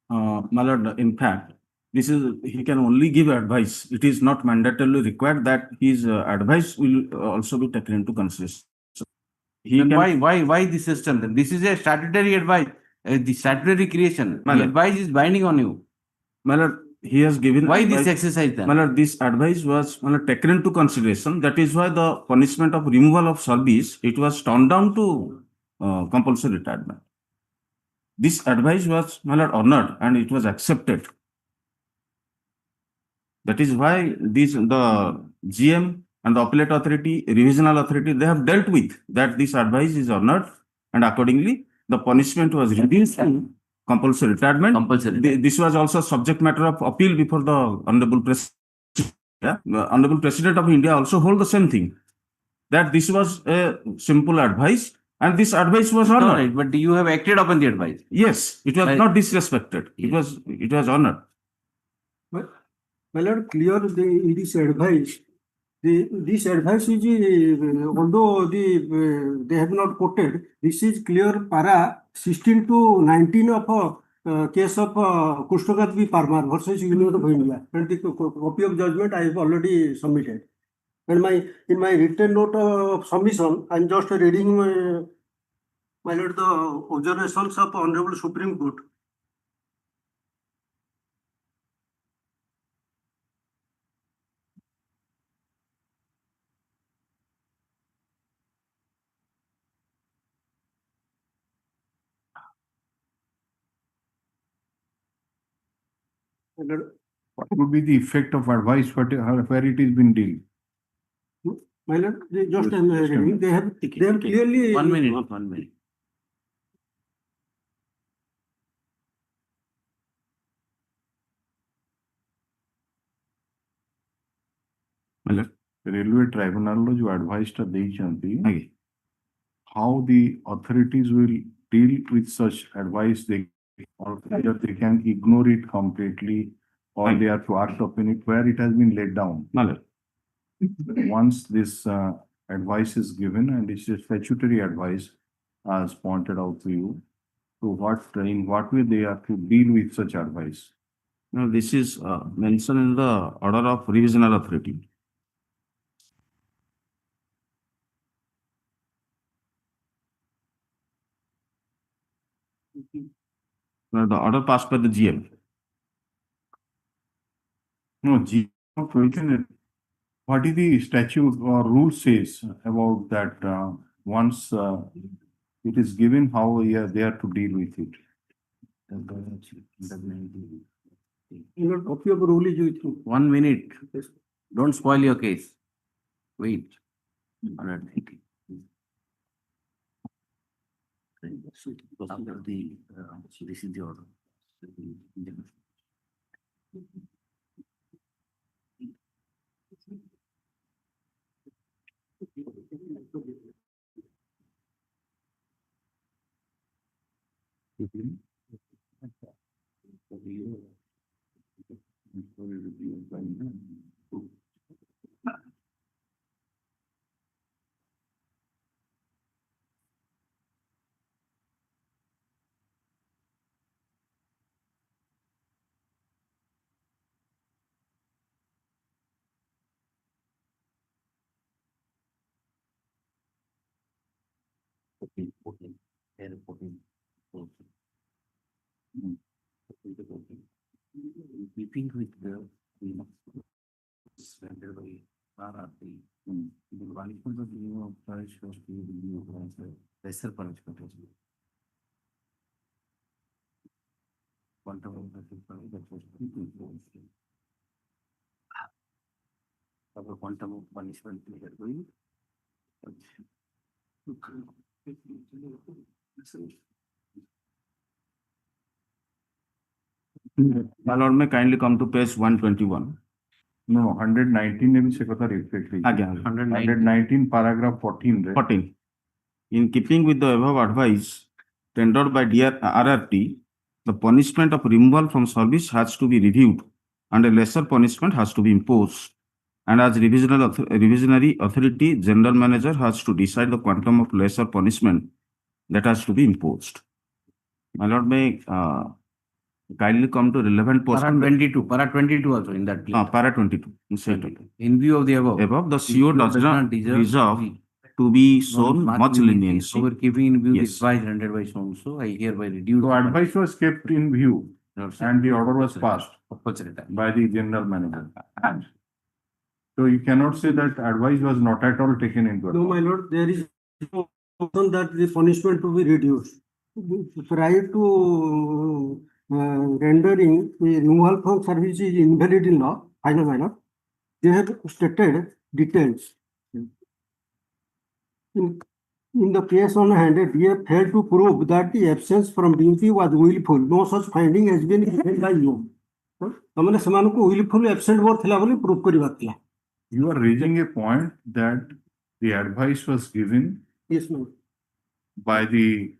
My lord, in fact, this is, he can only give advice. It is not mandatorily required that his advice will also be taken into consideration. Then why this system? Then this is a statutory advice, the statutory creation. The advice is binding on you. My lord, he has given. Why this exercise then? My lord, this advice was taken into consideration. That is why the punishment of removal of service, it was turned down to compulsory retirement. This advice was, my lord, honored and it was accepted. That is why the GM and the appellate authority, revisional authority, they have dealt with that this advice is honored, and accordingly the punishment was reduced to compulsory retirement. This was also subject matter of appeal before the Honorable President. The Honorable President of India also hold the same thing, that this was a simple advice and this advice was honored. Right, but you have acted upon the advice. Yes, it was not disrespected. Yes. It was honored. But my lord, clear in this advice. This advice is, although they have not quoted, this is clear para 16 to 19 of a case of Kushnagat v. Parmar versus Union of India. And the copy of judgment I have already submitted. And in my written note of submission, I am just reading my lord, the observations of Honorable Supreme Court. What would be the effect of advice where it is been dealt? My lord, just I am reading. They have clearly. 1 minute. 1 minute. Railway Tribunal lo jo advice ta deichanti, how the authorities will deal with such advice, or whether they can ignore it completely or they have to act upon it where it has been laid down. Once this advice is given, and it's a statutory advice as pointed out to you, so in what way they have to deal with such advice? Now, this is mentioned in the order of revisional authority. Now, the order passed by the GM. No, GM, what is the statute or rule says about that once it is given, how they are to deal with it? Copy of rule is with you. 1 minute. Don't spoil your case. Wait. All right. After the this is the order. Keeping with the surrender by RRT, the punishment of the authorized was to be authorized lesser punishment as well. Quantum of the that was the quantum of punishment we are going. My lord, may kindly come to page 121. No, 119 में भी से कथा reflect हुई. Again, 119 paragraph 14 रे. 14. In keeping with the above advice tendered by dear RRT, the punishment of removal from service has to be reviewed and a lesser punishment has to be imposed. And as revisionary authority, general manager has to decide the quantum of lesser punishment that has to be imposed. My lord, may kindly come to relevant portion. Para 22 also in that. Para 22. In view of the above. Above, the CO does not deserve to be shown much leniency. So we're keeping in view Yes. the advice rendered by so and so, I hereby reduce. So advice was kept in view and the order was passed Opportunity. by the general manager. So you cannot say that advice was not at all taken into No, account. my lord, there is no option that the punishment to be reduced. Prior to rendering the removal from service is invalid in law, final minor, they have stated details. In the case on hand, DA failed to prove that the absence from duty was willful. No such finding has been given by you. तमने समान को willful absent बोल थिला बोली prove करिवा थिला. You are raising a point that the advice was given Yes, ma'am. by the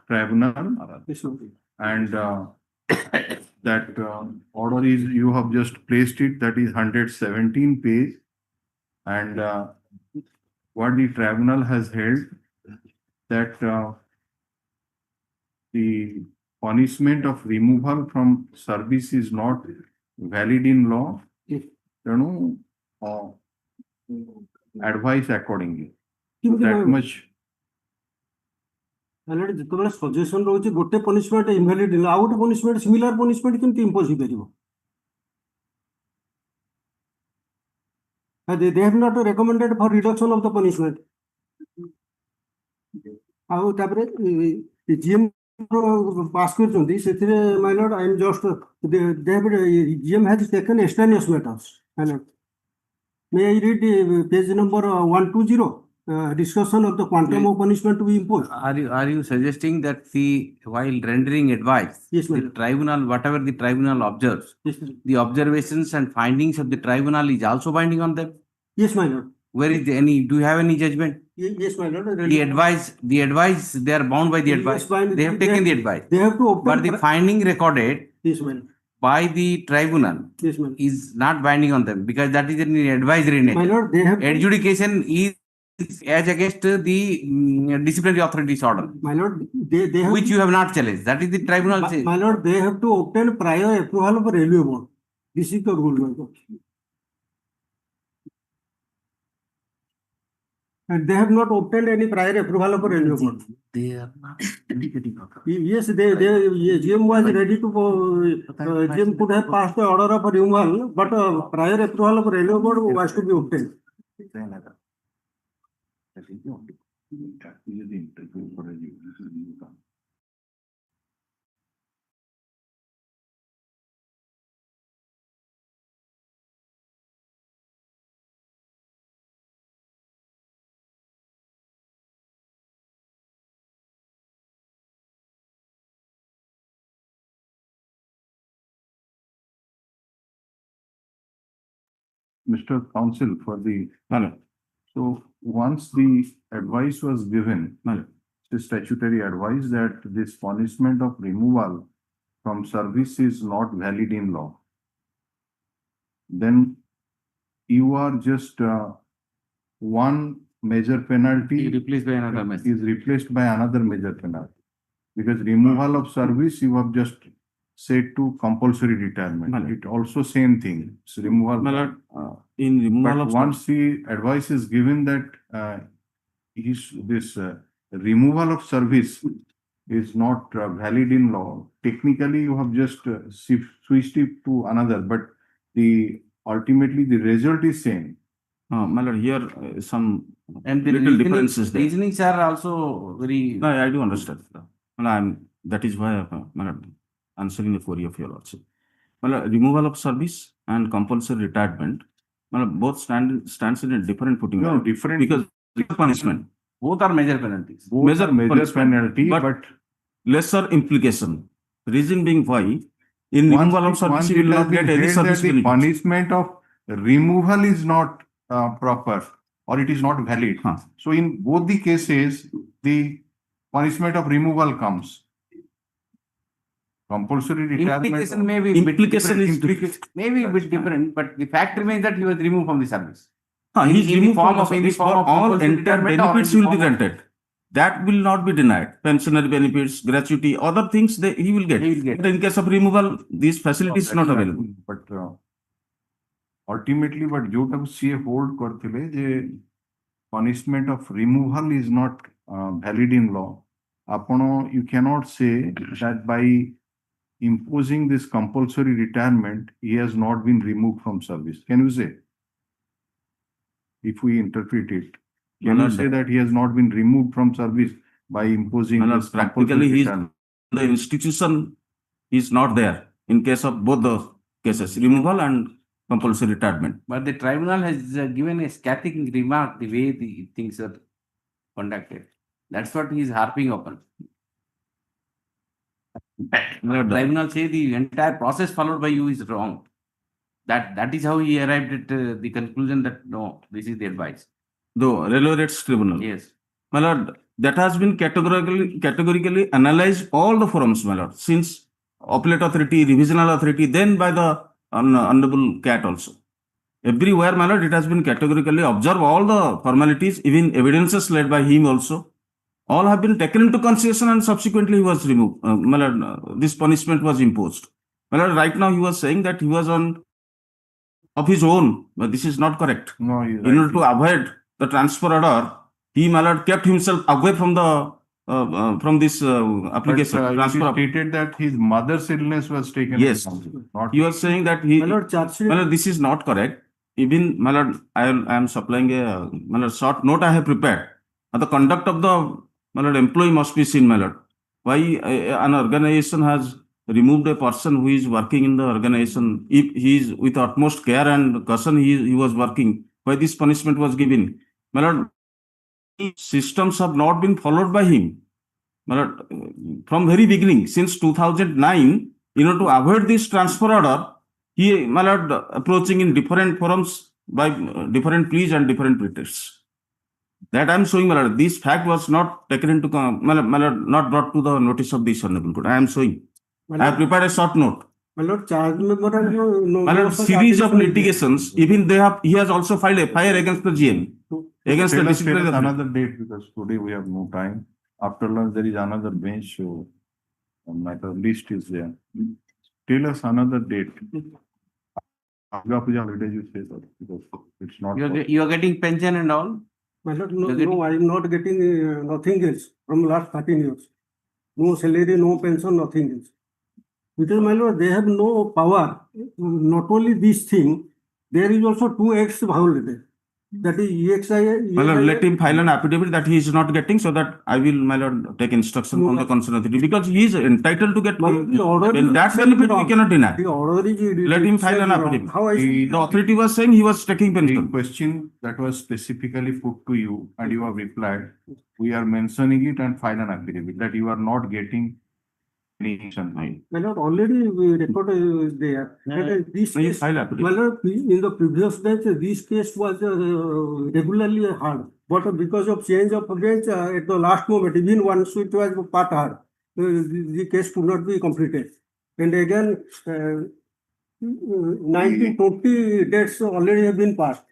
tribunal Yes, ma'am. and that order is, you have just placed it, that is 117 page. And what the tribunal has held that the punishment of removal from service is not valid in law. You know, advise accordingly. That much. Already ଯେତେବେଳେ suggestion ରହୁଛି ଗୋଟେ punishment invalid ହେଲା ଆଉ ଗୋଟେ punishment similar punishment କେମିତି impose ହେଇପାରିବ? They have not recommended for reduction of the punishment. ଆଉ ତାପରେ GM pass କରିଛନ୍ତି ସେଥିରେ my lord I am just GM has taken extraneous matters. May I read page number 120? Discussion of the quantum of punishment to be imposed. Are you suggesting that while rendering advice, yes, the tribunal, whatever the tribunal observes, yes, the observations and findings of the tribunal is also binding on them? Yes, my lord. Where is any? Do you have any judgment? Yes, my lord. The advice. They are bound by the advice. They have taken the advice. They have to. But the finding recorded. Yes, my lord. By the tribunal. Yes, my lord. Is not binding on them because that is an advisory nature. My lord, they have adjudication is as against the disciplinary authorities order. My lord, they have which you have not challenged. That is the tribunal. My lord, they have to obtain prior approval of a railway board. This is the rule, my lord. And they have not obtained any prior approval of a railway board. They are not indicating. Yes, GM was ready to GM could have passed the order of removal, but prior approval of a railway board was to be obtained. Mr. Counsel for the panel. So once the advice was given, statutory advice that this punishment of removal from service is not valid in law, then you are just one major penalty Replaced by another message. is replaced by another major penalty. Because removal of service, you have just said to compulsory retirement. It also same thing. It's removal. In removal But of once the advice is given that this removal of service is not valid in law, technically you have just switched it to another, but ultimately the result is same. my lord, here some And the little differences there. Reasonings are also very. No, I do understand. That is why I'm answering the query of your lordship. Removal of service and compulsory retirement, both stands in a different footing. No, different because punishment. Both are major penalties. Major punishment, penalty, but lesser implication. Reason being why in removal of service you will not get any service the benefit. punishment of removal is not proper or it is not valid. So in both the cases, the punishment of removal comes. Compulsory retirement. Implication may be maybe a bit different, but the fact remains that he was removed from the service. He's in the removed form from of the any service form for of all compulsory entire retirement or benefits in the will be form of- granted. That will not be denied. Pensionary benefits, gratuity, other things he will get. He will get. But in case of removal, these facilities not available. But ultimately, what JOTC hold kartile je punishment of removal is not valid in law. You cannot say that by imposing this compulsory retirement, he has not been removed from service. Can you say? If we interpret it, can you say that he has not been removed from service by imposing this Practically, retirement? the institution is not there in case of both the cases, removal and compulsory retirement. But the tribunal has given a scathing remark the way the things are conducted. That's what he is harping upon. Tribunal say the entire process followed by you is wrong. That is how he arrived at the conclusion that no, this is the advice. The Railway Rates Tribunal. Yes. My lord, that has been categorically analyzed all the forums, my lord, since Appellate Authority, Revisional Authority, then by the Honorable CAT also. Everywhere, my lord, it has been categorically observed all the formalities, even evidences led by him also. All have been taken into consideration and subsequently he was removed. My lord, this punishment was imposed. My lord, right now he was saying that he was of his own, but this is not correct. No, in order to avoid the transfer order, he, my lord, kept himself away from the from this application. But it is stated that his mother's illness was taken. Yes, he was saying that he. My lord, this is not correct. Even, my lord, I am supplying a short note I have prepared. The conduct of the employee must be seen, my lord. Why an organization has removed a person who is working in the organization, if he is with utmost care and caution he was working, why this punishment was given? My lord, systems have not been followed by him. My lord, from very beginning, since 2009, in order to avoid this transfer order, he, my lord, approaching in different forums by different pleas and different pretexts. That I am showing, my lord. This fact was not taken into, my lord, not brought to the notice of this Honorable Court. I am showing. I have prepared a short note. My lord, charge memorandum. My lord, series of litigations, even he has also filed a FIR against the GM. Against the disciplinary. Another date, because today we have no time. After lunch, there is another bench, so my list is there. Tell us another date. Durga Puja holiday, you say that, because it's not. You are getting pension and all? My lord, no, I am not getting nothing else from last 13 years. No salary, no pension, nothing else. Because, my lord, they have no power. Not only this thing, there is also 2 acts violated. That is EXI. My lord, let him file an affidavit that he is not getting, so that I will, my lord, take instruction from the concerned authority, because he is entitled to get that benefit we cannot deny. Let him file an affidavit. The authority was saying he was taking pension. The question that was specifically put to you and you have replied, we are mentioning it and file an affidavit that you are not getting any pension. My lord, already we record is there. This case, my lord, in the previous days, this case was regularly heard. But because of change of bench at the last moment, even once it was part heard, the case could not be completed. And again, 1920 dates already have been passed.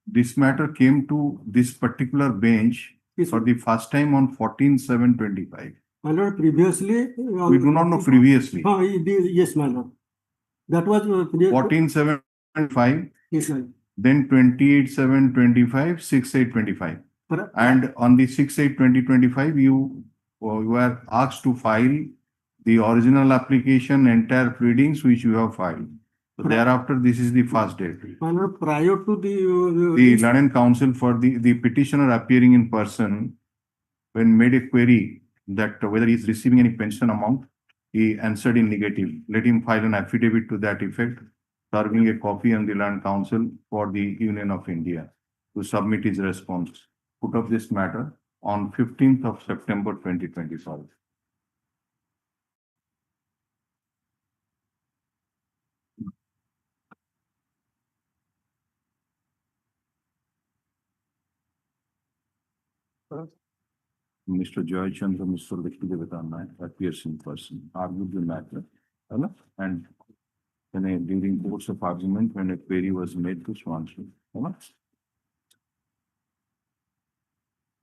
This matter came to this particular bench for the first time on 14/7/25. My lord, previously. We do not know previously. Yes, my lord. That was. 14/7/25. Yes, my lord. Then 28/7/25, 6/8/25. And on the 6/8/2025, you were asked to file the original application, entire pleadings which you have filed. So thereafter, this is the first date. My lord, prior to The learned counsel for the petitioner appearing in person, when made a query that whether he is receiving any pension amount, he answered in negative. Let him file an affidavit to that effect, serving a copy on the learned counsel for the Union of India to submit his response. Put up this matter on 15th of September 2025. Mr. Joy Chandra, Mr. Viktidevatana appears in person, argued the matter, and during course of argument, when a query was made to Swansea.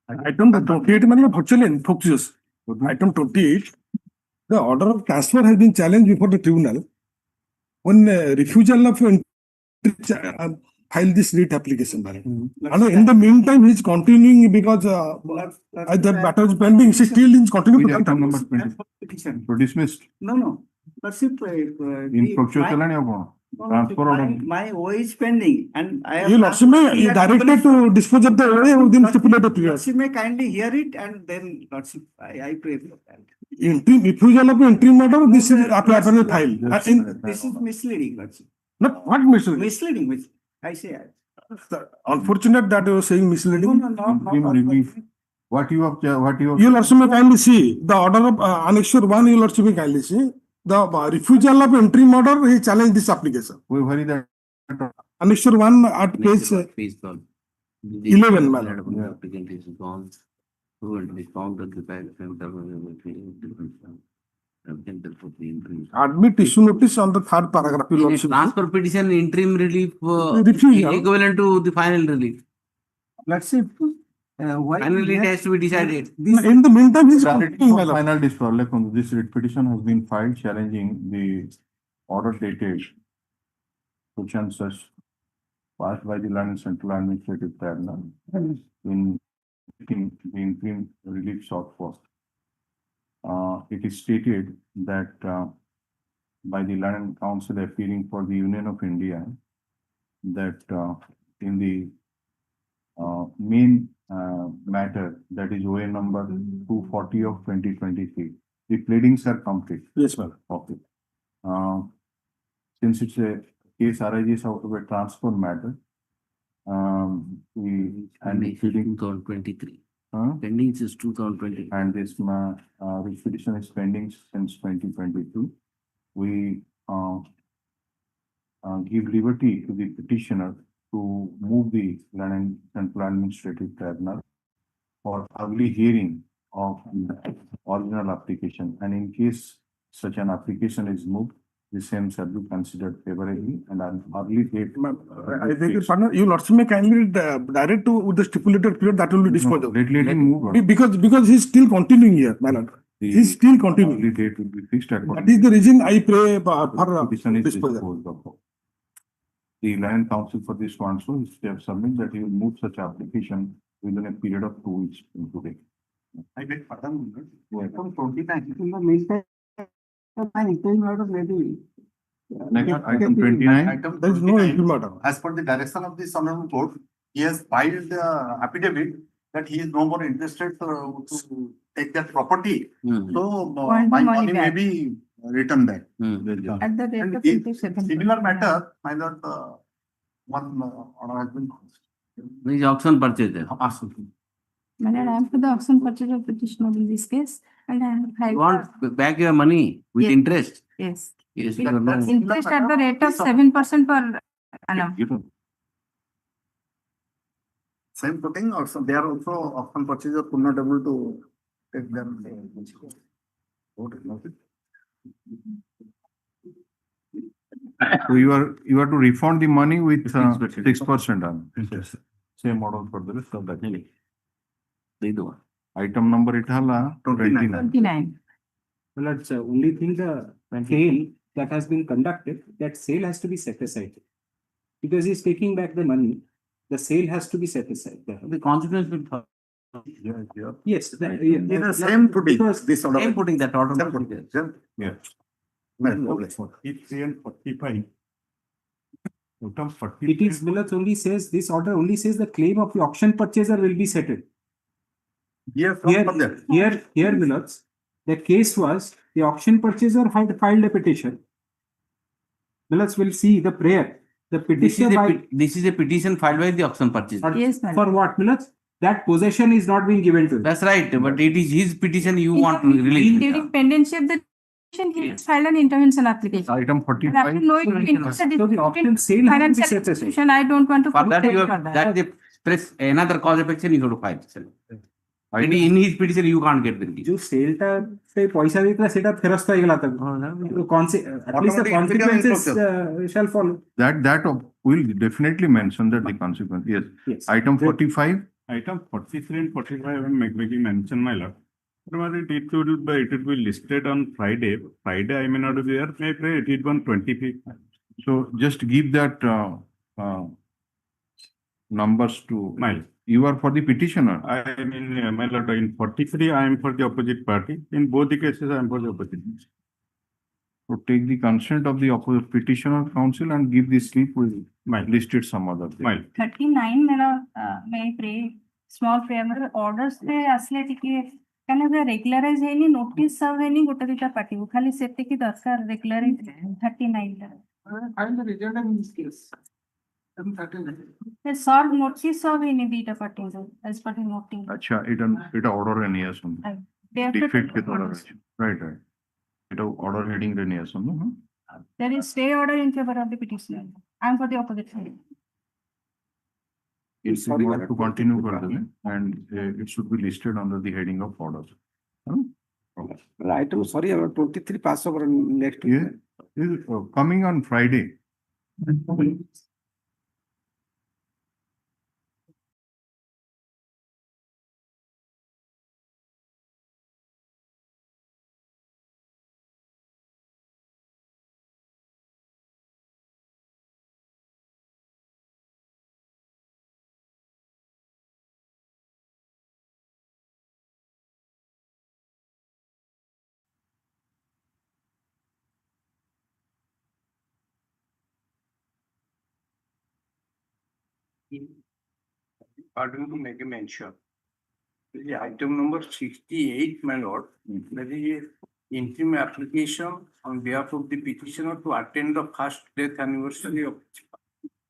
Item 28 virtually infocus. Item 28, the order of transfer has been challenged before the tribunal. When refusal of file this writ application. And in the meantime, he is continuing because the matter is pending. He still is continuing to Item number 20. So dismissed. No. But if In procure transfer order. my OA is pending and I have. You Lordship may directed to dispose of the OA within stipulated period. Lordship may kindly hear it and then Lordship, I pray for that. Interim refusal of interim order, this is appropriate file. This is misleading, Lordship. Not what misleading? Misleading, I say. Unfortunate that you are saying misleading. No. What you have. You Lordship may kindly see the order of annexure 1. You Lordship may kindly see the refusal of interim order. He challenged this application. We worry that. Annexure 1 at page 11. The applicant is gone. It is found that the admit issue notice on the third paragraph. You Lordship. Transfer petition interim relief refusal equivalent to the final relief. Let's see. Finally, it has to be decided. In the meantime, he's final disposition. This writ petition has been filed challenging the order dated such and such passed by the London Central Administrative Tribunal in the interim relief sought for. It is stated that by the London Council appearing for the Union of India that in the main matter, that is OA number 240 of 2023. The pleadings are complete. Yes, ma'am. Okay. Since it's a case arises out of a transfer matter, pleading 2023. Pending since 2020. And this petition is pending since 2022. We give liberty to the petitioner to move the London Central Administrative Tribunal for early hearing of the original application. And in case such an application is moved, the same shall be considered favorably and an early date. I think you Lordship may kindly direct to the stipulated period that will be disposed of. Let him move. Because he's still continuing here, my lord. He's still continuing. The date will be fixed. That is the reason I pray for petition is disposal. disposed of. The Land Council for this one, so they have submitted that he will move such application within a period of 2 weeks from today. I beg pardon. From 29. In the meantime, my interim order may be. Next item 29. There is no interim order. As per the direction of this honorable court, he has filed the affidavit that he is no more interested to take that property. So my money may be returned back. At the rate of In similar matter, my lord, one order has been. This is auction purchase. My lord, I am for the auction purchase of petitioner in this case, and I have You want back your money with Yes. interest. Yes. Yes, you know. Interest at the rate of 7% per annum. You know. Same footing or so they are also often purchasers could not able to take them. So you are to refund the money with 6% on interest. Same model for the rest of that. Item number it hala 29. 29. Well, that's only thing the sale that has been conducted, that sale has to be set aside. Because he's taking back the money, the sale has to be set aside. The consequence will follow. Yes. In the same footing, Because this order. Same putting that order. Same footing, same. Yeah. Forty-three and 45. Total it 43. is, Millets only says, this order only says the claim of the auction purchaser will be settled. Here, Here, Millets, the case was, the auction purchaser had filed a petition. Millets will see the prayer. The petition This is a petition filed by the auction purchaser. Yes, ma'am. for what, Millets? That possession is not being given to him. That's right, but it is his petition you want to release. During pendency of the petition, he has filed an intervention application. Item And 45. after knowing the interest So the auction sale has to be financial set aside. institution, I don't want to. For that, you put have, on that the press, another cause of action you have to file. In his petition, you can't get the release. जो cell टा से पैसा देता सेटा फेरस्त हो गेला तक कौन से at least the consequences shall follow. That will definitely mention that the consequence. Yes. Yes. Item 45. Item 43 and 45, I am making mention, my lord. But it will be listed on Friday. Friday, I may not be there. Maybe it is on 25th. So just give that numbers to. Mile. You are for the petitioner. I mean, my lord, in 43, I am for the opposite party. In both the cases, I am for the opposite. So take the consent of the opposite petitioner counsel and give the slip with listed some other thing. Mile. 39 may pray small prayer मतलब orders पे असले टिके कहने का regularize है नहीं notice सब है नहीं गोटा दिटा पार्टी वो खाली सेट की दरकार regularize 39 La I am the result in this case. 39. ये short notice सब है नहीं दिटा पार्टी जो as per the noting. अच्छा it order है नहीं है defect के द्वारा right. It order heading है नहीं है There is stay order in favor of the petitioner. I am for the opposite side. It's order to continue further and it should be listed under the heading of orders. Item, sorry, about 23 pass over next week. Yeah, coming on Friday. Pardon to make a mention. The item number 68, my lord, that is interim application on behalf of the petitioner to attend the first death anniversary of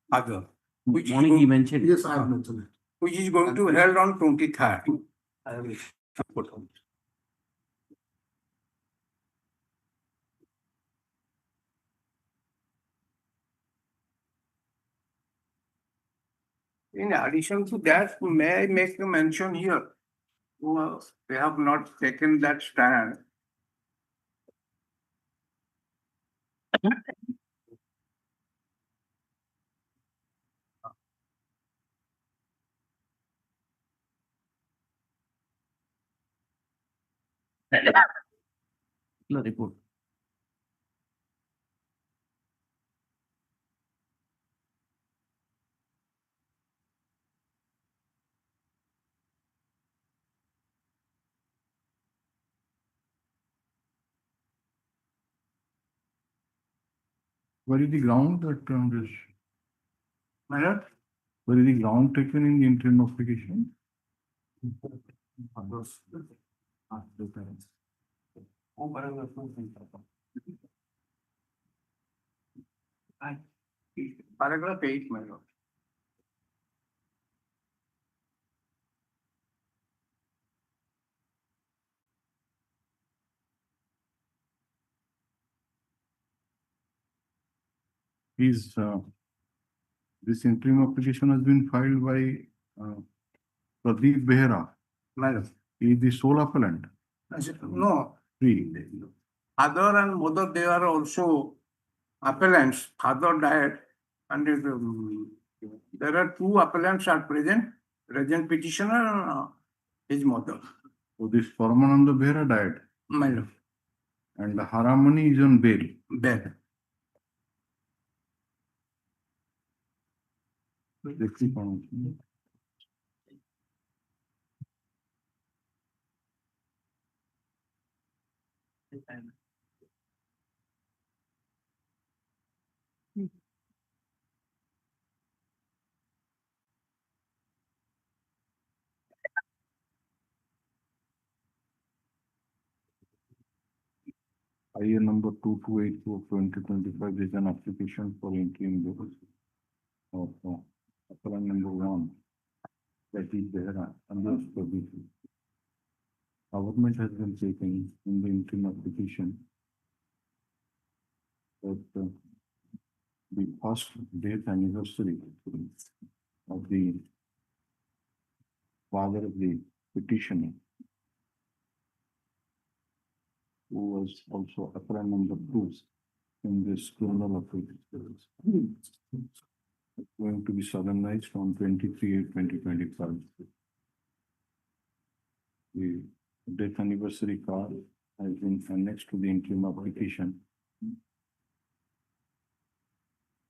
father. Which Morning he mentioned. Yes, I have mentioned it. Which is going to held on 23rd. I have put on. In addition to that, may I make a mention here? They have not taken that stand. Report. Where is the ground that this? My lord? Where is the ground taken in the interim application? Paragraph 8, my lord. Is this interim application has been filed by Pradeep Behera. Madam. He is the sole appellant. No, Three. father and mother, they are also appellants. Father died and there are two appellants are present, present petitioner and his mother. So this Paramananda Behera died. Madam. And Haramani is on bail. Bail. IA number 2284/2025 is an application for interim bail of appellant number 1, that is Behera, under provision. Government has been taken in the interim application that the first death anniversary of the father of the petitioner, who was also appellant number 2 in this criminal offense, going to be solemnized on 23/8/2025. The death anniversary card has been annexed to the interim application.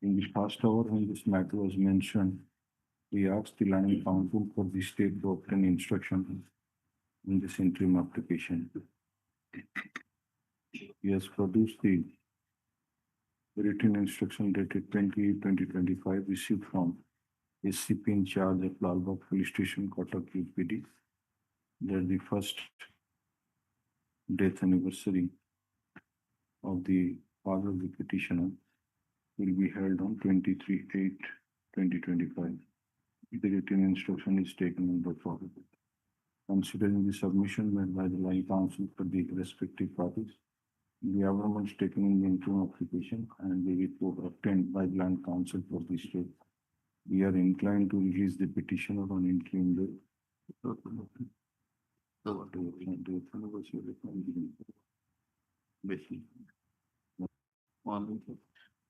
In the first hour when this matter was mentioned, we asked the land council for the state to obtain instruction in this interim application. He has produced the written instruction dated 28/2025 received from SCP in charge of Lalbagh Police Station, Kotak UPD, that the first death anniversary of the father of the petitioner will be held on 23/8/2025. The written instruction is taken under further. Considering the submission made by the line council for the respective parties, the government is taken in the interim application and the report obtained by the land council for the state. We are inclined to release the petitioner on interim bail.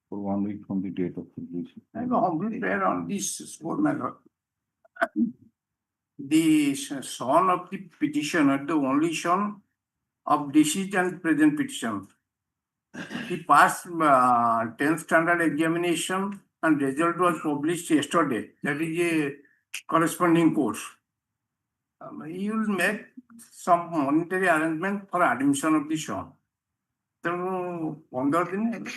For 1 week from the date of completion. I have a humble prayer on this score matter. The son of the petitioner, the only son of deceased and present petitioner. He passed 10th standard examination and result was published yesterday. That is a corresponding course. He will make some monetary arrangement for admission of the son. So, 15 दिन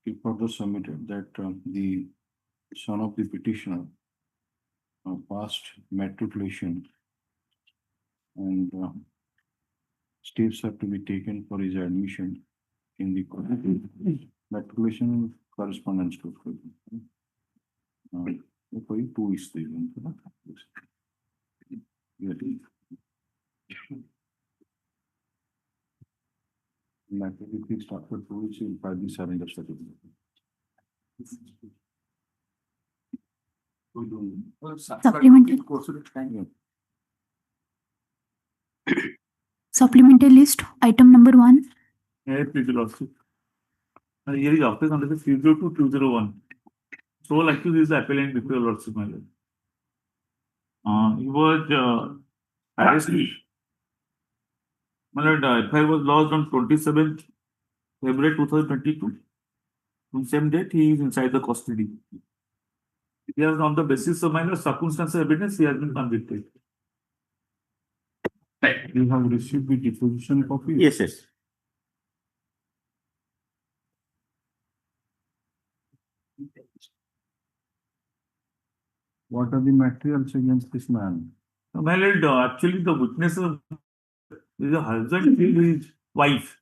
He further submitted that the son of the petitioner passed matriculation and steps have to be taken for his admission in the matriculation correspondence to 2 is the matriculation after 2 weeks in 5 the surrender certificate. Supplementary list, item number 1. Here is office under the 302-201. Sole accused is the appellant before your lordship, my lord. He was arrested. My lord, FIR was lodged on 27th February 2022. On same date, he is inside the custody. He has, on the basis of minor circumstantial evidence, he has been convicted. You have received the deposition copy? Yes, yes. What are the materials against this man? My lord, actually the witness is a husband killed his wife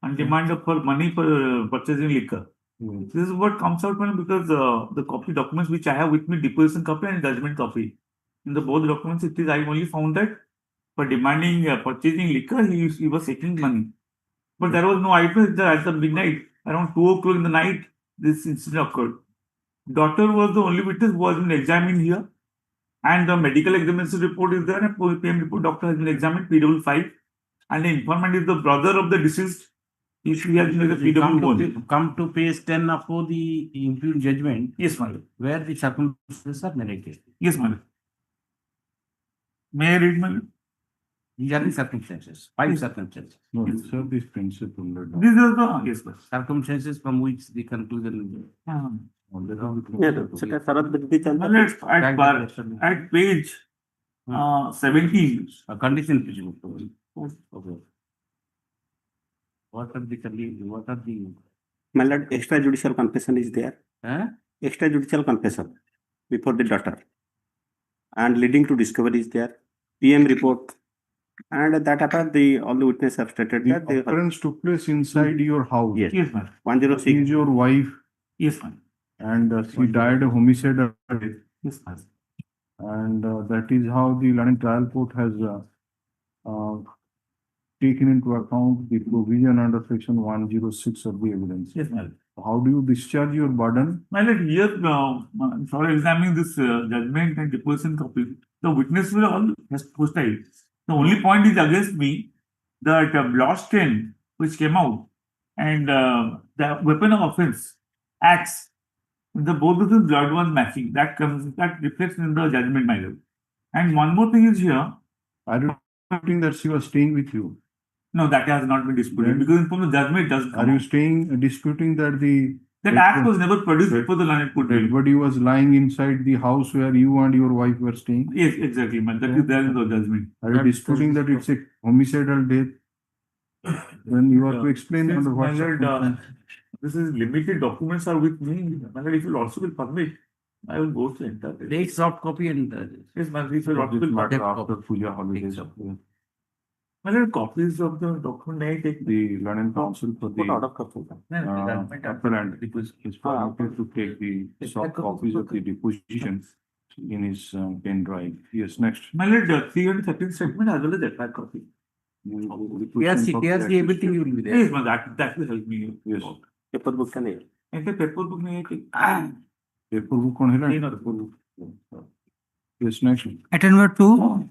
and demanded for money for purchasing liquor. This is what comes out because the copy documents which I have with me, deposition copy and judgment copy. In the both documents, it is I only found that for demanding purchasing liquor, he was seeking money. But there was no evidence that at the midnight, around 2 o'clock in the night, this incident occurred. Daughter was the only witness who has been examined here. And the medical examination report is there, and PM report doctor has been examined, PW5. And the informant is the brother of the deceased. If he has been the PW1. Come to page 10 of the impugned judgment. Yes, madam. Where the circumstances are narrated. Yes, madam. May I read, madam? These are the circumstances, 5 circumstances. No, these are the principle. These are the, yes, sir. Circumstances from which the conclusion. At page 17. Condition. Okay. What are the My lord, extrajudicial confession is there. Extrajudicial confession before the daughter. And leading to discovery is there. PM report. And that happened, all the witnesses have stated The that the occurrence took place inside your house. Yes. Yes, ma'am. 106. She is your wife Yes, ma'am. and she died a homicide. Yes, ma'am. And that is how the London trial court has taken into account the provision under section 106 of the evidence. Yes, ma'am. How do you discharge your burden? My lord, here, for examining this judgment and deposition copy, the witnesses were all hostile. The only point is against me that bloodstain which came out and the weapon of offense, axe, the both of the blood was matching. That reflects in the judgment, my lord. And one more thing is here. Are you disputing that she was staying with you? No, that has not been disputed because from the judgment it does. Are you disputing that that act was never produced before the London court? Everybody was lying inside the house where you and your wife were staying? Yes, exactly, man. That is there in the judgment. Are you disputing that it's a homicidal death? Then you have to explain under what circumstance. This is limited documents are with me. If you also will permit, I will go to enter. Take soft copy and yes, man. If you also will matter after Puja holidays. Copies of the document I take the London Council for the appellant is permitted to take the soft copies of the deposition in his pen drive. Yes, next. My lord, 313th statement as well as that copy. Yes, everything you will be there. Yes, man, that will help me. Yes. paper book ka nahi. Paper book nahi paper book kon hai? Yes, next. Item number 2.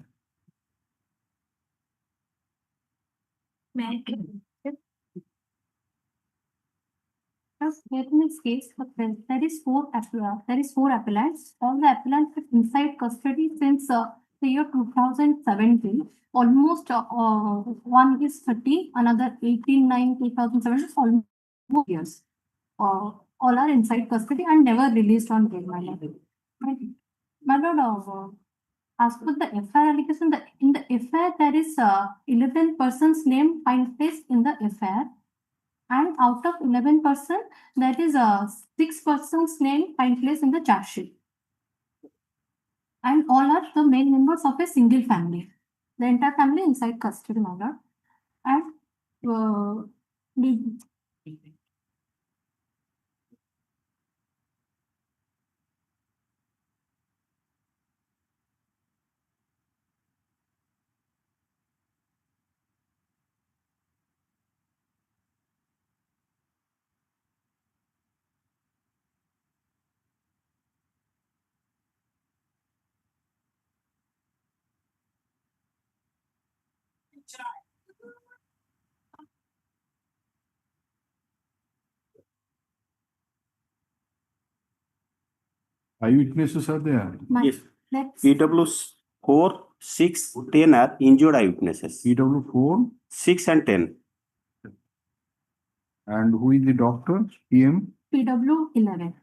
In this case, there is four appellants. All the appellants are inside custody since the year 2017. Almost one is 30, another 18/9/2017. Almost years. All are inside custody and never released on bail. My lord, as per the FIR allegation, in the FIR there is 11 persons' name find place in the FIR, and out of 11 persons, there is 6 persons' name find place in the charge sheet, and all are the main members of a single family. The entire family inside custody, my lord, and Eyewitnesses are there. Yes. PW 4, 6, 10 are injured eyewitnesses. PW 4, 6 and 10. And who is the doctor? PM? PW 11.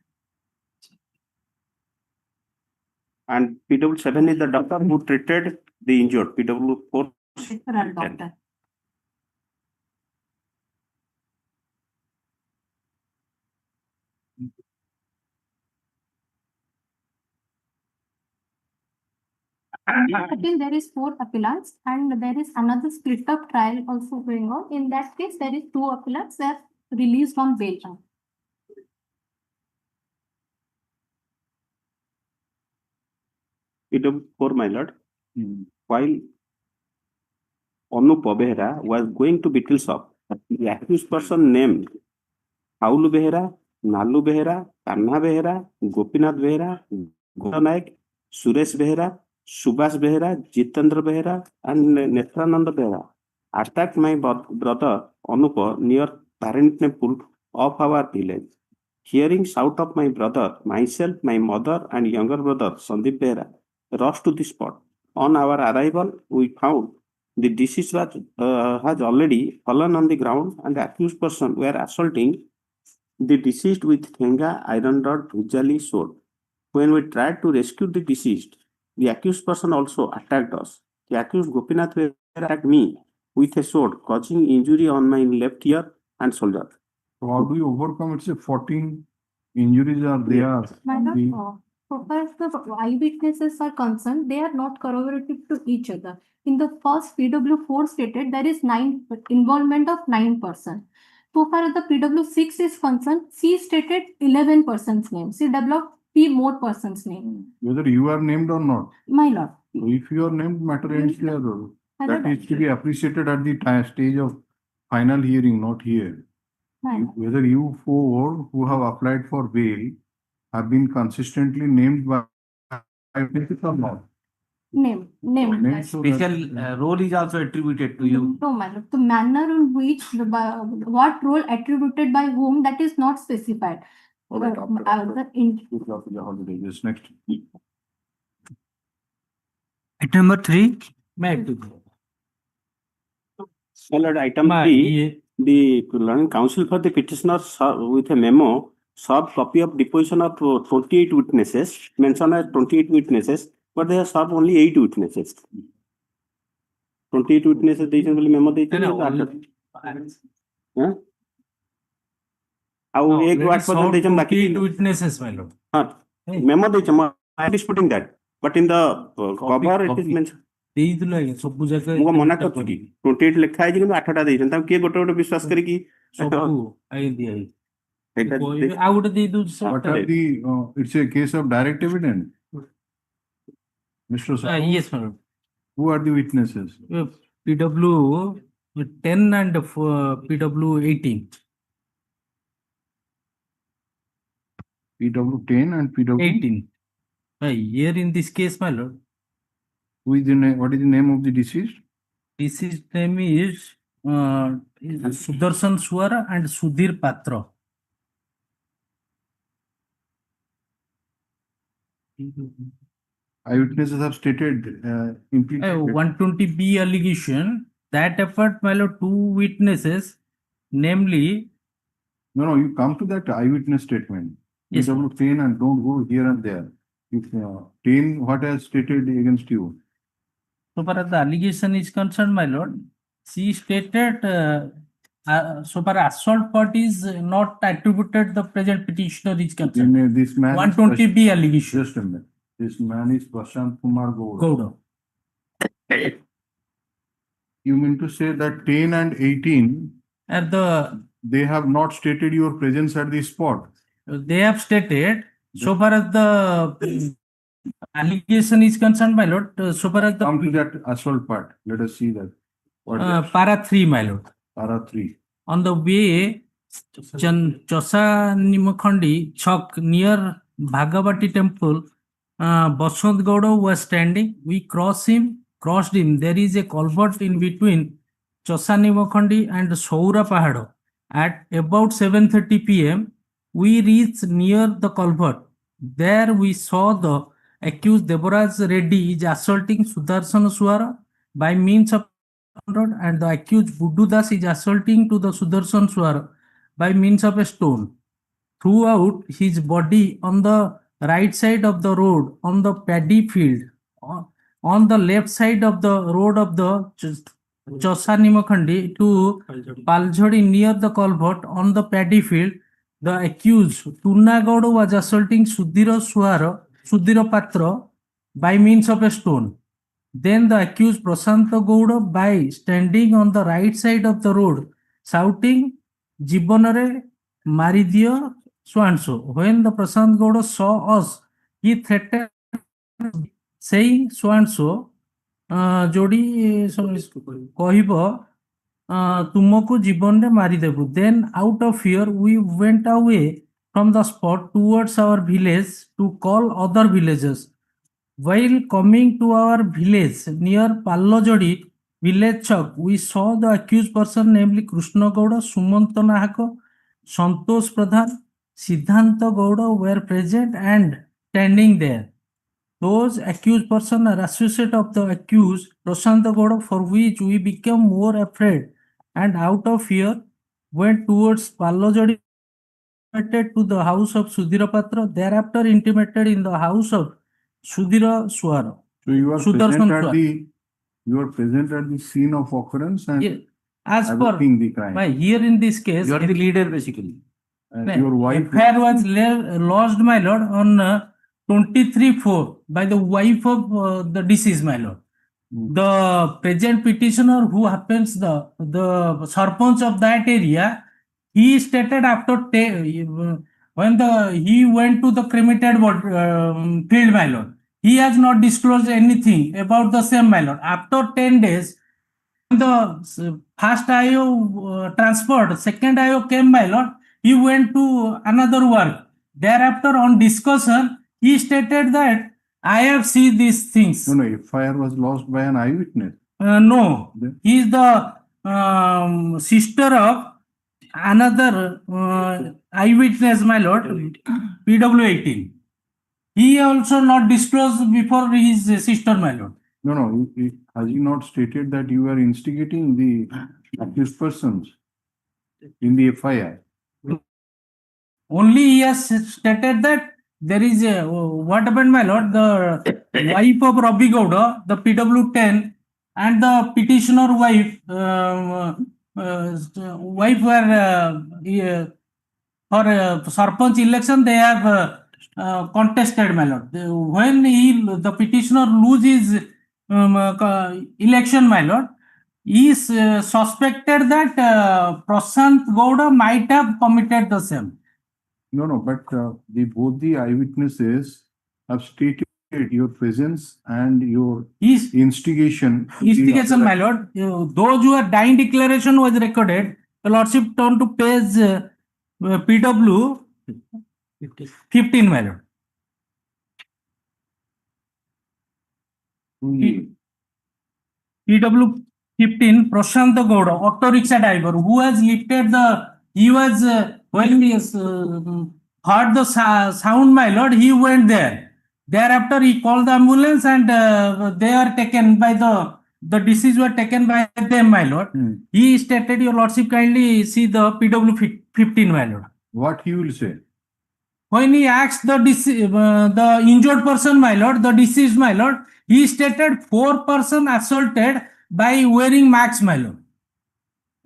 And PW 7 is the doctor who treated the injured. PW 4, Referral doctor. Again, there is 4 appellants and there is another split up trial also going on. In that case, there is 2 appellants that are released on bail. PW 4, my lord. While Anup Behera was going to Beetle shop, the accused person named Paulu Behera नालू Behera, Kanha Behera, Gopinath Behera, Gaur Nayak, Suresh Behera, Subhash Behera, Jitendra Behera, and Netranand Behera attacked my brother Anupa near Parentemple of our village. Hearing shout of my brother, myself, my mother, and younger brother Sandeep Behera rushed to the spot. On our arrival, we found the deceased has already fallen on the ground, and the accused person were assaulting the deceased with thenga, iron rod, bhujali, sword. When we tried to rescue the deceased, the accused person also attacked us. The accused Gopinath attacked me with a sword, causing injury on my left ear and shoulder. So how do you overcome? It's a 14 injuries are there. So far as the eyewitnesses are concerned, they are not corroborative to each other. In the first PW4 stated, there is involvement of 9%. So far as the PW6 is concerned, she stated 11 persons' names. She developed P more persons' name. Whether you are named or not. My lord. So if you are named, matter ends there. My That lord. is to be appreciated at the stage of final hearing, not here. My lord. Whether you four who have applied for bail have been consistently named by or not. Name. So that- Special role is also attributed to you. No, my lord. The manner in which, what role attributed by whom, that is not specified. All right, The Yes, next. Item number 3. May I do? Followed item 3, the learning counsel for the petitioner with a memo served copy of deposition of 28 witnesses, mentioned as 28 witnesses, but they have served only 8 witnesses. 28 witnesses ଦେଇଛନ୍ତି ବୋଲି memo ଦେଇଛନ୍ତି ଆଉ ଏକ ward ପର୍ଯ୍ୟନ୍ତ ଦେଇଛନ୍ତି ବାକି witnesses, my lord. memo ଦେଇଛନ୍ତି I am disputing that, but in the cover it is mentioned. ଦେଇଥିଲୁ ଆଜ୍ଞା ସବୁ ଜାଗା ମୁଁ ମନା କରୁଛି କି 28 ଲେଖା ହେଇଛି କିନ୍ତୁ 8ଟା ଦେଇଛନ୍ତି ତାକୁ କିଏ ଗୋଟେ ଗୋଟେ ବିଶ୍ୱାସ କରିକି ସବୁ ଆଜ୍ଞା ଦିଆହେଇଛି ସେଇଟା କହିବେ ଆଉ ଗୋଟେ ଦେଇ ଦଉଛି What are the, it's a case of direct evidence. Mr. Sahoo, yes, my lord. who are the witnesses? PW 10 and PW 18. PW 10 and PW 18. Here in this case, my lord, Who is the name? What is the name of the deceased? deceased name is Sudarshan Swara and Sudhir Patra. Eyewitnesses have stated implicated. 120B allegation that effort, my lord, 2 witnesses, namely. No, you come to that eyewitness statement. Yes, PW 10 and don't go here and there. If 10, what has stated against you? So far as the allegation is concerned, my lord, she stated so far assault part is not attributed the present petitioner is concerned. This man 120B allegation. Just a minute. This man is Prashant Kumar Gowda. Gowda. You mean to say that 10 and 18 At the they have not stated your presence at the spot? they have stated so far as the allegation is concerned, my lord, so far as the Come to that assault part. Let us see that. What is para 3, my lord. para 3. On the way, Chosa Nimakhandi Chowk near Bhagavati temple, Basant Gowda was standing. We crossed him. There is a culvert in between Chosa Nimakhandi and Soura Pahado. At about 7:30 p.m., we reached near the culvert. There we saw the accused Deborah's Reddy is assaulting Sudarshan Swara by means of rod, and the accused Buddu Das is assaulting to the Sudarshan Swara by means of a stone. Throughout his body on the right side of the road on the paddy field, on the left side of the road of the Chosa Nimakhandi to Paljhadi near the culvert on the paddy field, the accused Tuna Gowda was assaulting Sudhira Patra by means of a stone. Then the accused Prashanta Gowda by standing on the right side of the road, shouting, Jibanare Maridiya so-and-so. When the Prashant Gowda saw us, he threatened, saying so-and-so, Jodi Kohiba, Tumoku Jibonde Maridebu. Then out of fear, we went away from the spot towards our village to call other villagers. While coming to our village near Pallojodi village chowk, we saw the accused person, namely Krishna Gowda, Sumanta Nahako, Santosh Pradhan, Siddhanta Gowda were present and standing there. Those accused persons are associate of the accused Prashanta Gowda, for which we became more afraid and out of fear went towards Pallojodi to the house of Sudhira Patra, thereafter intimated in the house of Sudhira Swara. So you are Sudarshan present at Swara. the scene of occurrence and Yeah, as per averting the crime. my here in this case, You are the leader basically. Your wife. affair was lodged, my lord, on 23/4 by the wife of the deceased, my lord. The present petitioner, who happens the sarpanch of that area, he stated after when he went to the cremated field, my lord, he has not disclosed anything about the same, my lord. After 10 days, the first IO transferred, second IO came, my lord, he went to another work. Thereafter, on discussion, he stated that I have seen these things. No, fire was lost by an eyewitness. No, Then? he is the sister of another eyewitness, my lord, PW18. He also not disclosed before his sister, my lord. No, has he not stated that you are instigating the accused persons in the FIR? Only he has stated that there is a, what happened, my lord, the wife of Ravi Gowda, the PW10, and the petitioner wife, were for Sarpanch election, they have contested, my lord. When the petitioner loses election, my lord, he is suspected that Prashant Gowda might have committed the same. No, but both the eyewitnesses have stated your presence and your instigation. Instigation, my lord. Those who are dying declaration was recorded. The lordship turned to page PW 15, my lord. PW 15, Prashant Gowda, auto rickshaw driver, who has lifted he was, when he heard the sound, my lord, he went there. Thereafter, he called the ambulance and they are taken by the deceased were taken by them, my lord. He stated, your lordship, kindly see the PW 15, my lord. What he will say? When he asked the injured person, my lord, the deceased, my lord, he stated 4 persons assaulted by wearing masks, my lord.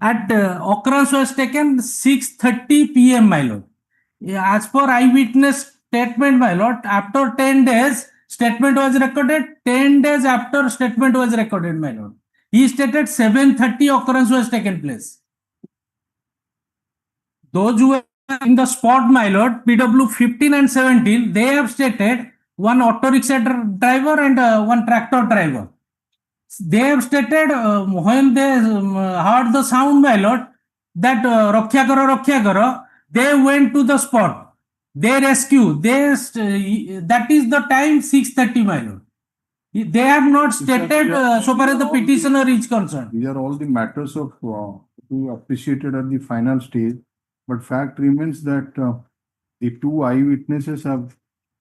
At occurrence was taken 6:30 p.m., my lord. As per eyewitness statement, my lord, after 10 days, statement was recorded. 10 days after, statement was recorded, my lord. He stated 7:30 occurrence was taken place. Those who were in the spot, my lord, PW 15 and 17, they have stated one auto rickshaw driver and one tractor driver. They have stated when they heard the sound, my lord, that Rakhya Karo, they went to the spot. They rescue. That is the time 6:30, my lord. They have not stated so far as the petitioner is concerned. These are all the matters of who appreciated at the final stage. But fact remains that the 2 eyewitnesses have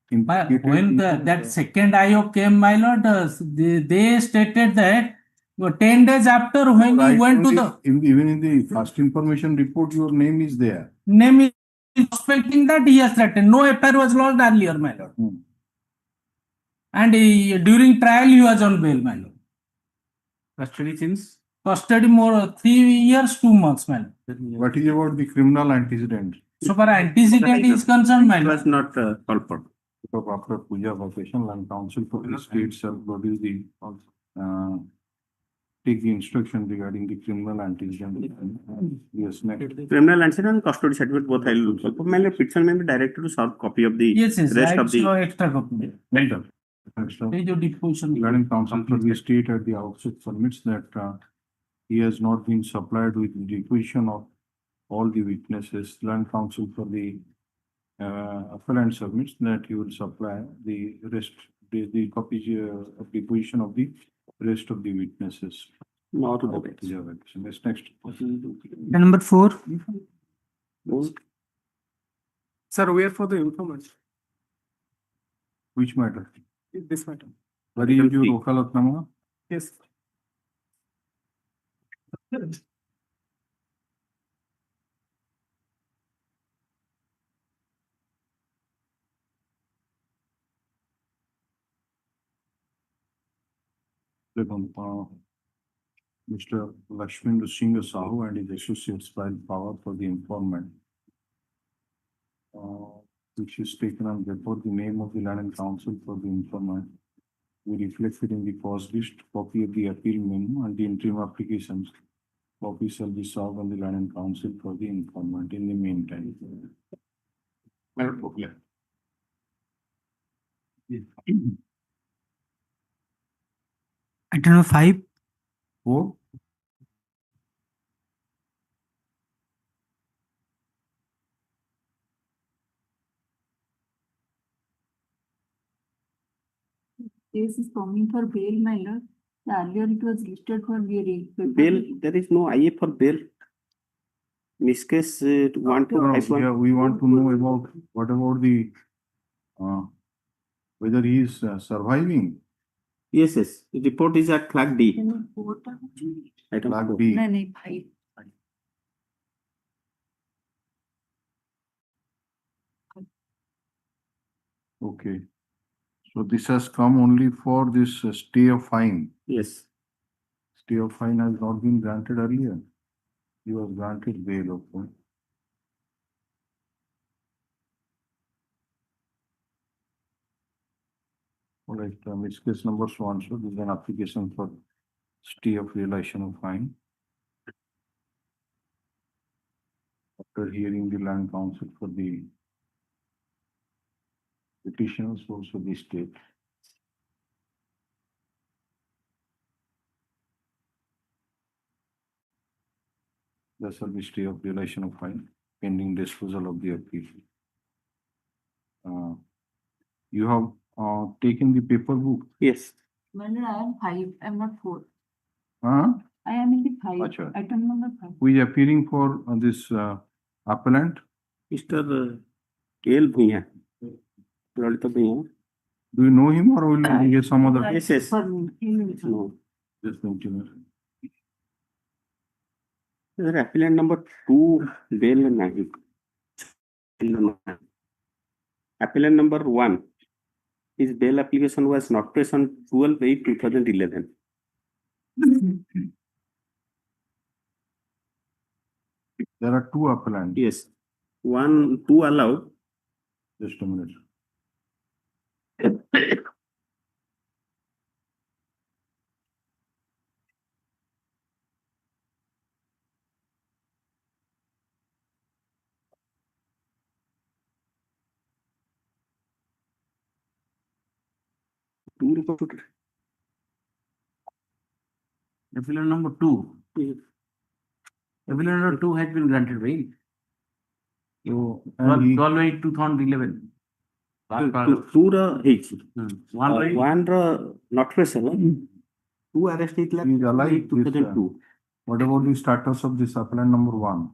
indicated. When that second IO came, my lord, they stated that 10 days after, when he went to even in the first information report, your name is there. Name is suspecting that he has threatened. No FIR was lodged earlier, my lord. And during trial, he was on bail, my lord. Custody since? Custody more 3 years, 2 months, my lord. What is about the criminal antecedent? So far antecedent is concerned, my lord. was not called for. So after Puja vacation, Land Council for the state shall produce the take the instruction regarding the criminal antecedent. Yes, next. Criminal antecedent and custody certificate both I will look for. My petition may be directed to soft copy of the Yes, rest of the. extra copy. Deposition. Regarding counsel for the state at the outset submits that he has not been supplied with deposition of all the witnesses. Land counsel for the appellant submits that you will supply the rest, the copy of the position of the rest of the witnesses. Not of the evaluation. Yes, next. Number 4. Sir, where for the informant? Which matter? This matter. Where is your wakalatnama? Yes. Mr. Lakshmin Singh Sahoo and his associates filed power for the informant, which is taken on record the name of the land and counsel for the informant. We reflected in the cause list, copy of the appeal memo and the interim applications. Copy shall be served on the land and counsel for the informant in the meantime. Item number 5. Four. Case is coming for bail, my lord. Earlier it was listed for hearing. Bail, there is no IA for bail. This case, want to. Yeah, we want to know about what about the whether he is surviving. Yes, yes. The report is at flag D. Item Flag 4. B. No, no, 5. Okay. So this has come only for this stay of fine. Yes. Stay of fine has not been granted earlier. He was granted bail, okay. All right, it's case number 1. So this is an application for stay of realization of fine. After hearing the land counsel for the petitioners, also the state. There shall be stay of realization of fine pending disposal of the appeal. You have taken the paper book. Yes. My lord, I am 5. I am not 4. Huh? I am in the 5. Acha. Item number 5. Who is appearing for this appellant? Mr. L. Bhuya. Lalita Bhuya. Do you know him or will you get some other? Yes, yes. For me. No. Just mention Sir, appellant number 2, bail nahi. Appellant number 1, his bail application was not placed on 12/8/2011. There are 2 appellants. Yes. 1, 2 allowed. Just a minute. Appellant number 2. Appellant number 2 has been granted bail. So, and he, 12/8/2011. One not present. 2 arrested he is alive. This, 2002. what about the status of this appellant number 1?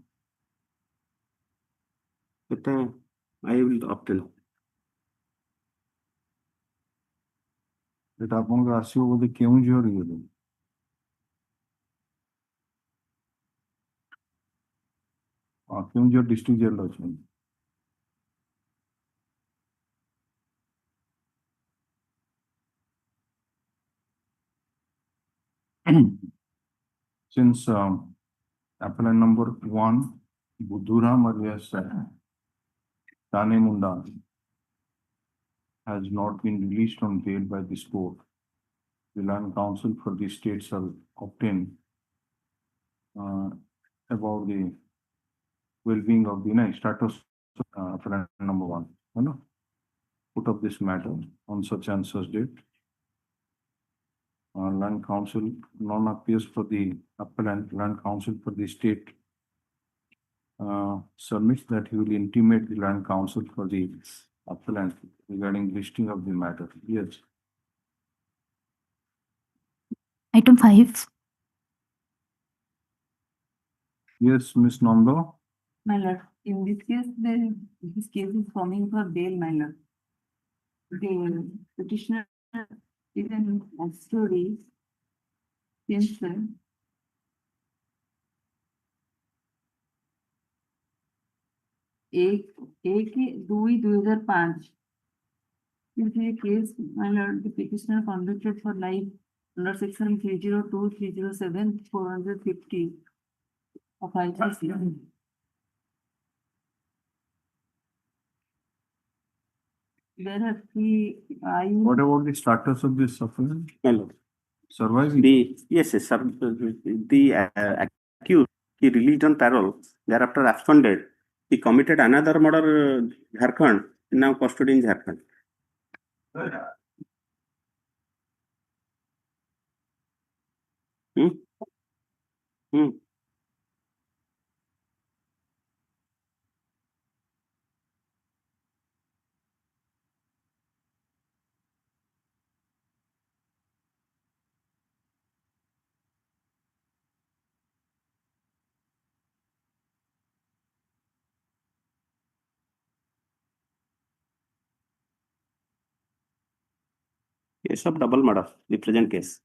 But I will obtain. That ଆପଣଙ୍କ ଆସିବ ବୋଧେ କେଉଁଝର ଇଏରୁ। Keonjhar district ଜେଲରେ ଅଛନ୍ତି। Since appellant number 1, Budhuram alias Tane Munda has not been released on bail by this court, the land counsel for the state shall obtain about the well-being of the status of appellant number 1. You know, put up this matter on such and such date. Land counsel non appears for the appellant, land counsel for the state submits that he will intimate the land council for the appellant regarding listing of the matter. Yes. Item 5. Yes, Ms. Nondo. My lord, in this case, this case is coming for bail, my lord. The petitioner is an story since 1/2/2005. In the case, my lord, the petitioner convicted for life under section 302, 307, 450 of IPC. There are three. What about the status of this offense? Hello. Surviving? Yes, sir. The accused, he released on parole, thereafter absconded. He committed another murder, Jharkhand, now custody in Jharkhand. Hmm? Hmm. Case of double murder, the present case.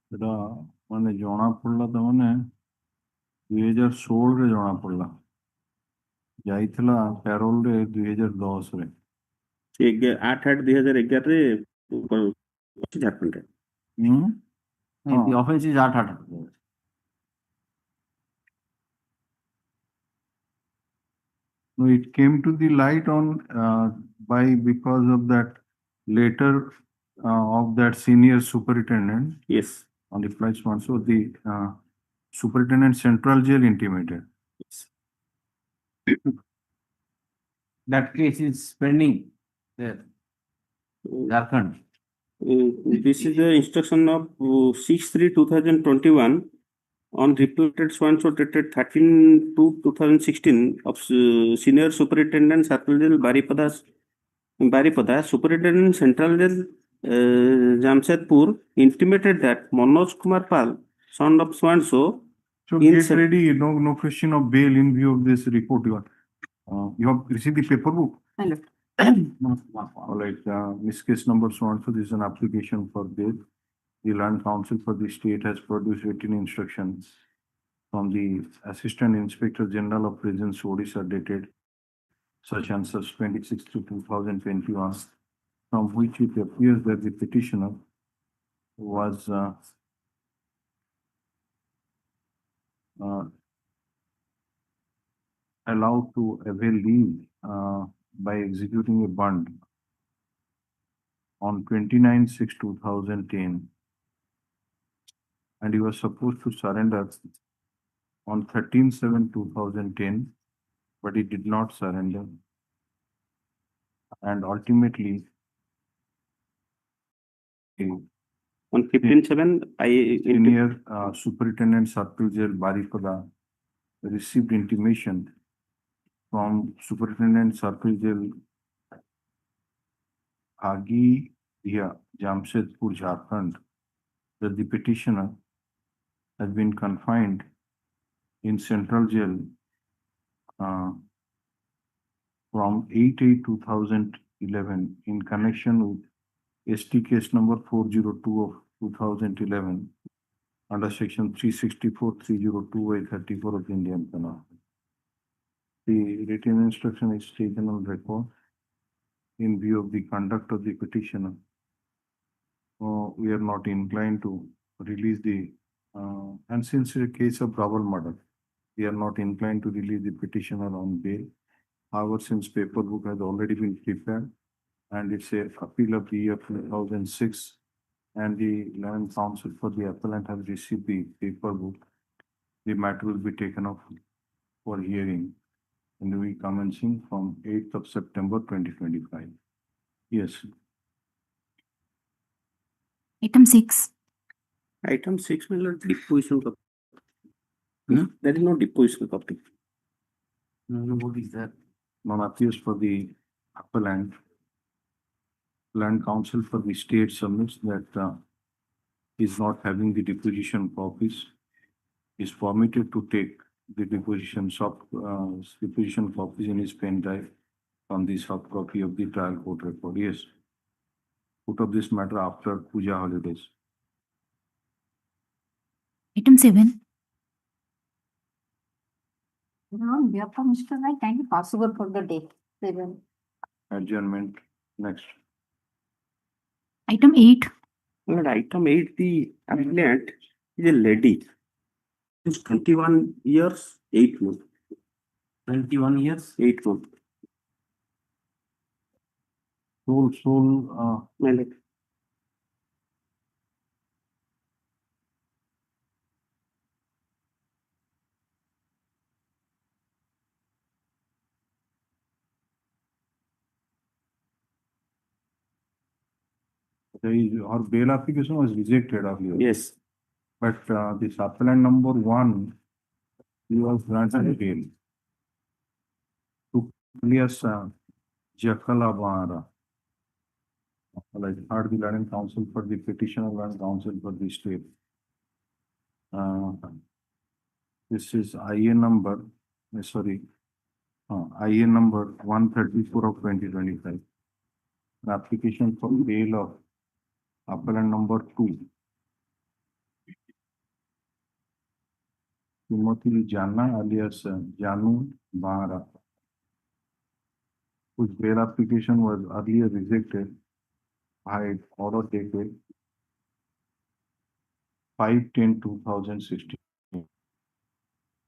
ସେଟା ମାନେ ଜଣା ପଡିଲା ତ ମାନେ 2016 ରେ ଜଣା ପଡିଲା ଯାଇଥିଲା ପ୍ୟାରୋଲ ରେ 2010 ରେ 8/8/2011 ରେ ଝାଡ଼ଖଣ୍ଡରେ। The offense is 8/8. No, it came to the light on because of that letter of that senior superintendent. Yes. On the flight one. So the superintendent central jail intimated. Yes. That case is pending there. Jharkhand. This is the instruction of 6/3/2021 on repeated so dated 13/2/2016 of senior superintendent Circle Jail Baripada, superintendent Central Jail Jamshedpur intimated that Manoj Kumar Pal, son of so. So get ready, no question of bail in view of this report. You have received the paper book? Hello. All right, Miss case number so this is an application for bail. The Land Council for the state has produced written instructions from the Assistant Inspector General of Prisons Odisha dated such and such 26/2021, from which it appears that the petitioner was allowed to avail leave by executing a bond on 29/6/2010, and he was supposed to surrender on 13/7/2010, but he did not surrender, and ultimately on 15/7 senior superintendent Circle Jail Baripada received intimation from Superintendent Circle Jail Agiya Jamshedpur, Jharkhand, that the petitioner has been confined in Central Jail from 8/8/2010 11 in connection with ST case number 402 of 2011 under section 364, 302/34 of the Indian Penal. The written instruction is taken on record in view of the conduct of the petitioner. We are not inclined to release the, and since it's a case of double murder, we are not inclined to release the petitioner on bail. However, since paper book has already been prepared and it's a appeal of the year 2006 and the land counsel for the appellant has received the paper book, the matter will be taken up for hearing in the week commencing from 8th of September 2025. Yes. Item 6. Item 6, my lord, deposition copy. There is no deposition copy. What is that? None appears for the appellant. Land counsel for the state submits that is not having the deposition copies, is permitted to take the deposition copies in his pen drive from the soft copy of the trial court record. Yes. Put up this matter after Puja holidays. Item 7. On behalf of Mr. Rai, kindly pass over for the date 7. Adjournment. Next. Item 8. My lord, item 8, the appellant is a lady. She's 21 years, 8 months. 21 years? 8 months. My lord. Our bail application was rejected earlier. Yes. But this appellant number 1, he was granted bail. To alias Jakala Bahara. Like heard the land counsel for the petitioner, land counsel for the state. This is IN number, IN number 134 of 2025. An application for bail of appellant number 2. Timothy Jana alias Janu Bahara, whose bail application was earlier rejected by order dated 5/10/2016.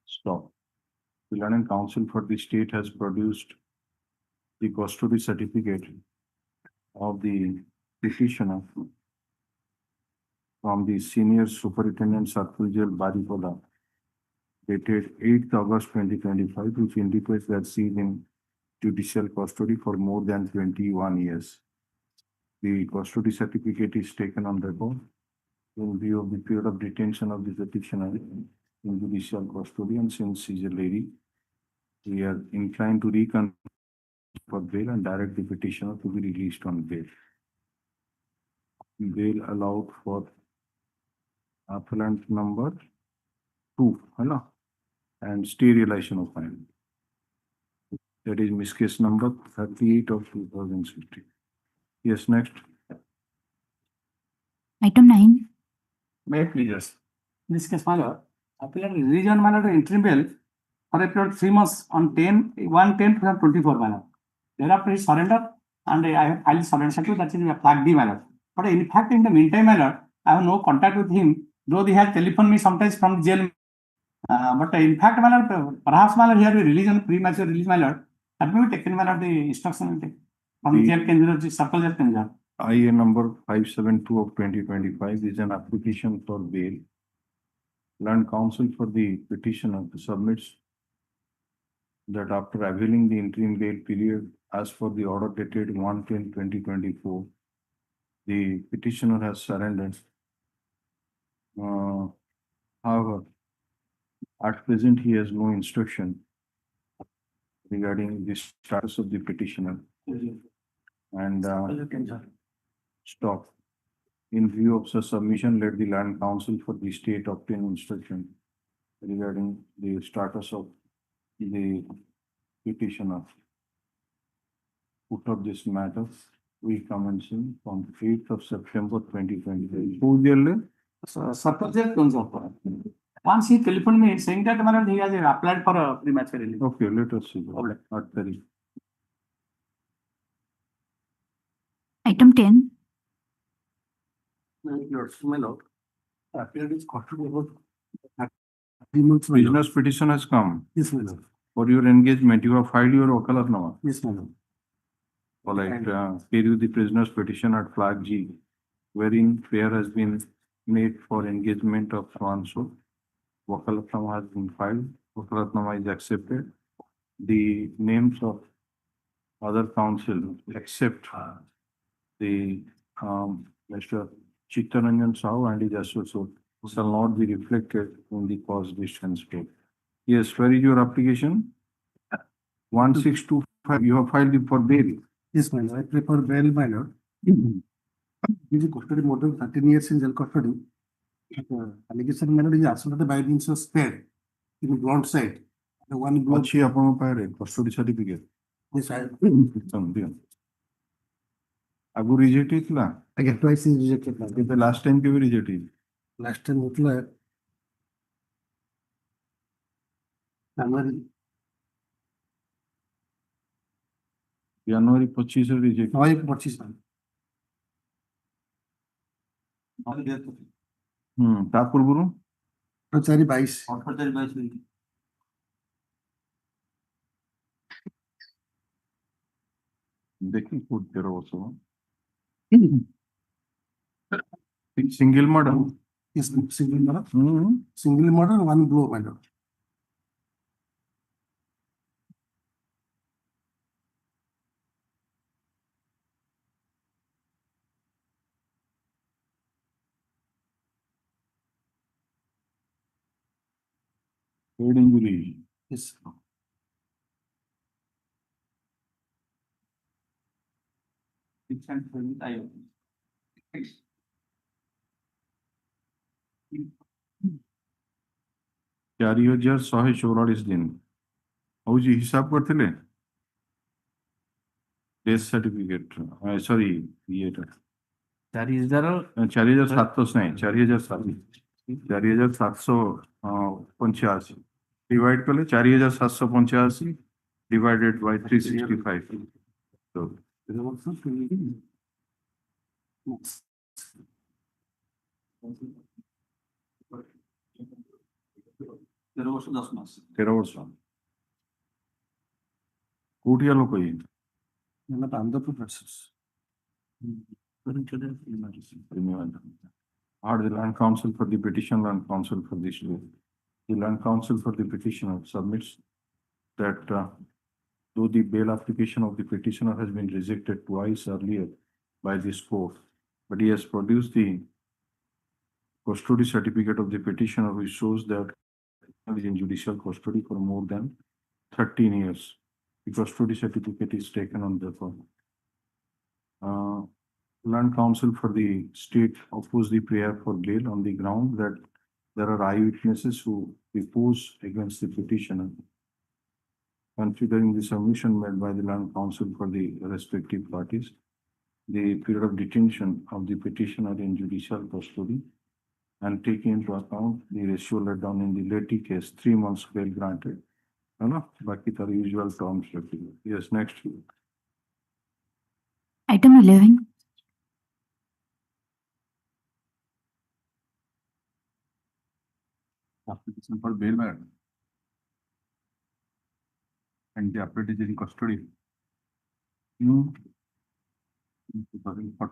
Stop. The Land Council for the state has produced the custody certificate of the petitioner from the Senior Superintendent Circle Jail Baripoda dated 8th August 2025, which indicates that she is in judicial custody for more than 21 years. The custody certificate is taken on record in view of the period of detention of the petitioner in judicial custody, and since she is a lady, we are inclined to reconsider for bail and direct the petitioner to be released on bail. Bail allowed for appellant number 2, and stay realization of fine. That is Miss Case number 38 of 2016. Yes, next. Item 9. May I please? In this case, my lord, appellant released on my lord interim bail for a period of 3 months on 1/10/2024, my lord. Thereafter, he surrendered and I have filed surrender certificate, that is flag D, my lord. But in fact, in the meantime, my lord, I have no contact with him, though he has telephoned me sometimes from jail. But in fact, my lord, perhaps my lord, here we release on premature release, my lord. That may be taken, my lord, the instruction will take from the jail Kendra, circle jail Kendra. IA number 572 of 2025 is an application for bail. Land counsel for the petitioner submits that after availing the interim bail period as for the order dated 1/10/2024, the petitioner has surrendered. However, at present he has no instruction regarding the status of the petitioner. And stop. In view of such submission, let the land counsel for the state obtain instruction regarding the status of the petitioner. put up this matter, we commencing on 8th of September 2023. Who the Subject comes up. Once he telephoned me saying that Madam, he has applied for a premature release. Okay, let us see. Okay. Not very. Item 10. My lord, appeal is quarterly about 3 months. my lord. Business petition has come. Yes, my lord. For your engagement, you have filed your wakalatnama. Yes, my lord. For pay you the prisoner's petition at flag G, wherein prayer has been made for engagement of so and so. Wakalatnama has been filed. Wakalatnama is accepted. The names of other counsel except the Mr. Chittaranjan Sahu and his associate shall not be reflected in the cause list henceforth. Yes, where is your application? 1625, you have filed it for bail. Yes, my lord. I prefer bail, my lord. Is custody more than 13 years in jail custody. Allegation, my lord, is assaulted by means of spare in blonde side. The one blow. Achhi apno paire custody certificate. Yes, I. Agu reject itla. Again, twice is rejected. my lord. The last time keve rejected. Last time, utla. January 25 से reject. Why 25? ता पूर्वରୁ 4/22. देखिए code 13 वर्ष. Single murder. Yes, single murder. Single murder, one blow, my lord. Head injury. Yes. चारि हजार 144 दिन हूँ हिसाब करते डेथ सर्टिफिकेट सॉरी ये 4700 नहीं 4785 डिवाइड कले 4785 डिवाइडेड बाय 365 तो 13 वर्ष कोटिया लोक ये Are the land counsel for the petition, land counsel for this law. The land counsel for the petitioner submits that though the bail application of the petitioner has been rejected twice earlier by this court, but he has produced the custody certificate of the petitioner which shows that he is in judicial custody for more than 13 years. The custody certificate is taken on the court. Land counsel for the state opposed the prayer for bail on the ground that there are eyewitnesses who depose against the petitioner. Considering the submission made by the land counsel for the respective parties, the period of detention of the petitioner in judicial custody and taking into account the ratio laid down in the Letty case, 3 months bail granted. Baki tar usual terms. Yes, next. Item 11. Application for bail matter. And the appellate is in custody.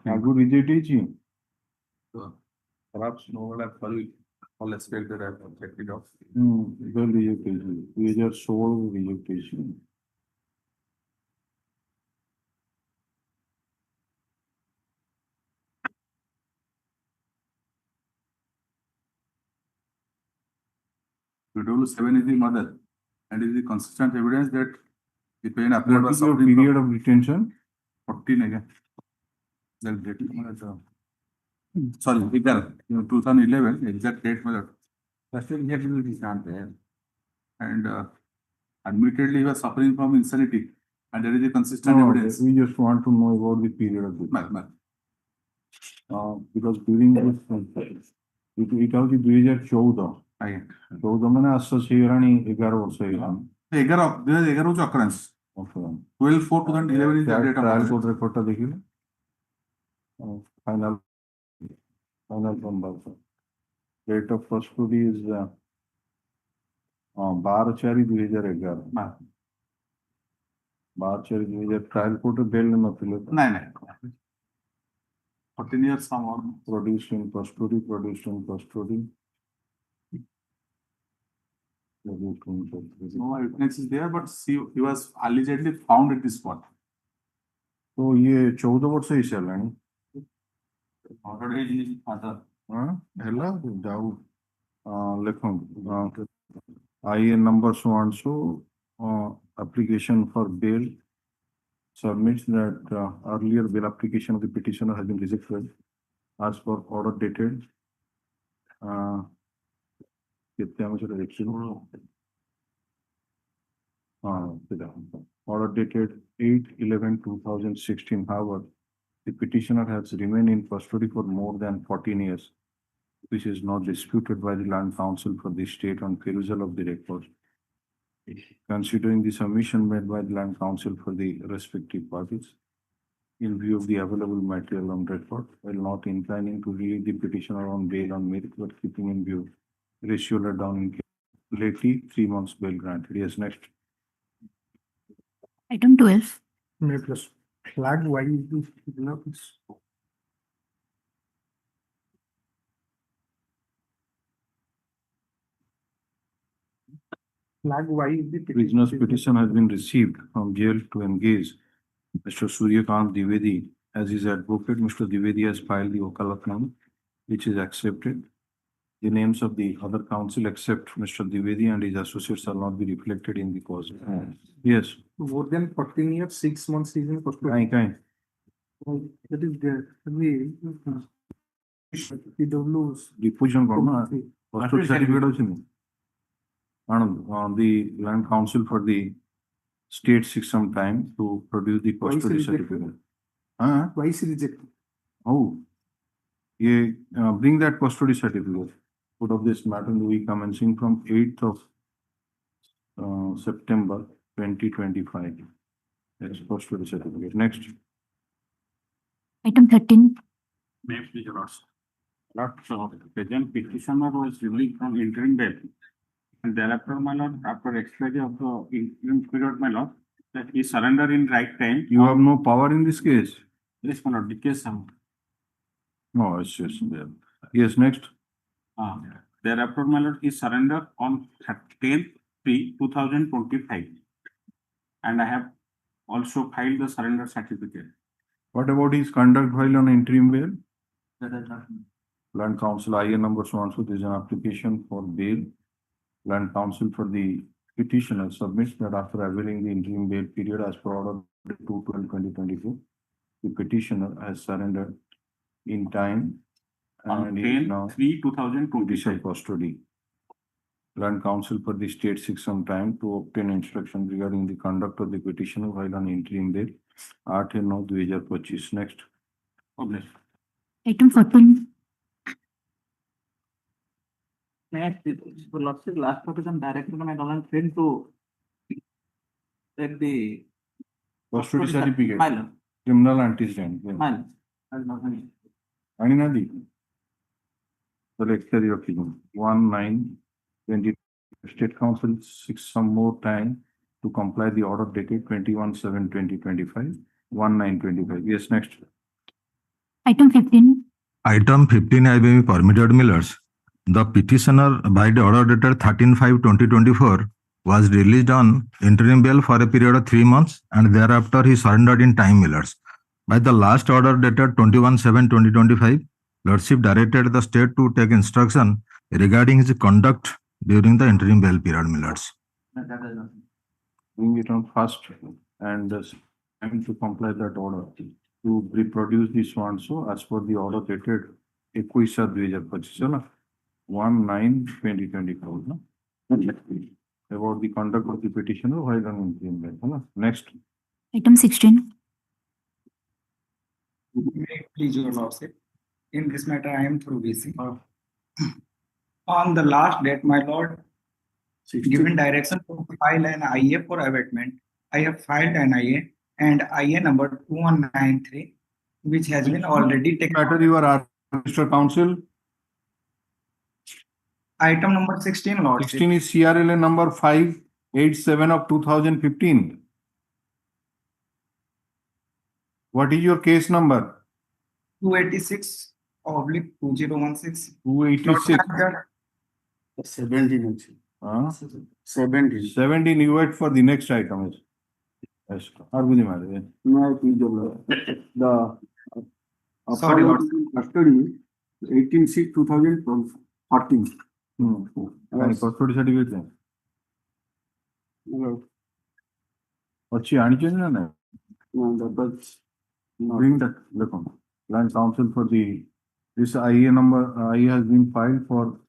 Agu reject Perhaps no one have all expect that I have checked it off. the rejection. We are sole rejection. Schedule 7 is the mother and is the consistent evidence that the pain applied What was is your suffering period from of detention? 14 again. Sorry, exact 2011 exact date mother. And admittedly he was suffering from insanity And there is a consistent No, evidence. we just want to know about the period of this. Because during this, it was 2014. चौदह मैंने असं शेरानी 11 वर्ष ହେଇଗଲାଣି 2011 च occurrence. 12/4/2011 is the date of trial occurrence. Court report टा देखिले final number date of custody is 12/4/2011 12/4/2011 trial court bail नथिले नाही नाही 14 years someone. produced in custody No evidence is there, but he was allegedly found at the spot. तो ये 14 वर्ष ही चलानी Already his father. ହେଲା ଯାଉ ଲେଖନ୍ତୁ IN number so and so application for bail submits that earlier bail application of the petitioner has been rejected as per order dated order dated 8/11/2016. However, the petitioner has remained in custody for more than 14 years, which is not disputed by the Land Council for the state on perusal of the record. Considering the submission made by the Land Council for the respective parties, in view of the available material on record, while not inclining to read the petitioner on bail on merit, but keeping in view ratio let down in lately 3 months bail granted. Yes, next. Item 12. May plus flag why is this, you know, it's flag why is the Prisoner's petition has been received from jail to engage Mr. Suryakant Dwivedi as his advocate. Mr. Dwivedi has filed the wakalatnama, which is accepted. The names of the other counsel except Mr. Dwivedi and his associates shall not be reflected in the cause. Yes. more than 14 years, 6 months is in custody. Kind. That is there. PW's Deposition करना custody certificate ଅଛି ନି? The Land Council for the state seeks some time to produce the custody rejected? certificate. twice rejected. Oh, bring that custody certificate. Put of this matter will be commencing from 8th of September 2025. That's custody certificate. Next. Item 13. May I please ask? Present petitioner was released from interim bail. And thereafter, my lord, after expiry of the interim period, my lord, that he surrender in right time. You have no power in this case? Yes, my lord, the case. No, it's just there. Yes, next. Thereafter, my lord, he surrendered on 10/3/2025. And I have also filed the surrender certificate. What about his conduct while on interim bail? That is not. Land Council IN number so and so, there is an application for bail. Land Council for the petitioner submits that after availing the interim bail period as per order 2/12/2024, the petitioner has surrendered in time On and is now 10/3/2025. judicial custody. Land Council for the state seeks some time to obtain instruction regarding the conduct of the petitioner while on interim bail. 8/9/2025. Next. Published. Item 14. Next, the last petition directed by my Donald friend to take the Custody certificate. Minor. Criminal antecedent. Minor. आणि ना दी lecture of 1920 State Council seeks some more time to comply the order dated 21/7/2025 1925. Yes, next. Item 15. Item 15 has been permitted millers. The petitioner by the order dated 13/5/2024 was released on interim bail for a period of 3 months and thereafter he surrendered in time millers. By the last order dated 21/7/2025, Lordship directed the state to take instruction regarding his conduct during the interim bail period millers. Bring it on fast and time to comply that order to reproduce this one so as per the order dated 21/2025 na 1/9/2024 na about the conduct of the petitioner while on interim bail na. Next. Item 16. Please, your lordship. In this matter, I am through VC. On the last date, my lord, given direction to file an IA for abatement, I have filed an IA and IA number 2193, which has been already taken. Matter you are, Mr. Counsel. Item number 16, lordship. 16 is CRLA number 587 of 2015. What is your case number? 286 oblique 2016. 286. 17. 17. 17, you wait for the next item. Yes. No, the Sorry, Lord. custody 18/6/2014. Custody certificate अच्छी आनी चाहिए ना ना bring that look on land counsel for the this IA number IA has been filed for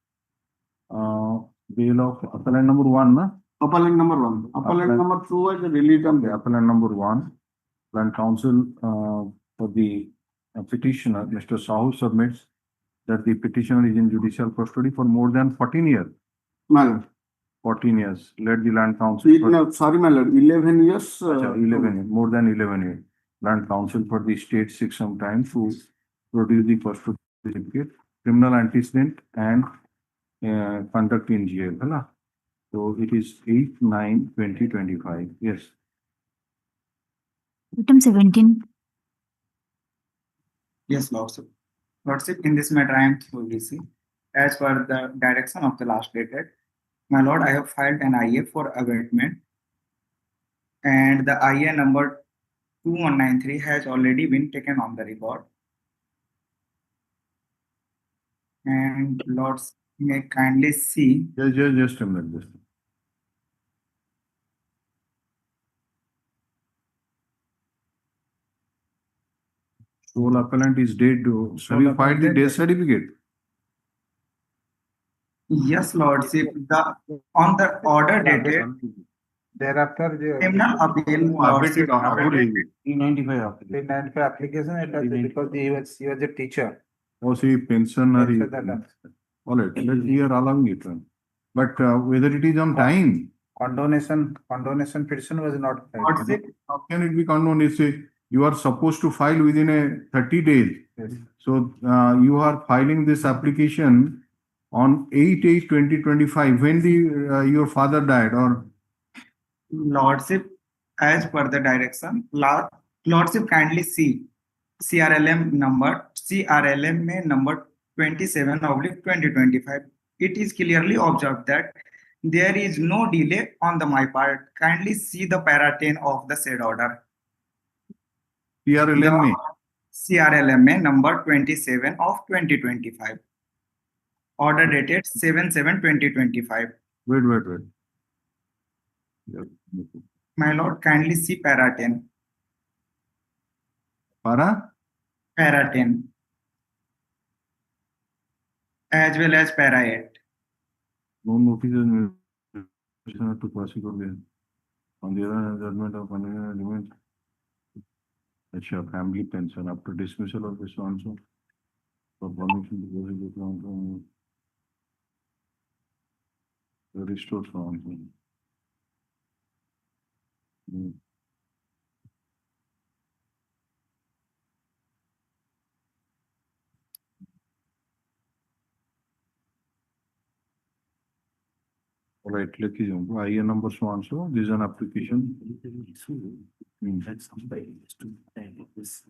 bail of appellant number 1 na Appellant number 1. Appellant number 2 was released on the appellant number 1 land counsel for the petitioner Mr. Sahoo submits that the petitioner is in judicial custody for more than 14 years. Madam. 14 years. Let the land counsel. No, sorry, my lord, 11 years. 11 years, more than 11 years. Land counsel for the state seeks some time to produce the custody certificate, criminal antecedent and conduct in jail. Hala? So it is 8/9/2025. Yes. Item 17. Yes, lordship. Lordship, in this matter, I am through VC. As per the direction of the last dated, my lord, I have filed an IA for abatement, and the IA number 2193 has already been taken on the record. And lords may kindly see. Just a minute. Just. Sole appellant is dead. Have you filed the death certificate? Yes, lordship. On the order dated. Thereafter, Criminal appeal, lordship. 395 application, because he was a teacher. Oh, see, pensionary. All right, let's we are allowing it. But whether it is on time. Condonation petition was not filed. How can it be condonation? You are supposed to file within a 30 days. Yes. So you are filing this application on 8/8/2025 when your father died or Lordship, as per the direction, Lordship kindly see CRLM number 27/2025. It is clearly observed that there is no delay on my part. Kindly see the para 10 of the said order. CRLM number 27 of 2025. Order dated 7/7/2025. Wait. My lord, kindly see para 10. Para 10. As well as para 8. No notices to prosecute on the other judgment of agreement. Achha, family pension after dismissal of this also for permission to prosecute on restored from. All right, click is on IA number so also. This is an application. That's somebody to this.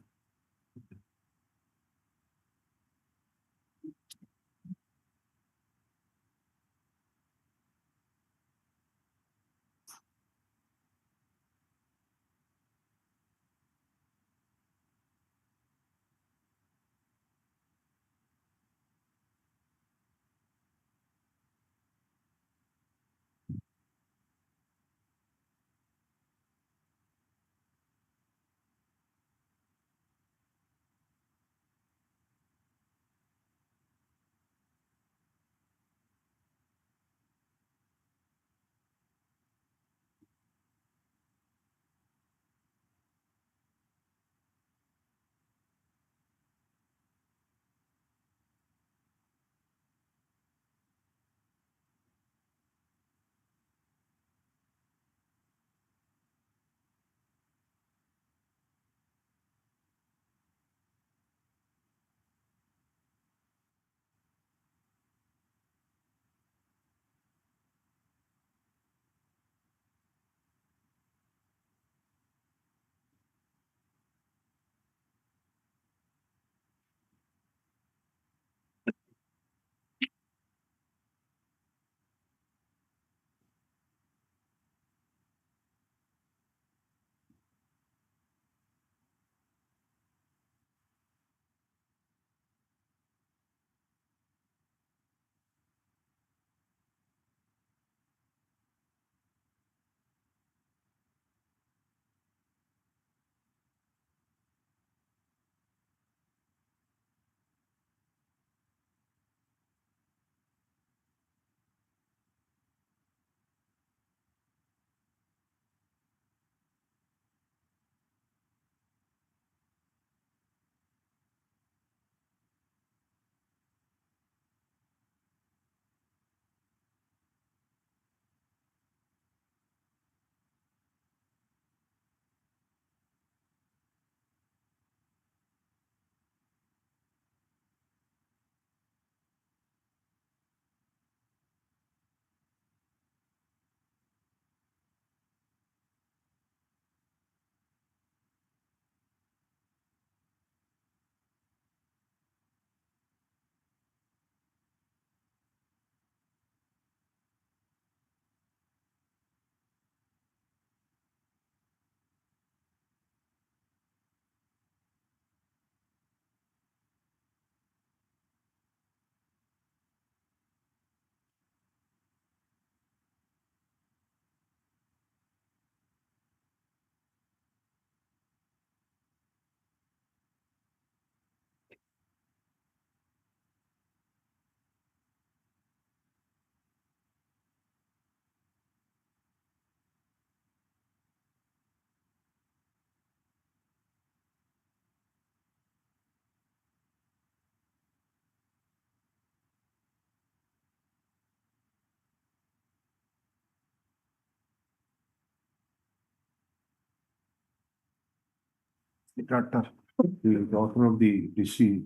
the author of the deceased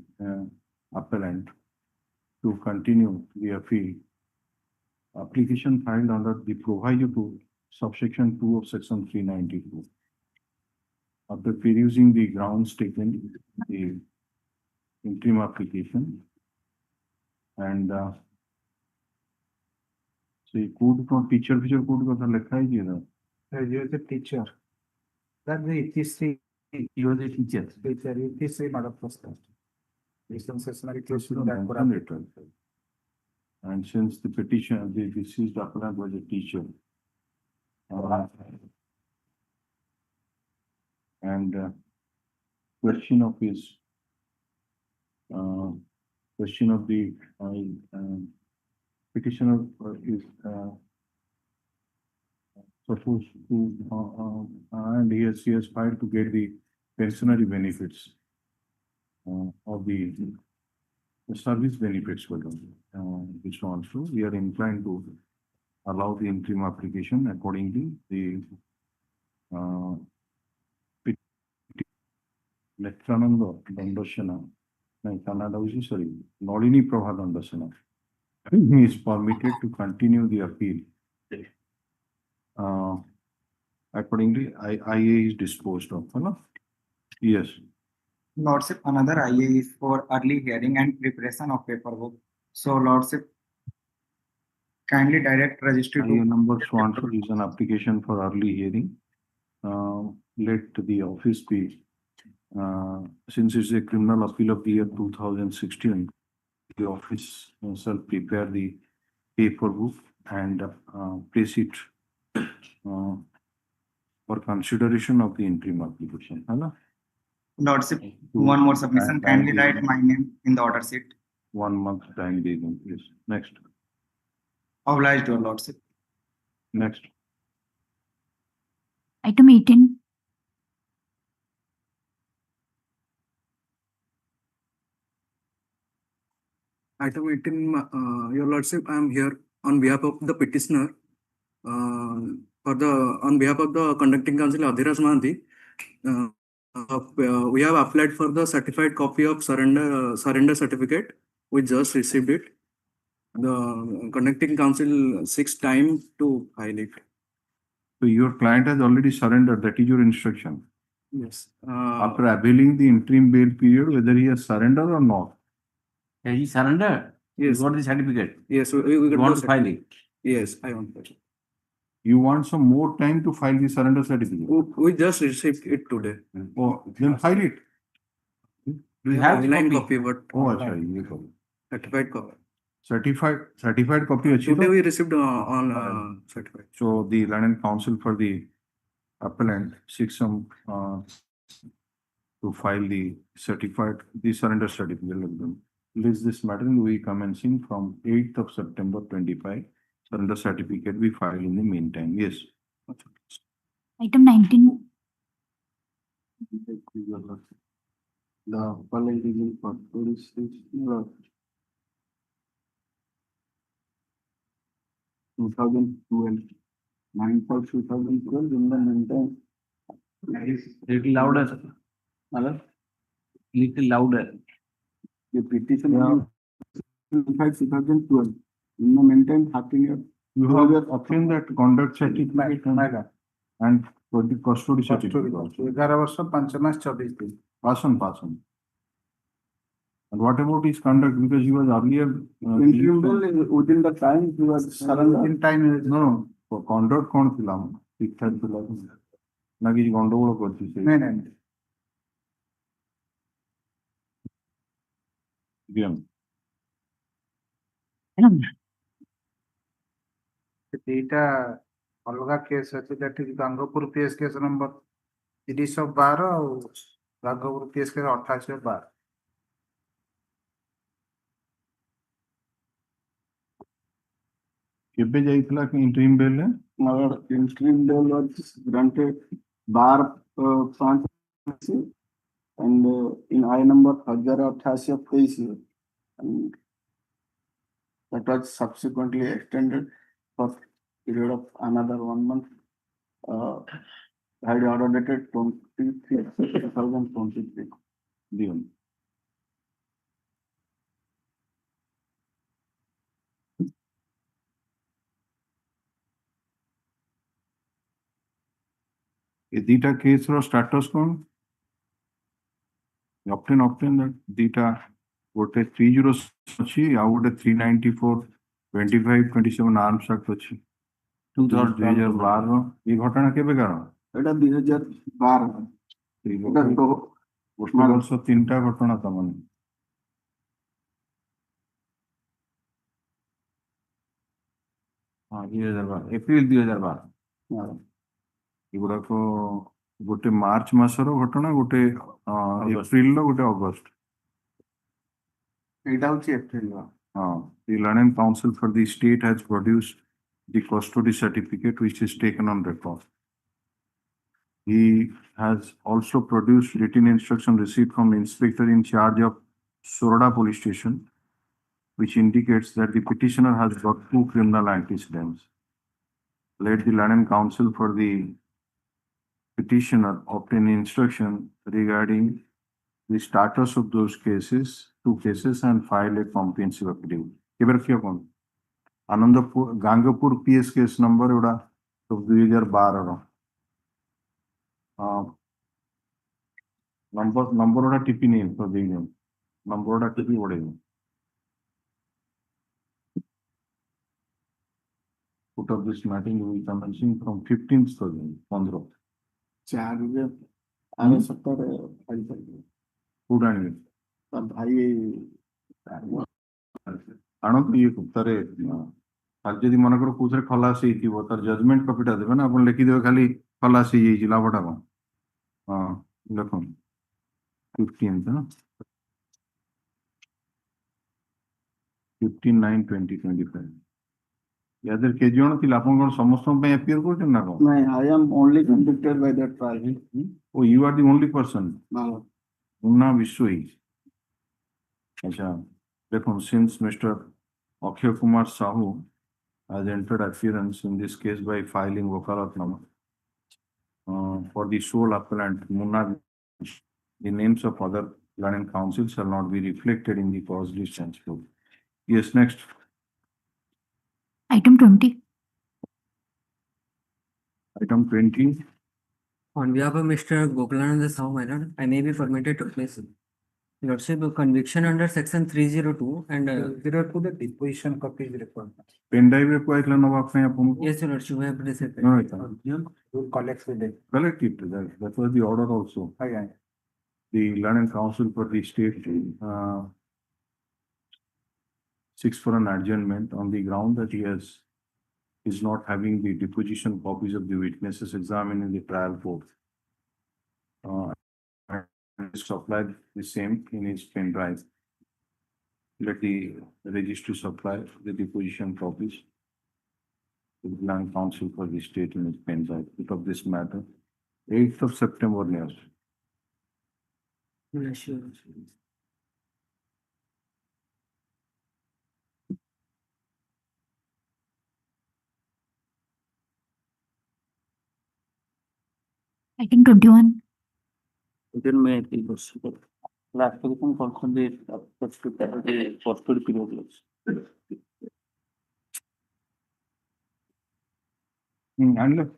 appellant to continue the appeal. Application filed under the proviso to subsection 2 of section 392. After perusing the grounds taken, the interim application and see code for teacher code का लिखा है जी You are the teacher. That the history. You are the teacher. Teacher, history not a person. And since the petition, the deceased appellant was a teacher. Question of his, question of the petitioner is supposed to, and he has filed to get the pensionary benefits of the service benefits for them. Which also we are inclined to allow the interim application accordingly. The Lectrananda Dandasana, sorry, Nolini Prabha Dandasana is permitted to continue the appeal. Accordingly, IA is disposed of. Hello? Yes. Lordship, another IA is for early hearing and preparation of paperwork. So, Lordship, kindly direct registry to. IA number Swanson is an application for early hearing. Let the office be, since it's a criminal appeal of the year 2016, the office shall prepare the paperwork and place it for consideration of the interim application. Hello? Lordship, one more submission. Kindly write my name in the order sheet. 1 month time being, please. Next. Obliged, your Lordship. Next. Item 18. Item 18, Your Lordship, I am here on behalf of the petitioner, on behalf of the conducting counsel Adhiras Mahanti. We have applied for the certified copy of surrender certificate. We just received it. The conducting counsel seeks time to file it. So your client has already surrendered. That is your instruction. Yes. After availing the interim bail period, whether he has surrendered or not. Has he surrendered? Yes. You got the certificate? Yes. We You got want the to file it? Yes, I want that. You want some more time to file the surrender certificate? We just received it today. Oh, then file it. Do you have the online copy? copy, but Oh, achha, ye copy. certified copy. Certified copy achhi Today to? we received on certified. So the London Council for the appellant seeks some to file the surrender certificate. List this matter will be commencing from 8th of September 25. Surrender certificate we file in the meantime. Yes. Item 19. The appellant is in court. 2012. 9/2012 in the meantime. Little louder. Hello? Little louder. The petition is 2012. In the meantime, you have obtained that conduct certificate and for the custody certificate also. 11 वर्ष 5 मास 24 दिन. Pass on. And what about his conduct? Because he was earlier Interim bail is within the time he was surrendered. Within time. no, for conduct कौन थिला ठीक ठाक थिला ना कि गंडगोल करछि से नहीं. Bien. ଏଇଟା ଅଲଗା କେସ୍ ଅଛି that is Gangpur PS case number 30/12 ଆଉ ରାଘବପୁର PS କେସ୍ 28/12. केबे जाइथिला कि इंटरिम बेल ने Our interim bail was granted bar 5 and in I number 1088 of case, and that was subsequently extended for period of another 1 month. Had order dated 23/2023. Given. ଏ ଦିଟା case ର status କଣ? ଅପ୍ଟେନ୍ ଦିଟା ଗୋଟେ 30 ଅଛି ଆଉ ଗୋଟେ 394 25 27 ଆର୍ମସ୍ ଆକ୍ଟ ଅଛି 2012 ଏ ଘଟଣା କେବେ କାରଣ? ଏଇଟା 2012 ଗୋଟେ ବର୍ଷ ତିନିଟା ଘଟଣା ତମାନେ ହଁ 2012 ଏପ୍ରିଲ 2012 ଏଗୁଡାକ ଗୋଟେ ମାର୍ଚ୍ଚ ମାସର ଘଟଣା ଗୋଟେ ଏପ୍ରିଲ ଗୋଟେ ଅଗଷ୍ଟ ଏଇଟା ହଉଛି April The Learning Council for the state has produced the custody certificate which is taken on record. He has also produced written instruction received from inspector in charge of Sorada police station, which indicates that the petitioner has got 2 criminal antecedents. Let the Learning Council for the petitioner obtain instruction regarding the status of those cases, 2 cases, and file a comprehensive affidavit. केबर किया कौन? Anandpur Gangpur PS case number एवढा तो 2012 रो number Voda टिपी नहीं तो देंगे number Voda टिपी पड़ेगा put up this meeting will be commencing from 15th to 15 चार आगे सप्ताह फाइल करेंगे कोड आने भाई ଆଣନ୍ତୁ ଇଏ ତାରେ ଆଉ ଯଦି ମନେକର କୋଉଥିରେ ଖଲାସ ହେଇଥିବ ତାର ଜଜମେଣ୍ଟ କପିଟା ଦେବେ ନା ଆପଣ ଲେଖିଦେବେ ଖାଲି ଖଲାସ ହେଇଯାଇଛି ଲାଭଟା କଣ ହଁ ଦେଖନ୍ତୁ 15th 15/9/2025 ୟା ଦେହରେ କେତେ ଜଣ ଥିଲେ ଆପଣ କଣ ସମସ୍ତଙ୍କ ପାଇଁ ଆପିୟର କରୁଛନ୍ତି ନା କଣ ନାଇଁ I am only convicted by that trial. Oh you are the only person Munna Biswai ଆଚ୍ଛା ଦେଖନ୍ତୁ since Mr. Akshay Kumar Sahu has entered appearance in this case by filing wakalatnama for the sole appellant Munna, the names of other learning counsel shall not be reflected in the cause list and so. Yes, next. Item 20. Item 20. On behalf of Mr. Gokulanand Sahu, my lord, I may be permitted to place lordship of conviction under section 302 and 302 the deposition copy is required. Pen drive रे कोई इतना नवा अपने आप उनको yes, your lordship, I have received. no it Will collect with it. collect it that was the order also. The learning council for the state seeks for an adjournment on the ground that he is not having the deposition copies of the witnesses examined in the trial court. Supplied the same in his pen drive. Let the registry supply the deposition copies to the Learning Council for the state in his pen drive. Pick up this matter 8th of September next. Yes, your lordship. Item 21. Then may I please proceed? Last position also the custody period. And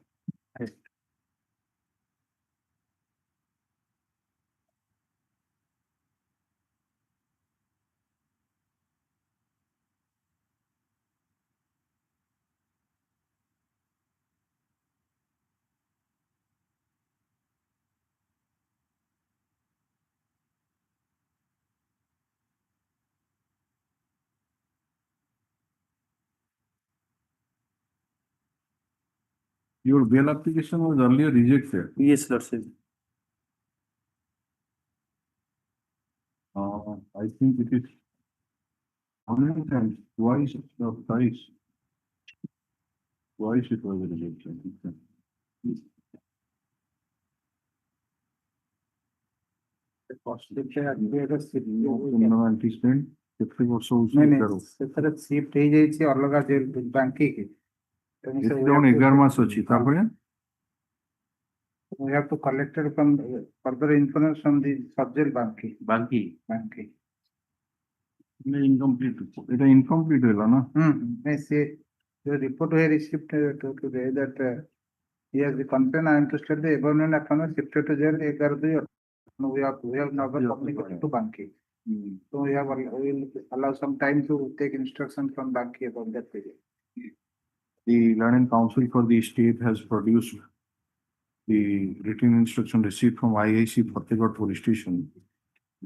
your bail application was earlier rejected. Yes, lordship. I think it is how many times? Twice or thrice? Twice it was rejected. Antecedent କେତେ ବର୍ଷ ହଉଛି ତାର? ସେଥିରେ shift ହେଇଯାଇଛି ଅଲଗା jail ବାଙ୍କି କି କେତେ ଜଣ 11 ମାସ ଅଛି ତାପରେ We have to collect it from further information from the subject Banki. Banki. incomplete report. এটা incomplete হলো না? May say the report we received today that he has the concern and to state the abandoned account shifted to jail 11/2. We have never communicated to Banki. So we will allow some time to take instruction from Banki about that period. The Learning Council for the state has produced the written instruction received from IIC Fatehgarh Police Station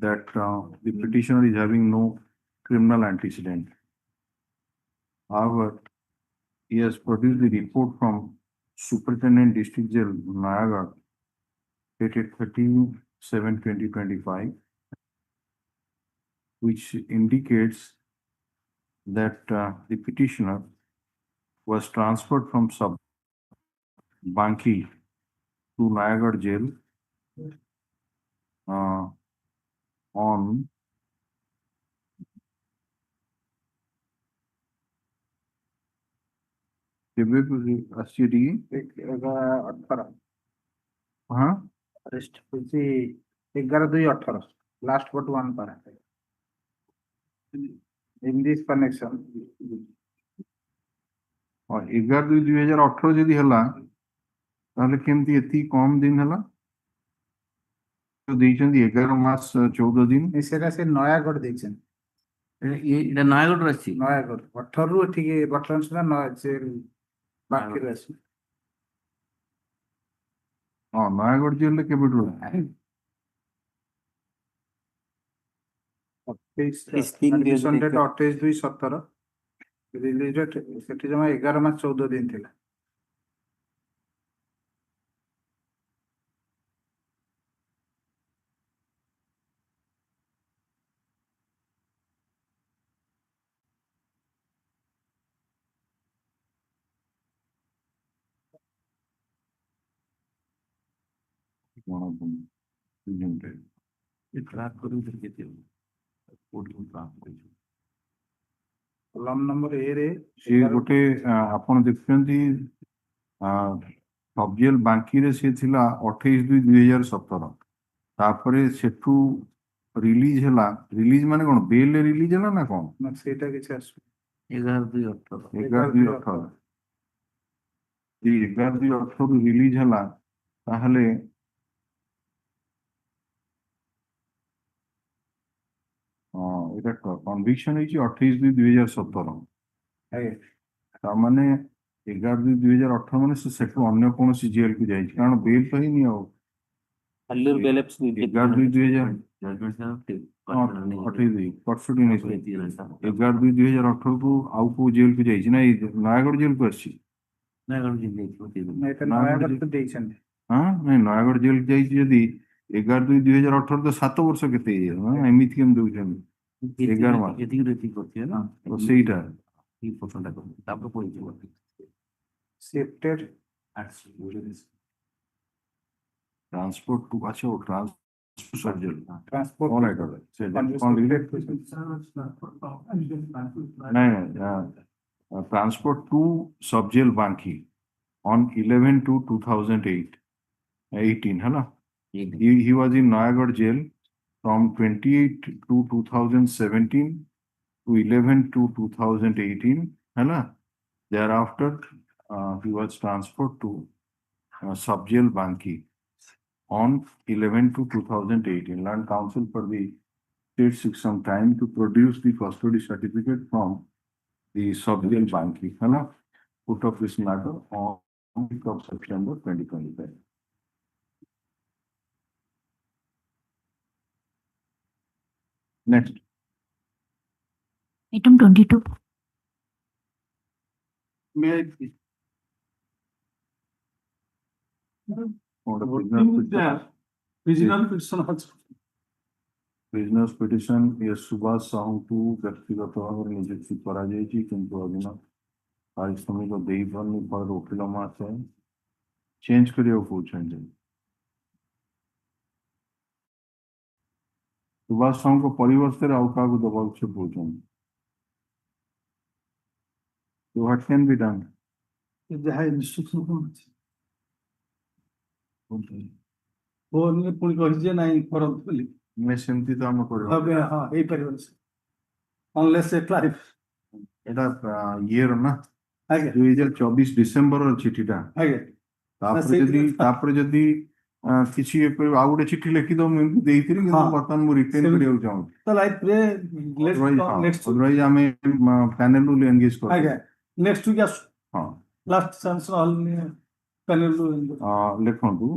that the petitioner is having no criminal antecedent. However, he has produced the report from Superintendent District Jail, Nayagarh, dated 13/7/2025, which indicates that the petitioner was transferred from sub Banki to Nayagarh Jail on Last but one para. In this connection. 11/2/2018 যদি ହେଲା ତାହେଲେ କେମିତି ଏତିକି କମ ଦିନ ହେଲା? ଦେଇଛନ୍ତି 11 ମାସ 14 ଦିନ। ସେଟା ସେ ନୟାଗଡ଼ ଦେଇଛନ୍ତି। এটা নয়াগড় আসছি। ନୟାଗଡ଼ 18 ରୁ ଏଠିକି ବର୍ତ୍ତମାନ ସୁଦ୍ଧା ଜେଲ ବାକିରେ ଅଛି। ହଁ ନୟାଗଡ଼ ଜେଲରେ କେବେଠୁ? 28/2/17 ରିଲିଜ ଡେଟ୍ ସେଠି ଜମା 11 ମାସ 14 ଦିନ ଥିଲା। କଲମ ନମ୍ବର A ରେ ସେ ଗୋଟେ ଆପଣ ଦେଖୁଛନ୍ତି ସବ୍ ଜେଲ ବାଙ୍କିରେ ସେ ଥିଲା 28/2/2017। ତାପରେ ସେଠୁ ରିଲିଜ ହେଲା। ରିଲିଜ ମାନେ କଣ? ବେଲ ରିଲିଜ ହେଲା ନା କଣ? ନା ସେଇଟା କିଛି ଆସୁ 11/2/18 11/2/18 11/2/18 ରିଲିଜ ହେଲା ତାହେଲେ এটা কনভিকশন ହେଇଛି 28/2/2017। ତାମାନେ 11/2/2018 ମାନେ ସେ ସେଠୁ ଅନ୍ୟ କୌଣସି ଜେଲ କୁ ଯାଇଛି, କାରଣ ବେଲ ତ ହେଇନି ଆଉ। 11/2/2018 11/2/2018 କୁ ଆଉ କୋଉ ଜେଲ କୁ ଯାଇଛି ନା ଏଇ ନୟାଗଡ଼ ଜେଲ କୁ ଆସିଛି? ନୟାଗଡ଼ ଦେଇଛନ୍ତି। ହଁ ନାଇଁ ନୟାଗଡ଼ ଜେଲ ଯାଇଛି ଯଦି 11/2/2018 ତ 7 ବର୍ଷ କେତେ ହେଇଯିବ? ଏମିତି କେମିତି ଦଉଛନ୍ତି? 11 ମାସ ସେଇଟା ट्रांसपोर्ट टू अच्छा वो ट्रांसपोर्ट नहीं ट्रांसपोर्ट टू सब जेल बांकी on 11/2/2018 है ना? He was in Nayagarh jail from 28/2/2017 to 11/2/2018 है ना? Thereafter he was transferred to sub jail Banki on 11/2/2018. Land Council for the state took some time to produce the custody certificate from the sub jail Banki है ना? Put up this matter on 5th of September 2025. Next. Item 22. May I please? Prisoner's petition is Subhash Sahu ବ୍ୟକ୍ତିଗତ ଭାବରେ ନିଯୁକ୍ତି କରାଯାଇଛି କିନ୍ତୁ ଅଧୀନ ପାରିଶ୍ରମିକ ଦେଇପାରୁନି ଫଳରେ ଓକିଲ ମାସେ ଚେଞ୍ଜ କରିବାକୁ କହୁଛନ୍ତି। ସୁଭାଷ ସାହୁଙ୍କ ପରିବର୍ତ୍ତରେ ଆଉ କାହାକୁ ଦେବାକୁ ସେ କହୁଛନ୍ତି। So what can be done? ଯାହା ଇନଷ୍ଟ୍ରକ୍ସନ କଣ ଅଛି? ଫୋନରେ ପୁଣି କହିଛି ଯେ ନାଇଁ କରନ୍ତୁ ବୋଲି ଆମେ ସେମିତି ତ ଆମେ କରିବୁ ଏବେ ହଁ ହେଇପାରିବନି ଅନଲେସ୍ ଏ କ୍ଲାରିଫ ଏଇଟା ଇଏର ନା ଆଜ୍ଞା 2024 ଡିସେମ୍ବର ଚିଠିଟା ଆଜ୍ଞା ତାପରେ ଯଦି କିଛି ଇଏ କରିବ ଆଉ ଗୋଟେ ଚିଠି ଲେଖିଦବ ମୁଁ ଏମିତି ଦେଇଥିଲି କିନ୍ତୁ ହଁ। ବର୍ତ୍ତମାନ ମୁଁ ରିଟର୍ନ ସେମିତି। କରିବାକୁ ଚାହୁଁଛି ତାହେଲେ ଆଇ ପ୍ରେ ନେକ୍ସଟ ଅଦରୱାଇଜ ଆମେ ପ୍ୟାନେଲରୁ ଏନଗେଜ ଆଜ୍ଞା କରିବୁ ନେକ୍ସଟ ୱିକ୍ ଆସୁ ହଁ ଲାଷ୍ଟ ଚାନ୍ସ ନହେଲେ ପ୍ୟାନେଲ ଲେଖନ୍ତୁ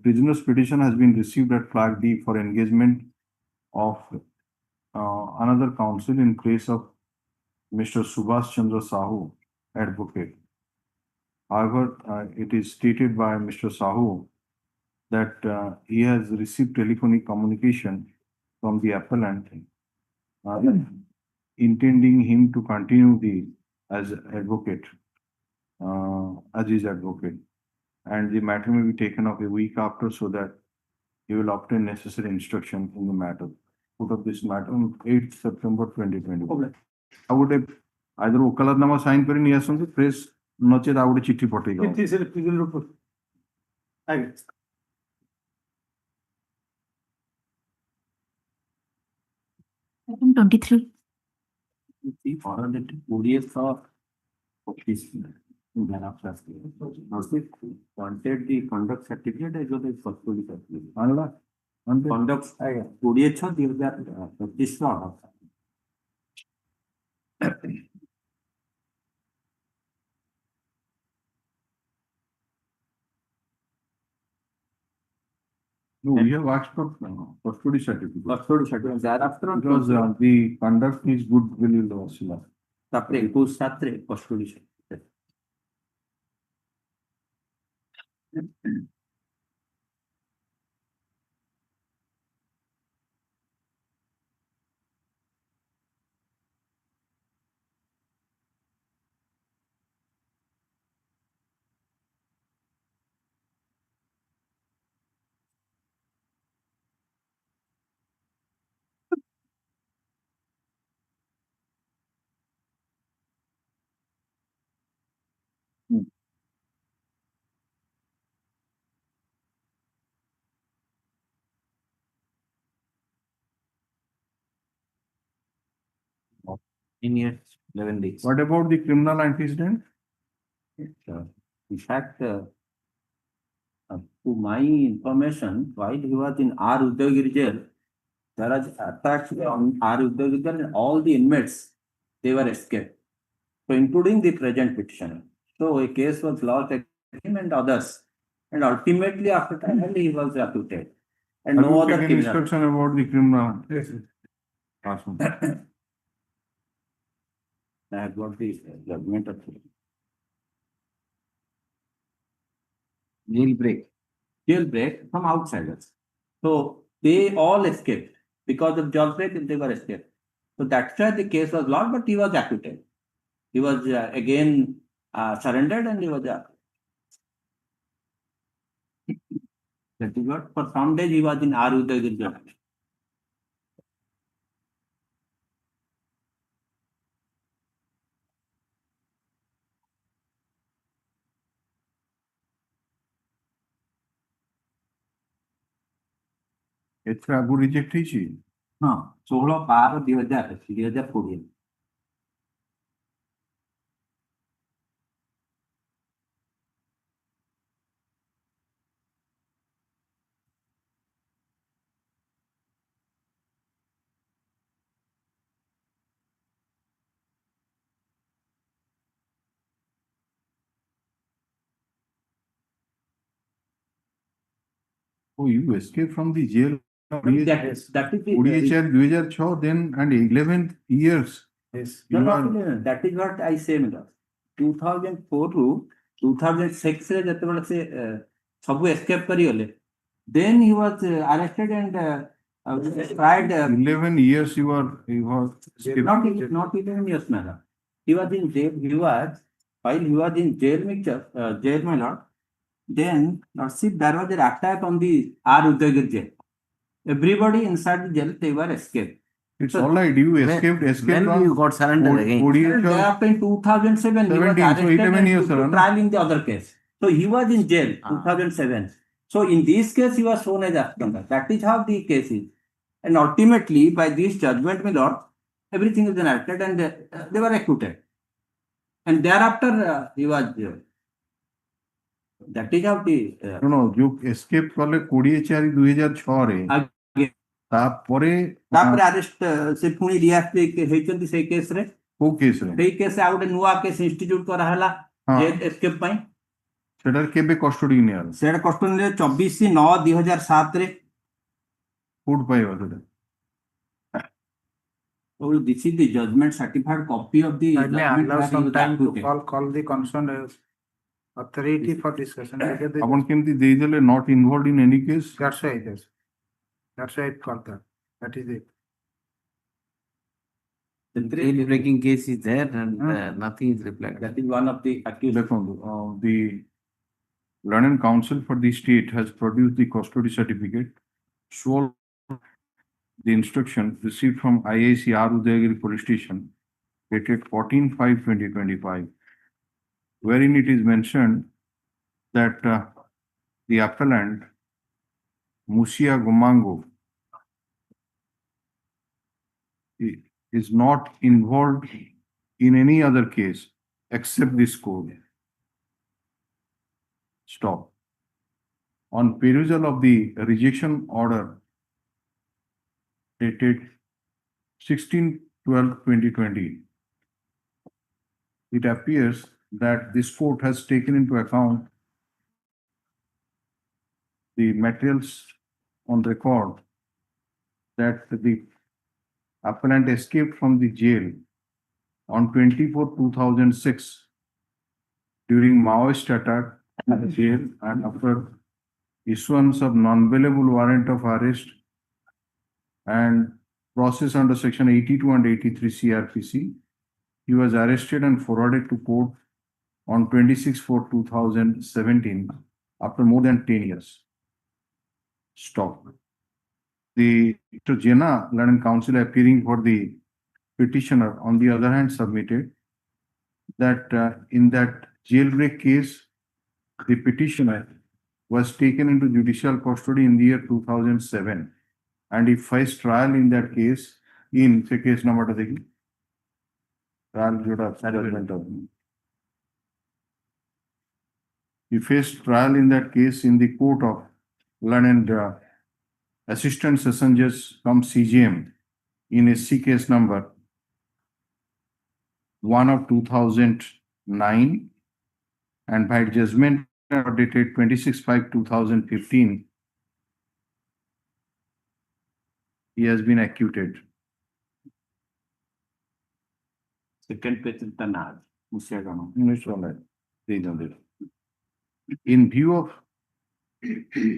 prisoner's petition has been received at flag D for engagement of another counsel in place of Mr. Subhash Chandra Sahu, advocate. However, it is stated by Mr. Sahu that he has received telephonic communication from the appellant intending him to continue as advocate, as his advocate. And the matter may be taken up a week after so that he will obtain necessary instruction in the matter. Put up this matter on 8th September 2020. I would have either Okaladnama sign କରି ନେଇ ଆସନ୍ତୁ press ନଚେତ ଆଉ ଗୋଟେ ଚିଠି ପଠେଇଦେବ। ଆଜ୍ଞା Item 23. The ODS of this wanted the conduct certificate as well as custody certificate. Conduct ODS of 2025 order. No, we have asked for custody certificate. Custody certificate. Thereafter, Because the conduct is good will Vasila. ତାପରେ 21/7 custody certificate. In years, 11 days. What about the criminal antecedent? In fact, to my information, while he was in R. Uddagiri jail, there was attacks on R. Uddagiri jail and all the inmates, they were escaped. So including the present petitioner. So a case was lodged against him and others. And ultimately after trial, he was acquitted. And Have no you other taken criminal. instruction about the criminal? Yes. Awesome. I have got the judgment of jailbreak from outsiders. So they all escaped because of jailbreak. They were escaped. So that's why the case was lodged, but he was acquitted. He was again surrendered, and he was that is what for some days he was in Arudagir jail. ଏଥିରେ ଆଗରୁ reject ହେଇଛି? ହଁ 16/12/2020। Oh, you escaped from the jail. That is the 2006 then and 11 years. Yes. No, that is what I say, madam. 2004 ରୁ 2006 ରେ ଯେତେବେଳେ ସେ ସବୁ escape କରିଗଲେ, then he was arrested and tried. 11 years you were not 11 years, madam. He was in jail. While he was in jail, my lord. Then, Lordship, there was an attack on the R. Uddagir jail. Everybody inside the jail, they were escaped. It's all right. You escaped When you got surrendered again? Thereafter in 2007, he was 17, so arrested 11 and years, put to sir, trial in the other case. So he was in jail 2007. So in this case, he was shown as absconder. That is how the case is. And ultimately, by this judgment, my lord, everything is enacted and they were acquitted. And thereafter, he was that is how the ଶୁଣ ଯୋଉ escape କଲେ 20/4/2006 ରେ ତାପରେ ତାପରେ arrest ସେ ପୁଣି react ହେଇଛନ୍ତି ସେଇ କେସରେ। କୋଉ କେସରେ? ସେଇ କେସରେ ଆଉ ଗୋଟେ ନୂଆ କେସ ଇନଷ୍ଟିଚ୍ୟୁଟ କରାହେଲା ଏସ୍କେପ୍ ପାଇଁ। ସେଟାରେ କେବେ କଷ୍ଟଡି ନିଆଗଲା? ସେଟା କଷ୍ଟଡି ନିଆ 24/9/2007 ରେ। କୋଉଠି ପାଇବା ସେଟା? So this is the judgment certified copy of the I may judgment allow that he some was time to acquitted. call the concerned authority for discussion. ଆପଣ କେମିତି ଦେଇଦେଲେ not involved in any case? That's why it is. That's why I called that. That is it. The bail breaking case is there and nothing is reflected. That is one of the accused. ଦେଖନ୍ତୁ the learned counsel for the state has produced the custody certificate, sworn the instruction received from IICR Udayagiri Police Station dated 14/5/2025, wherein it is mentioned that the appellant Musia Gumango is not involved in any other case except this code. Stop. On perusal of the rejection order dated 16/12/2020, it appears that this court has taken into account the materials on record that the appellant escaped from the jail on 24/2006 during Maoist attack at the jail, and after issuance of non-bailable warrant of arrest and process under section 82 and 83 CRPC, he was arrested and forwarded to court on 26/4/2017 after more than 10 years. Stop. The Mr. Jena, learned counsel appearing for the petitioner, on the other hand, submitted that in that jailbreak case, the petitioner was taken into judicial custody in the year 2007, and he faced trial in that case in the case number he faced trial in that case in the court of learned Assistant Session Judge cum CJM in SC case number 1/2009, and by judgment dated 26/5/2015, he has been acquitted. Second patient Tanad, Musiagano. In view of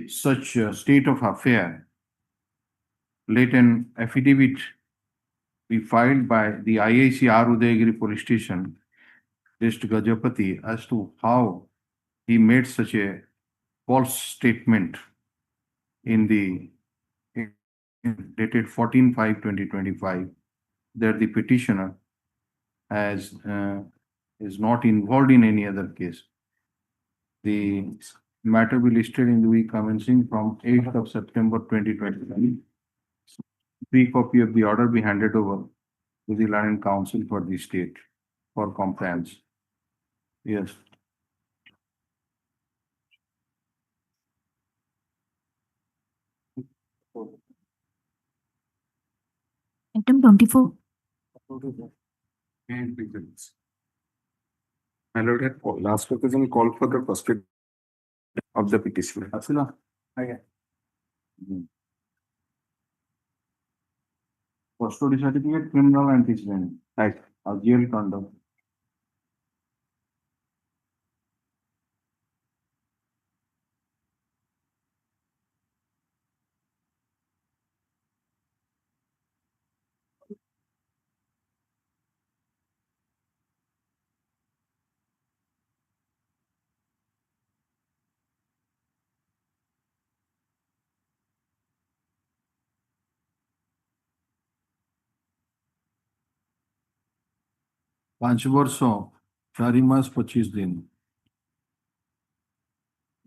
such a state of affair, let an affidavit be filed by the IICR Udayagiri Police Station, District Gajapati, as to how he made such a false statement in the dated 14/5/2025 that the petitioner has is not involved in any other case. The matter will be listed in the week commencing from 8th of September 2020. Pre-copy of the order be handed over to the learned counsel for the state for compliance. Yes. Item 24. My lord, last occasion call for the custody of the petitioner. Asila. Okay. Custody certificate, criminal antecedent. Right. Jail conduct. पांच वर्षों 4 मास 25 दिन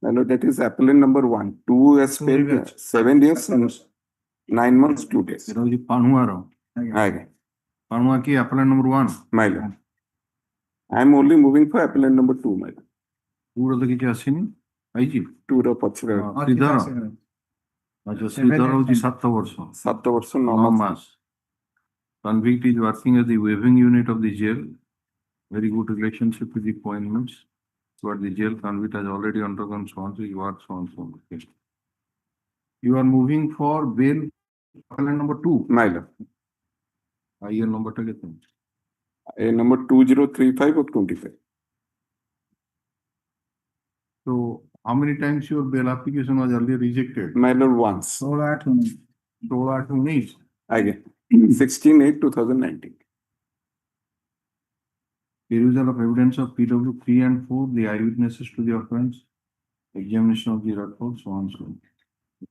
My lord, that is appellant number 1. 2 has spent 7 years and 9 months, 2 days. এটা হচ্ছে পানুয়ার Aye. পানুয়া কি appellant number 1 My lord. I am only moving for appellant number 2, my lord. পুরোতে কিছু আসেনি IG 2 ର ପଛରେ ଶ୍ରୀଧର ଆଚ୍ଛା ଶ୍ରୀଧର ହଉଛି 7 ବର୍ଷ 7 ବର୍ଷ 9 9 ମାସ। ମାସ convict is working as the waiving unit of the jail. Very good relationship with the appointments. But the jail convict has already undergone so on, so you are so on, so on. Okay. You are moving for bail appellant number 2. My lord. IR number টা কত? A number 2035 of 25. So how many times your bail application was earlier rejected? My lord, once. 16/8/19. Again. 16/8/2019. Perusal of evidence of PW 3 and 4, the eyewitnesses to the offense, examination of the record, so on, so on.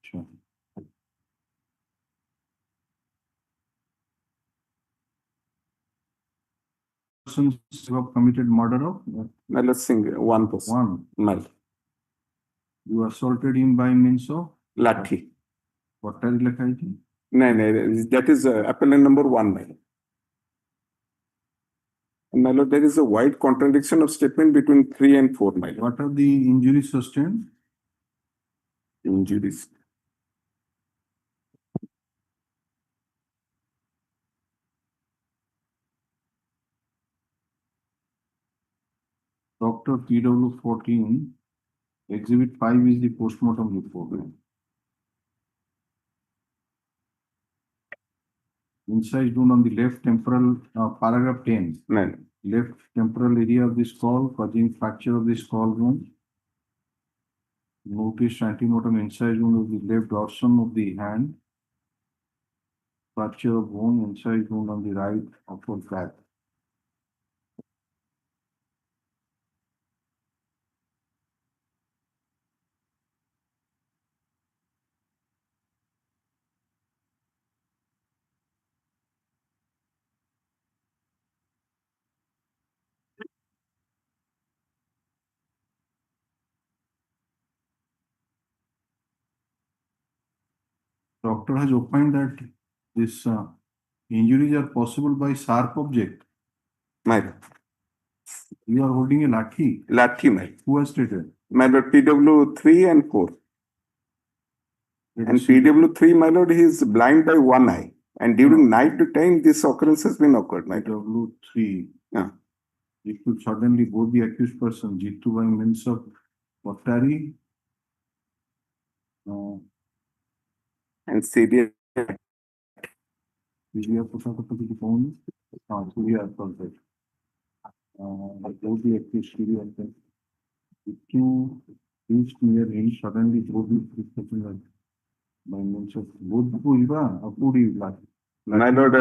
Sure. Persons who have committed murder of My lord, single, one person. one. My lord. You assaulted him by means of Lathi. what are লেখা আছে? No, that is appellant number 1, my lord. And my lord, there is a wide contradiction of statement between 3 and 4, my lord. What are the injuries sustained? Injuries. Dr. PW 14, exhibit 5 is the postmortem report. Incised wound on the left temporal, paragraph 10. No. Left temporal area of the skull causing fracture of the skull bone. Notice antemortem incised wound of the left dorsum of the hand. Fracture of bone, incised wound on the right upper back. Doctor has opined that this injuries are possible by sharp object. My lord. You are holding a lathi. Lathi, my lord. Who has stated? My lord, PW 3 and 4. And PW3, my lord, he is blind by one eye. And during night time, this occurrence has been occurred, my lord. PW3. Yeah. It could suddenly both the accused person, Jitu by means of Waktari. And serious. Surya Prasad to phone. Surya Prasad. Both the accused Surya Jitu reached near him, suddenly both the person by means of both Puriva or Puri Laki. My lord,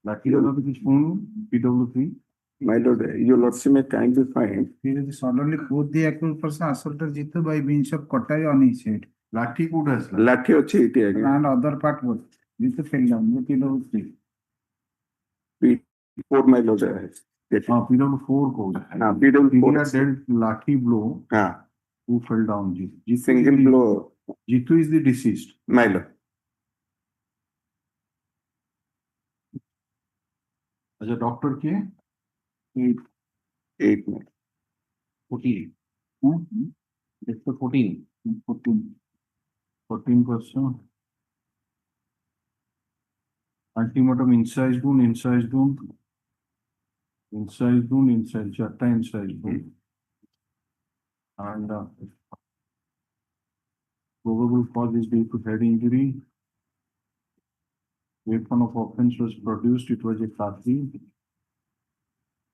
Laki Dada to phone, PW3. my lord, your lordship may kindly find. Suddenly both the accused person assaulted Jitu by means of Kotai on his head. Lathi could has Lathi ochi iti again. And other part was Jitu fell down. PW3. P4, my lord. PW4 code. PW4 dealt Lathi blow. Who fell down? Jitu Single blow. Jitu is the deceased. My lord. As a doctor ke? 8 minutes. 14. It's the 14. 14%. Antemortem incised wound, incised wound. Incised wound, incised, chatta incised wound. And probable cause is due to head injury. Weapon of offense was produced, it was a Kati.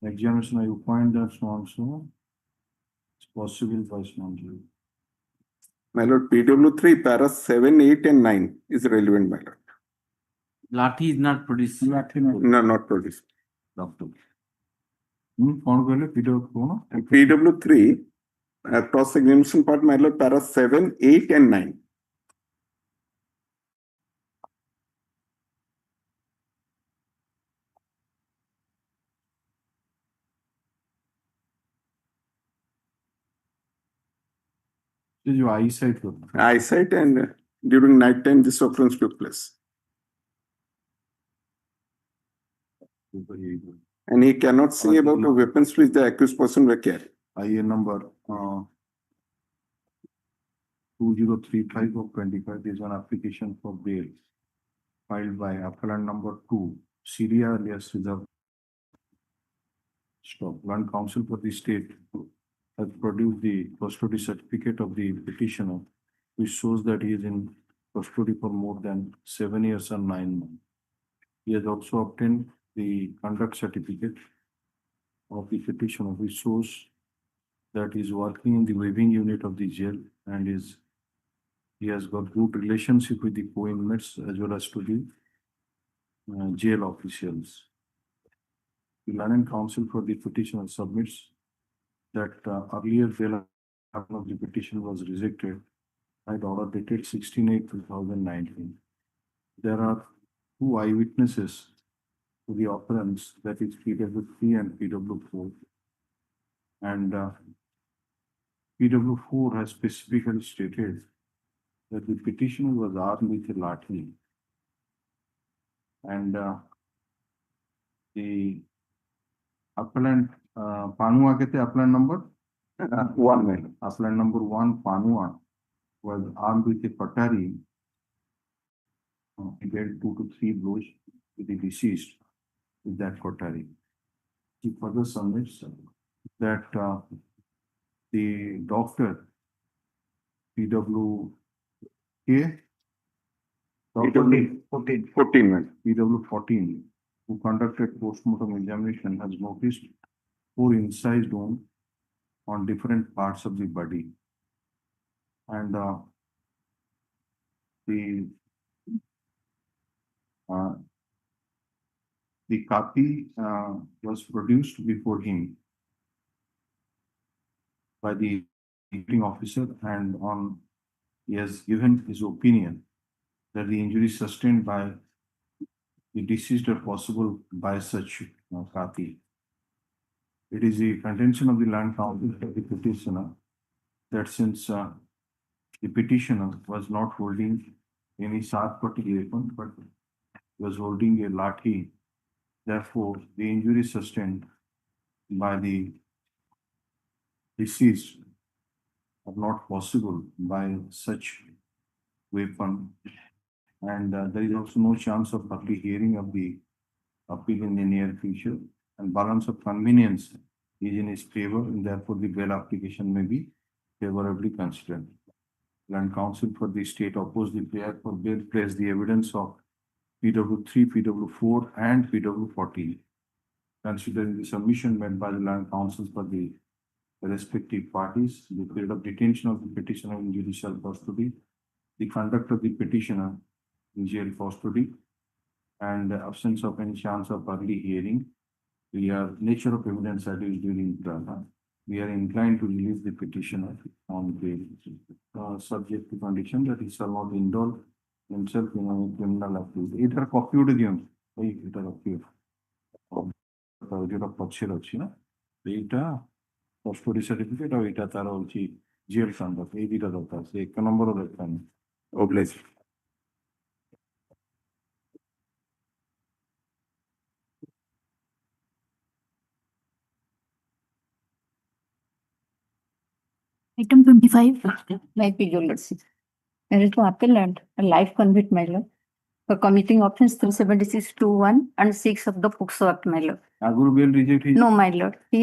Examination, I find that so and so. It's possible by small injury. My lord, PW3, para 7, 8, and 9 is relevant, my lord. Lathi is not produced. No, not produced. Doctor. PW3, cross examination part, my lord, para 7, 8, and 9. This is your eyesight. eyesight, and during night time this occurrence took place. And he cannot say about the weapons which the accused person were carrying. IA number 2035 of 25 is an application for bail filed by appellant number 2, Syria alias Reserve. One counsel for the state has produced the custody certificate of the petitioner, which shows that he is in custody for more than 7 years and 9 months. He has also obtained the conduct certificate of the petitioner, which shows that he is working in the waiving unit of the jail and he has got good relationship with the co-inmates as well as to the jail officials. The Learned Counsel for the petitioner submits that earlier bail of the petition was rejected by the order dated 16/8/2019. There are two eyewitnesses to the occurrence, that is PW3 and PW4. And PW4 has specifically stated that the petitioner was armed with a lathi. And the appellant, Panua kete appellant number? 1. Appellant number 1, Panua, was armed with a patari. He dealt 2 to 3 blows with the deceased with that patari. He further submits that the doctor, PWK, 14. PW14, who conducted postmortem examination, has noticed 4 incised wounds on different parts of the body. And the copy was produced before him by the hearing officer, and he has given his opinion that the injuries sustained by the deceased are possible by such copy. It is the contention of the Land Council for the petitioner that since the petitioner was not holding any sharp weapon, but was holding a lathi, therefore the injuries sustained by the deceased are not possible by such weapon. And there is also no chance of early hearing of the appeal in the near future, and balance of convenience is in his favor, and therefore the bail application may be favorably considered. Land Council for the state opposed the prayer for bail, placed the evidence of PW3, PW4, and PW14. Considering the submission made by the Land Council for the respective parties, the period of detention of the petitioner in judicial custody, the conduct of the petitioner in jail custody, and the absence of any chance of early hearing, nature of evidence adduced during trial, we are inclined to release the petitioner on bail, subject to condition that he shall not indulge himself in any criminal activity. It are copied again. It are copied. পক্ষের ଅଛି না এইটা কস্টোডি certificate আর এটা তার হচ্ছে jail conduct, এই দুইটা দরকার আছে, 1 নম্বরও দরকার নেই। Oblige. Item 25. Like your lordship. There is no appellant, a life convict, my lord, for committing offence 376(2)(1) and 6 of the POCSO Act, my lord. আগুর bail reject No, my lord. He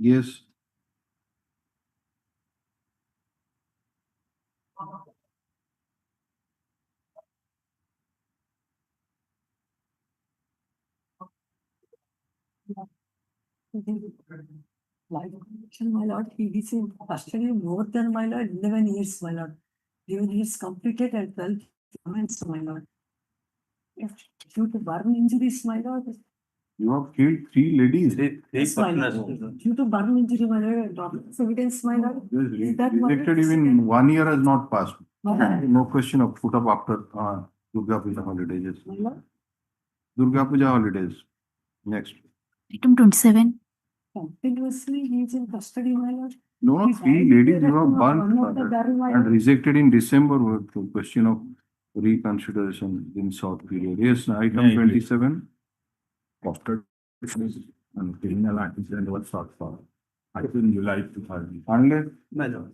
Yes. Life conviction, my lord, he is in custody more than my lord, 11 years, my lord. 11 years completed and 12 months, my lord. Due to burn injuries, my lord. You have killed 3 ladies. Yes, my lord. Due to burn injury, my lord, doctor's evidence, my lord. Is that my lord? Rejected even 1 year has not passed. My lord. No question of put up after Durga Puja holidays. My lord. Durga Puja holidays. Next. Item 27. Continuously, he is in custody, my lord. No, His 3 ID ladies you bearer have to burnt one of the barrel, my and lord. rejected in December with the question of reconsideration in short period. Yes, item Yeah, I agree. 27. After and criminal accident was sought for. I think in July 2000. Unless My lord.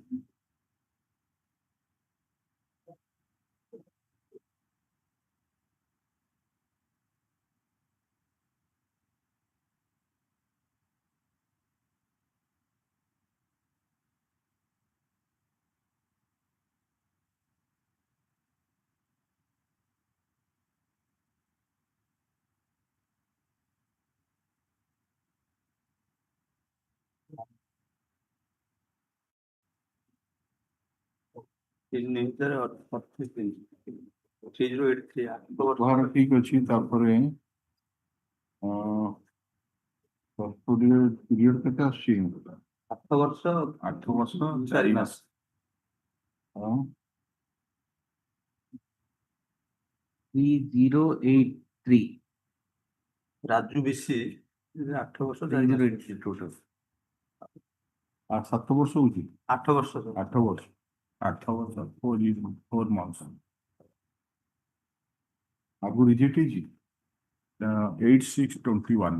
His name is 3083 ବାହାର ଠିକ ଅଛି ତାପରେ period କେତେ ଆସୁଛି 8 ବର୍ଷ 8 ବର୍ଷ 4 ମାସ। ହଁ 3083. ରାଜୁ ବିଶି 8 ବର୍ଷ 4 ମାସ। 3083 total. 7 ବର୍ଷ ହଉଛି 8 ବର୍ଷ 8 ବର୍ଷ 4 months ଆଗରୁ ରିଜେକ୍ଟ ହେଇଛି 8621.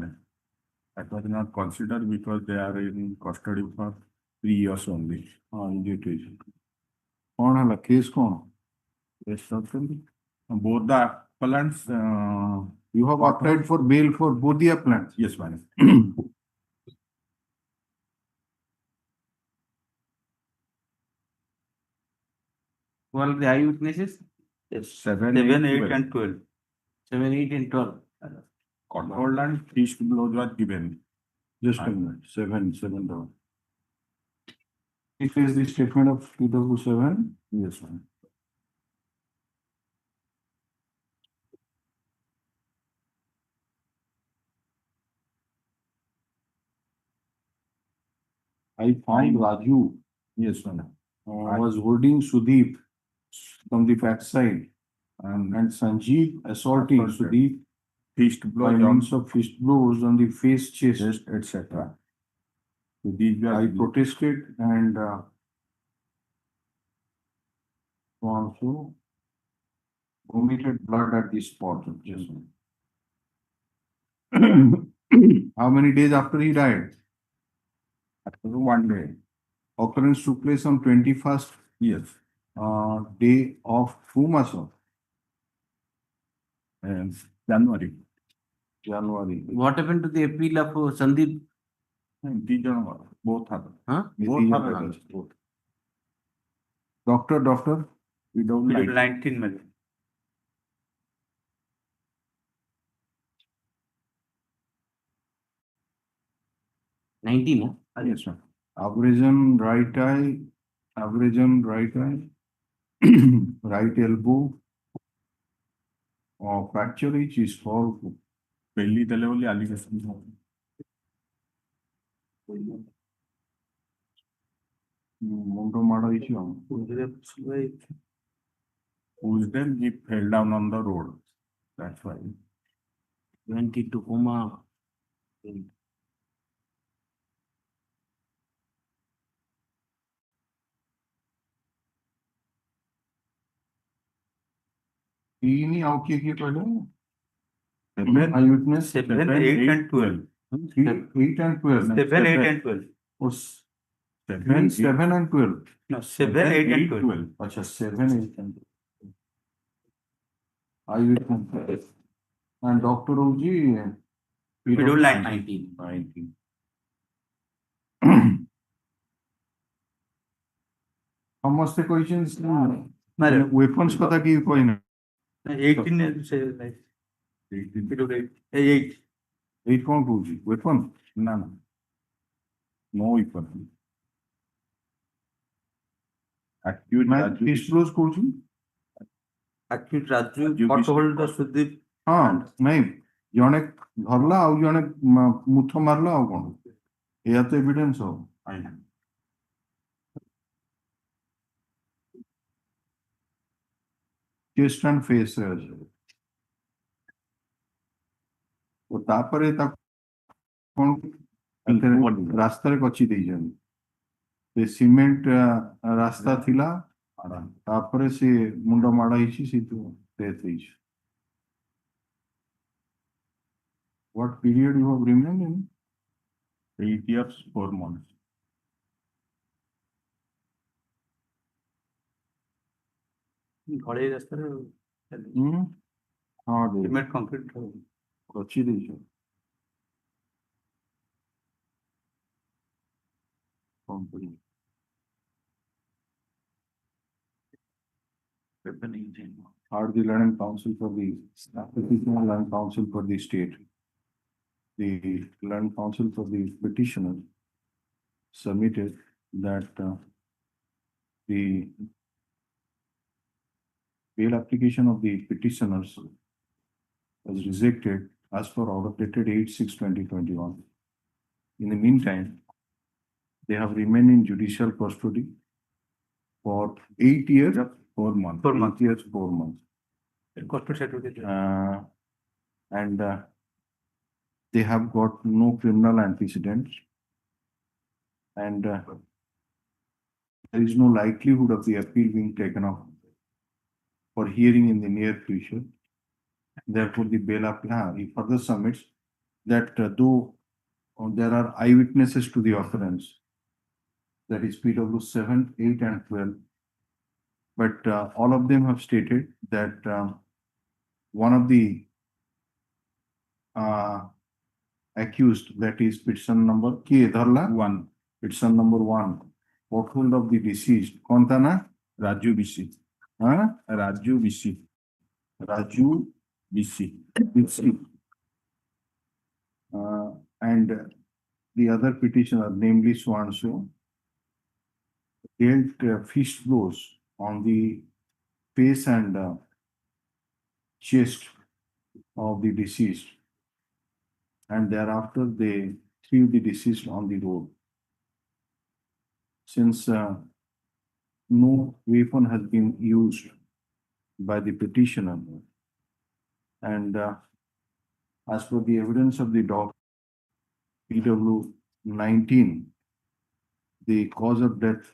That was not considered because they are in custody for 3 years only. ହଁ ରିଜେକ୍ଟ ହେଇଛି କ'ଣ ହେଲା କେସ୍ କ'ଣ Yes, certainly. Both the appellants. You have applied for bail for both the appellants. Yes, madam. Who are the eyewitnesses? Yes. 7, 7, 8, 8 and 12. 7, 8 and 12. Controlled and fish blows was given. Just a minute, 7 down. It is the statement of 2007. Yes, madam. I found Raju Yes, madam. was holding Sudeep from the backside and Sanjeev assaulting Assaulted. Sudeep Fist by blows on means of fist blows on the face, chest. chest, etc. So these were I protested and also vomited blood at the spot. Yes. How many days after he died? after 1 day. Occurrence took place on 21st Yes. day of Fumaso, And January. January. What happened to the appeal of Sandeep? These are both happened. Huh? Both happened. Both. Doctor, We don't like. 19 million. Huh? yes, sir. Abrasion right eye, right elbow, or fracture each is for Belly the level allegation. mundo mada ichi Who's then he fell down on the road. That's why. Went into coma. ini au kiye pehle 7, eyewitness 7, 8 and 12. 8 and 12 7, 8 and 12. or 7 and 12 No, 7, 8 and 12. acha 7 8 and 12 eyewitness and Dr. Uji Middle line 19. 19 ସମସ୍ତେ କହିଛନ୍ତି My lord. Weapons କଥା କେହି କହିନା 18 say like 8. ଏଇଠି କଣ କହୁଛି weapon ନା ନା no weapon feast close କହୁଛି Accused Raju, court holder Sudeep. ହଁ ନାଇଁ ଜଣେ ଧରଲା ଆଉ ଜଣେ ମୁଥ ମାରଲା ଆଉ କଣ ଏଇଆ ତ ଏଭିଡେନ୍ସ ହବ ଚେଷ୍ଟ ଆଣ୍ଡ ଫେସ୍ ରେ ଅଛି ଓ ତାପରେ ତାକୁ କଣ ରାସ୍ତାରେ କଚି ଦେଇଛନ୍ତି ସେ ସିମେଣ୍ଟ ରାସ୍ତା ଥିଲା ତାପରେ ସେ ମୁଣ୍ଡ ମାଡ଼ ହେଇଛି ସେଇଠୁ ଡେଥ୍ ହେଇଛି what period you have remained in 8 years 4 months. ଘୋଡ଼େଇ ରାସ୍ତାରେ ହଁ ସିମେଣ୍ଟ କଂକ୍ରିଟ କଚି ଦେଇଛ କଣ କରିବି Heard the Land Council for the Petitioner Land Council for the state. The Land Council for the petitioner submitted that the bail application of the petitioners was rejected as per order dated 8/6/2021. In the meantime, they have remained in judicial custody for 8 years, 4 months. 4 months. 8 years, 4 months. Corporate certificate. And they have got no criminal antecedents. And there is no likelihood of the appeal being taken up for hearing in the near future. Therefore, the bail he further submits that though there are eyewitnesses to the occurrence, that is PW 7, 8, and 12, but all of them have stated that one of the accused, that is petition number 1, petition number 1, portfolio of the deceased, Kontana Raju BC. Raju BC. Raju BC. And the other petitioner, namely so-and-so, dealt fist blows on the face and chest of the deceased, and thereafter they threw the deceased on the road. Since no weapon has been used by the petitioner, and as per the evidence of the doc PW 19, the cause of death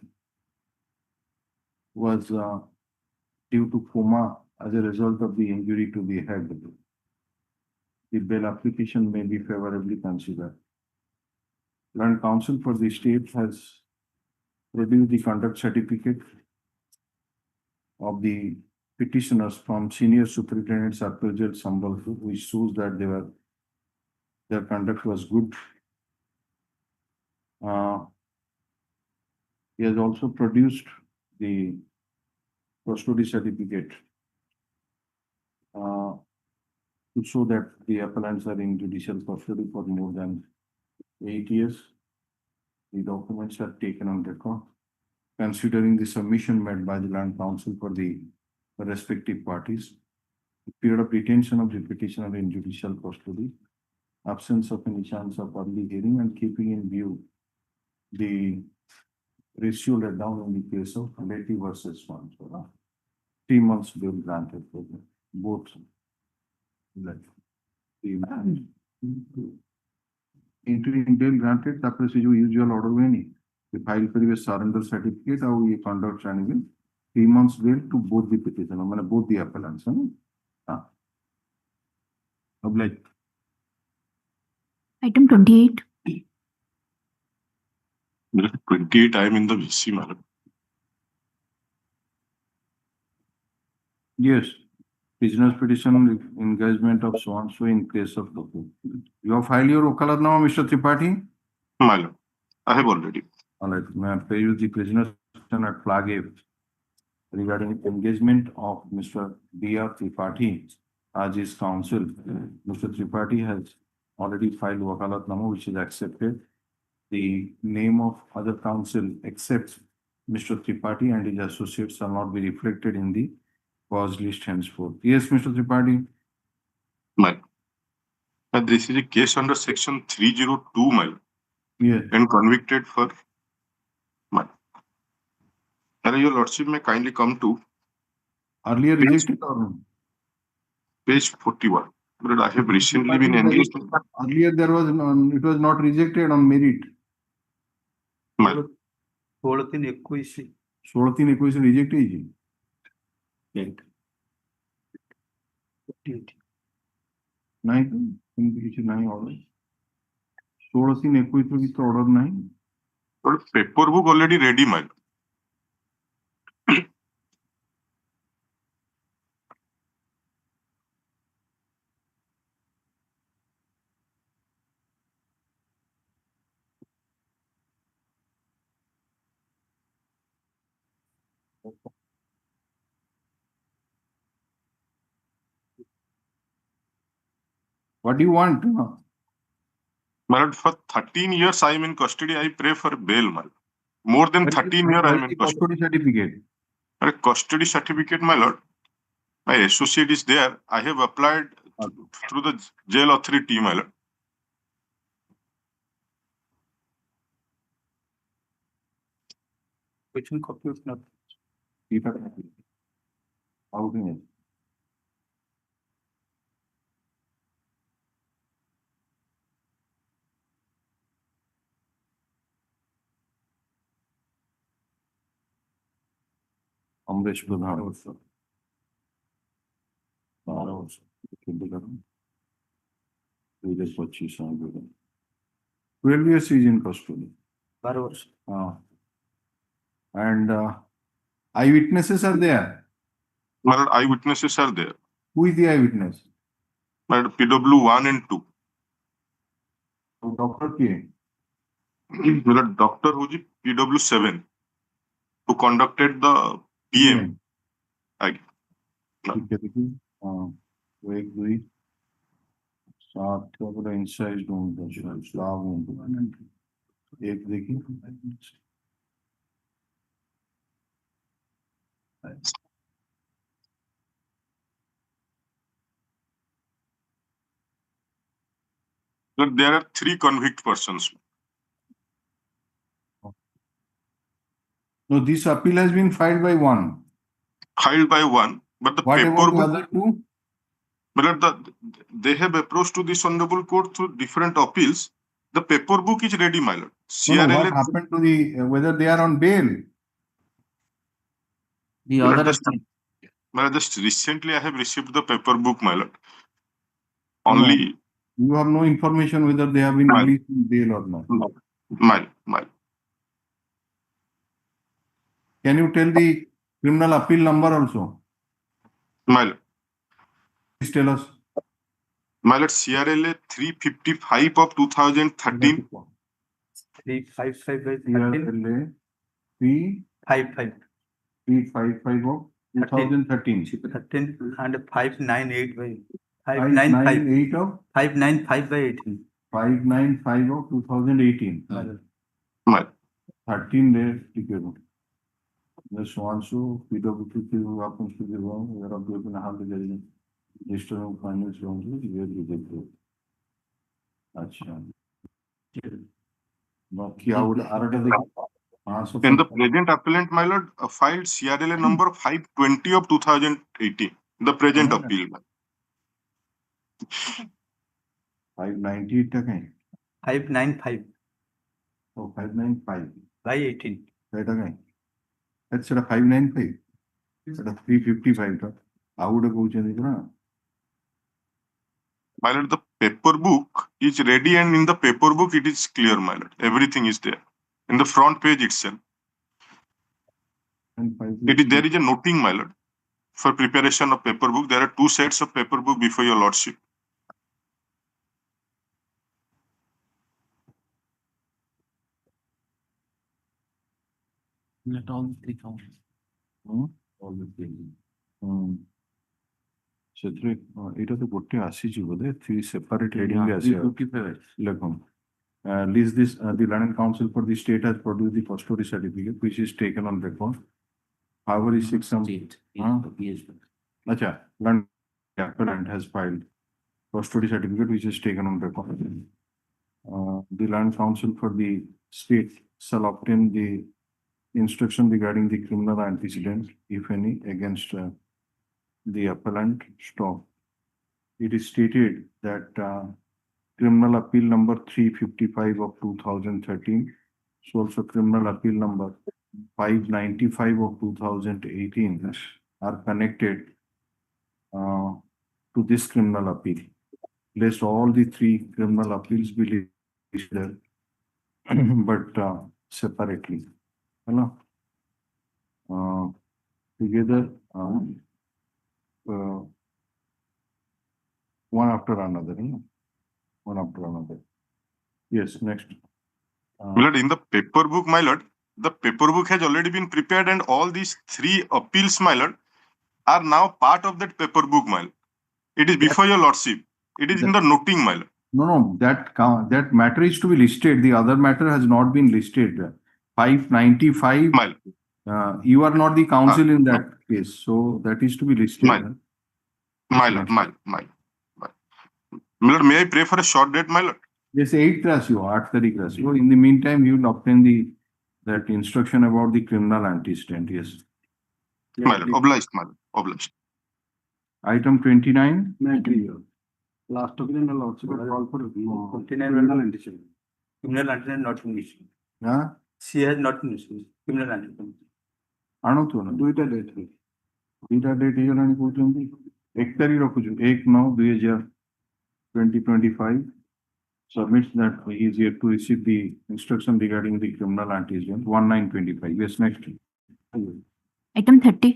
was due to coma as a result of the injury to the head. The bail application may be favorably considered. Land Council for the state has produced the conduct certificate of the petitioners from Senior Superintendent Circle Judge Sambalpur, which shows that their conduct was good. He has also produced the custody certificate to show that the appellants are in judicial custody for more than 8 years. The documents are taken on record, considering the submission made by the Land Council for the respective parties, the period of detention of the petitioner in judicial custody, absence of any chance of early hearing, and keeping in view the ratio laid down in the case of Letty versus one. 3 months bail granted for both. Interim bail granted, तापर से जो usual order हुए नहीं, कि file करिए surrender certificate और ये conduct जानेंगे 3 months bail to both the petitioner, माने both the appellants, है ना? हाँ. अब like Item 28. 28, I am in the VC, madam. yes, prisoner's petition engagement of so and so in case of the. You have filed your Okalat now, Mr. Tripathi? Madam. I have already. All right, may I pay you the prisoner's petition at flag F regarding engagement of Mr. D.R. Tripathi as his counsel. Mr. Tripathi has already filed wakalatnama, which is accepted. The name of other counsel except Mr. Tripathi and his associates shall not be reflected in the cause list henceforth. Yes, Mr. Tripathi. My this is a case under section 302, my lord, Yes. and convicted for my. Your lordship may kindly come to Earlier rejected or no? page 41. But I have recently been engaged. Earlier there was it was not rejected on merit. My 16-21 reject ହେଇଛି। ନାଇଁ ତ ସେମିତି କିଛି ନାହିଁ order। 16-21 ର କିଛି order ନାହିଁ। But paper book already ready, my lord. What do you want? My lord, for 13 years I am in custody. I pray for bail, my lord. More than 13 years I am in custody. Certificate. A custody certificate, my lord. My associate is there. I have applied through the jail authority, my lord. Which one copy is not? How can it? Amresh Pradhan also. 12 years is in custody. And eyewitnesses are there. My lord, eyewitnesses are there. Who is the eyewitness? My lord, PW 1 and 2. Doctor K. My lord, Doctor who's PW 7, who conducted the PM. ठीक है देखिए वो एक दुई सात का पूरा incise ढूंढ स्लाब ढूंढ एक देखिए But there are 3 convict persons. No, this appeal has been filed by one. Filed by one, but the What paper about the book, other two? but they have approached to this honorable court through different appeals. The paper book is ready, my lord. No, what happened to the whether they are on bail? The My lord, other just recently I have received the paper book, my lord. Only You have no information whether they have been released in bail or not. my. Can you tell the criminal appeal number also? My lord. Please tell us. My lord, CRLA 355 of 2013. 355 by 13. CRLA 355 of 2013. 13 and 598 by 598 of 595 by 18. 595 of 2018. My 13 days together. Just want to PWT happens to the wrong. We are going to have the register of finance wrong. We are rejected. अच्छा. बाकी और and the present appellant, my lord, filed CRLA number 520 of 2018. The present appeal. 598 तक है. 595 Oh, 595 by 18. right again. That's a 595. It's a 355. I would have go. My lord, the paper book is ready, and in the paper book it is clear, my lord. Everything is there. In the front page itself. There is a noting, my lord. For preparation of paper book, there are 2 sets of paper book before your lordship. Let all three count. All the things. ସେଥିରେ ଏଇଟା ତ ଗୋଟେ ଆସିଛି ବୋଧେ three separate heading ରେ ଆସିବ ଲେଖନ୍ତୁ. List this the land council for the state has produced the custody certificate which is taken on record. However, is six some. Acha, land appellant has filed custody certificate which is taken on record. The land council for the state shall obtain the instruction regarding the criminal antecedent, if any, against the appellant. Stop. It is stated that criminal appeal number 355 of 2013, so also criminal appeal number 595 of 2018 are connected to this criminal appeal. Lest all the three criminal appeals be listed, but separately. Hello? Together, one after another. One after another. Yes, next. My lord, in the paper book, my lord, the paper book has already been prepared, and all these three appeals, my lord, are now part of that paper book, my lord. It is before your lordship. It is in the noting, my lord. No, that matter is to be listed. The other matter has not been listed. 595. My lord. You are not the counsel in that case, so that is to be listed. My lord. My lord, my lord, my lord. My lord, may I pray for a short date, my lord? Yes, 8 ratio, 8 tarik ratio. In the meantime, you will obtain that instruction about the criminal antecedent. Yes. My lord, obliged, my lord, obliged. Item 29. Last occasion also call for 29 criminal antecedent. Criminal antecedent not been issued. She has not been issued. Criminal antecedent. ଆଣନ୍ତୁ ନା ଦୁଇଟା date ହେଇଗଲାଣି କହୁଛନ୍ତି 1 ତାରିଖ ରଖୁଛୁ 1/9/2025 submits that he is yet to receive the instruction regarding the criminal antecedent 1/9/25. Yes, next. Item 30.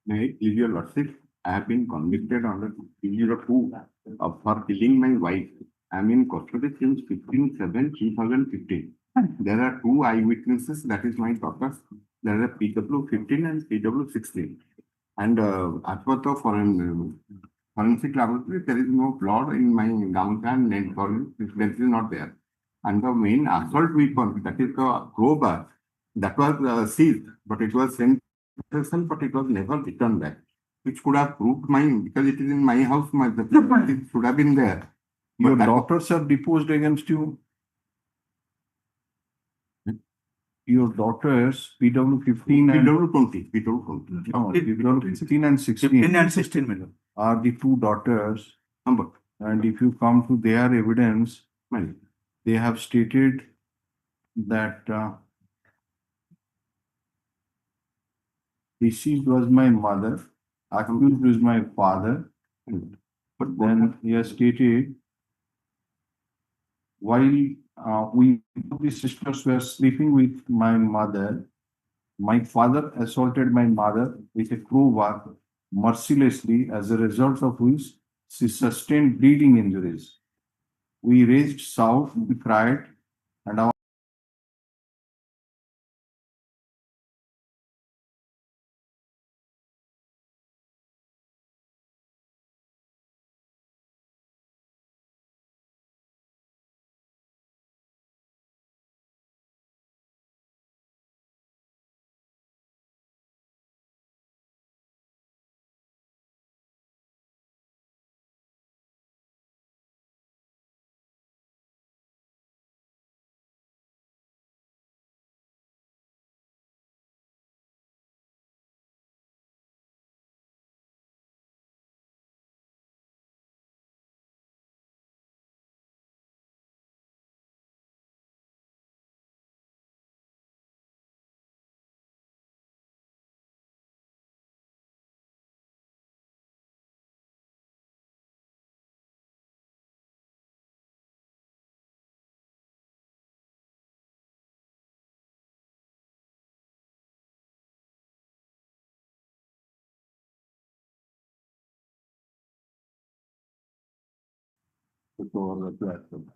May I please your lordship, I have been convicted under 302 for killing my wife. I am in custody since 15/7/2015. There are two eyewitnesses, that is my daughters. There are PW15 and PW16. And as per the forensic laboratory, there is no blood in my gown and nail polish. That is not there. And the main assault weapon, that is the crowbar, that was seized, but it was sent but it was never returned back, which could have proved mine because it is in my house. It should have been there. Your daughters are deposed against you. Your daughters, PW15 and PW20, PW15 and 16. 15 and 16 million. Are the two daughters. And if you come to their evidence, they have stated that deceased was my mother, accused was my father. But then he has stated, while the sisters were sleeping with my mother, my father assaulted my mother with a crowbar mercilessly, as a result of which she sustained bleeding injuries. We raised shout, we cried, and our to cover the platform.